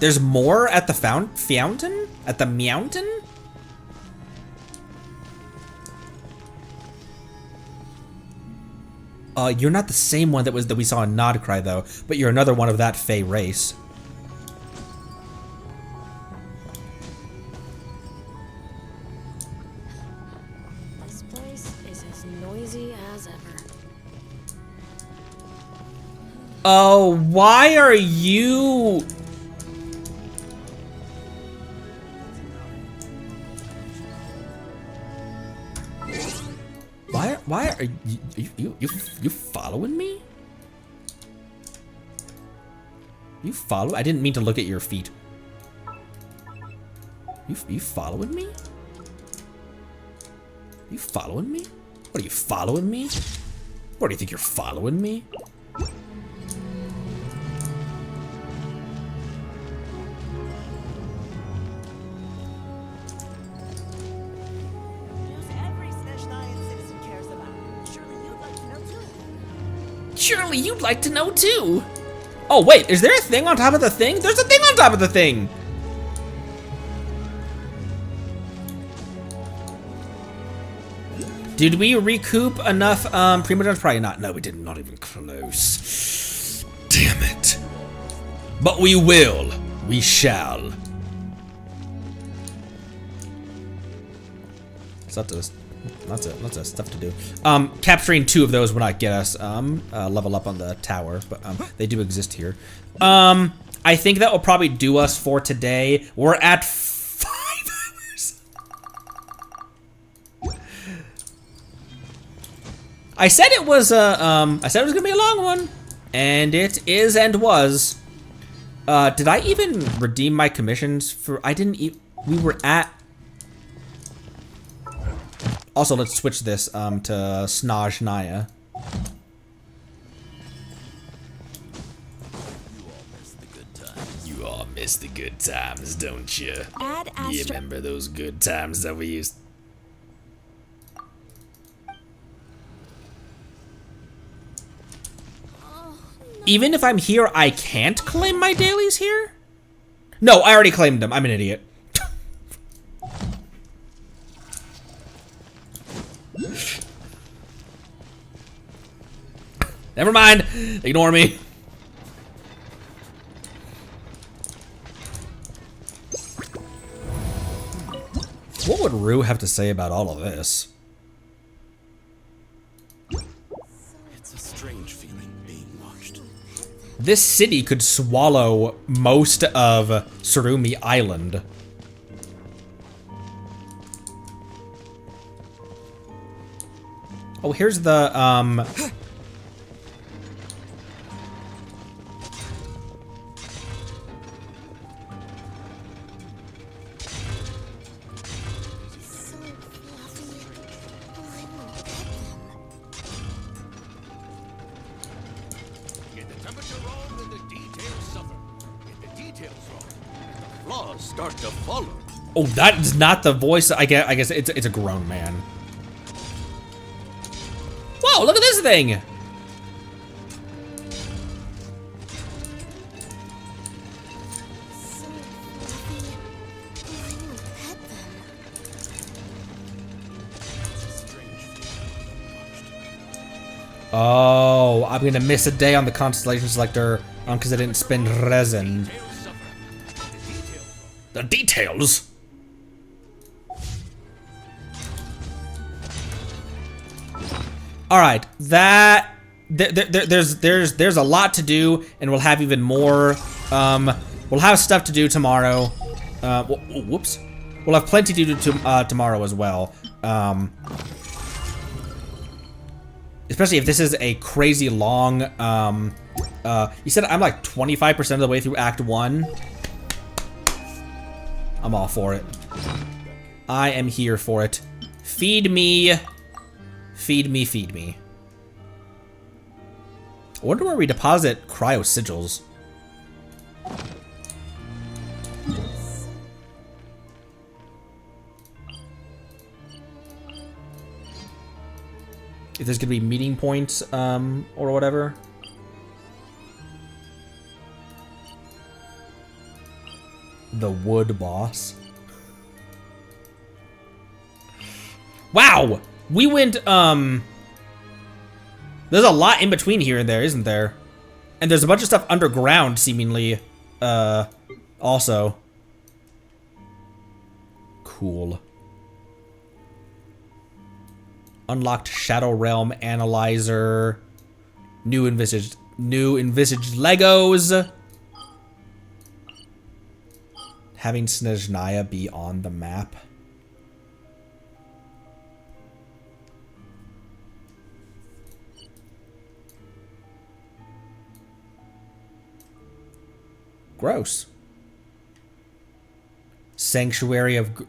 There's more at the fountain? At the mountain? You're not the same one that we saw in Nodcry though, but you're another one of that Fae race. This place is as noisy as ever. Oh, why are you... Why are you following me? You follow? I didn't mean to look at your feet. You following me? You following me? What are you following me? What do you think you're following me? Surely you'd like to know too. Oh wait, is there a thing on top of the thing? There's a thing on top of the thing. Did we recoup enough primogems? Probably not. No, we did not even close. Damn it. But we will. We shall. So lots of stuff to do. Capturing 2 of those would not get us level up on the tower, but they do exist here. I think that will probably do us for today. We're at 5 hours. I said it was gonna be a long one, and it is and was. Did I even redeem my commissions for? I didn't. We were at. Also, let's switch this to Snezhnaya. You all miss the good times, don't you? You remember those good times that we used? Even if I'm here, I can't claim my dailies here? No, I already claimed them. I'm an idiot. Never mind. Ignore me. What would Rue have to say about all of this? It's a strange feeling being watched. This city could swallow most of Surumi Island. Oh, here's the, Get the temperature wrong, then the details suffer. Get the details wrong, the flaws start to follow. oh, that is not the voice. I guess it's a grown man. Whoa, look at this thing! Oh, I'm gonna miss a day on the Constellation Selector because I didn't spend resin. The details! All right, there's a lot to do, and we'll have even more. We'll have stuff to do tomorrow. Whoops, we'll have plenty to do tomorrow as well. Especially if this is a crazy long. You said I'm like 25% of the way through Act 1. I'm all for it. I am here for it. Feed me. Feed me, feed me. I wonder where we deposit cryo sigils. If there's gonna be meeting points, or whatever. The wood boss. Wow! We went, there's a lot in between here and there, isn't there? And there's a bunch of stuff underground, seemingly, also. Cool. Unlocked Shadow Realm Analyzer. New envisaged Legos. Having Snezhnaya be on the map. Gross. Sanctuary of...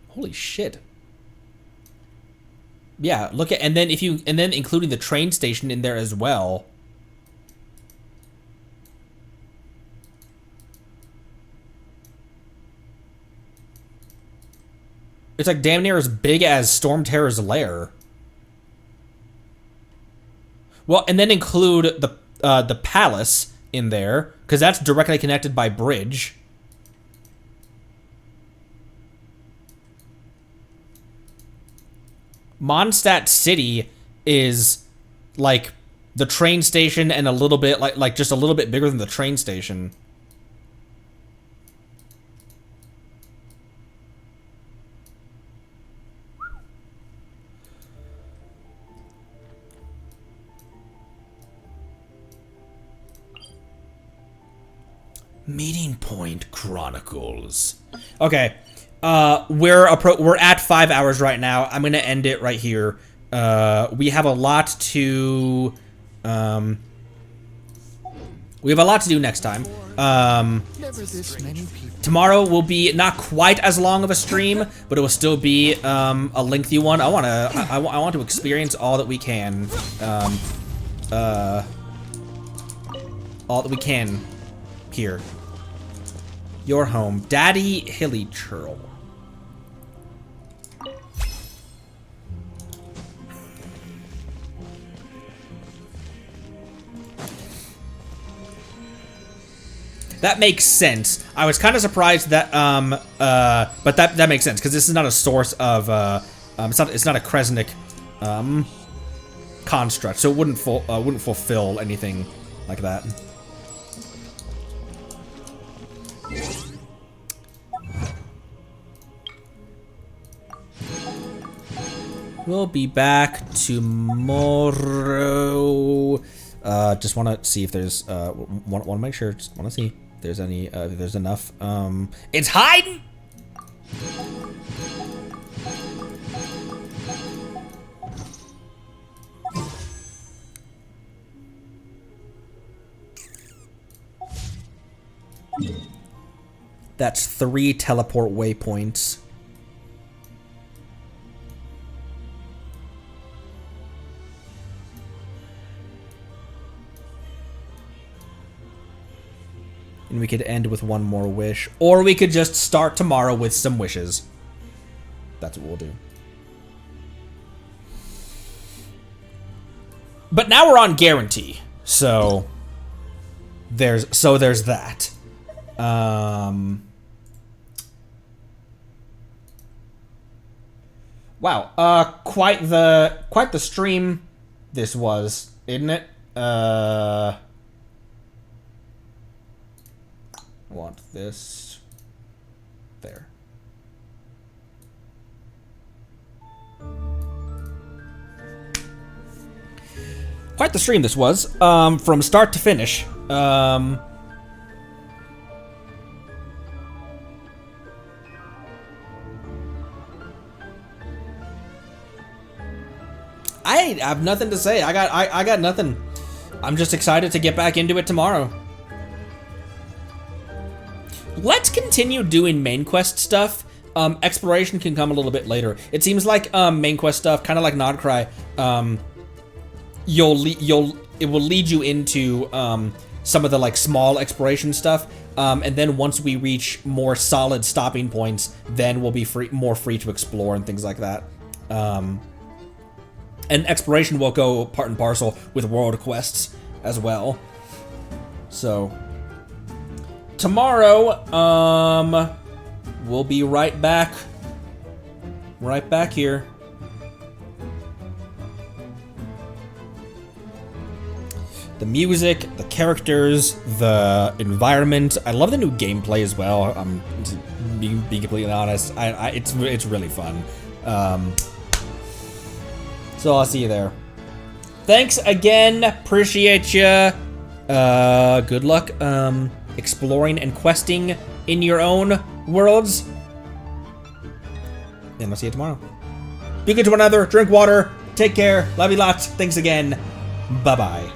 Holy shit. Yeah, look at, and then including the train station in there as well. It's like damn near as big as Storm Terror's lair. Well, and then include the palace in there, because that's directly connected by bridge. Mondstadt City is like the train station and a little bit like just a little bit bigger than the train station. Meeting Point Chronicles. Okay. We're at 5 hours right now. I'm gonna end it right here. We have a lot to do next time. Tomorrow will be not quite as long of a stream, but it will still be a lengthy one. I want to experience all that we can. all that we can here. Your home. Daddy Hilly Churl. That makes sense. I was kind of surprised that, but that makes sense because this is not a source of, it's not a Kresnik, construct, so it wouldn't fulfill anything like that. We'll be back tomorrow. Just want to see if there's, want to make sure, just want to see if there's any, if there's enough. It's hiding! That's 3 teleport waypoints. And we could end with one more wish. Or we could just start tomorrow with some wishes. That's what we'll do. But now we're on guarantee. So there's that. Wow. Quite the stream this was, isn't it? I want this there. Quite the stream this was, from start to finish. I have nothing to say. I got nothing. I'm just excited to get back into it tomorrow. Let's continue doing main quest stuff. Exploration can come a little bit later. It seems like main quest stuff, kind of like Nodcry, it will lead you into some of the like small exploration stuff, and then once we reach more solid stopping points, then we'll be more free to explore and things like that. And exploration will go part and parcel with world quests as well. So tomorrow, we'll be right back here. The music, the characters, the environment. I love the new gameplay as well. I'm being completely honest. It's really fun. So I'll see you there. Thanks again. Appreciate you. Good luck exploring and questing in your own worlds. And I'll see you tomorrow. Be good to one another. Drink water. Take care. Love you lots. Thanks again. Bye-bye.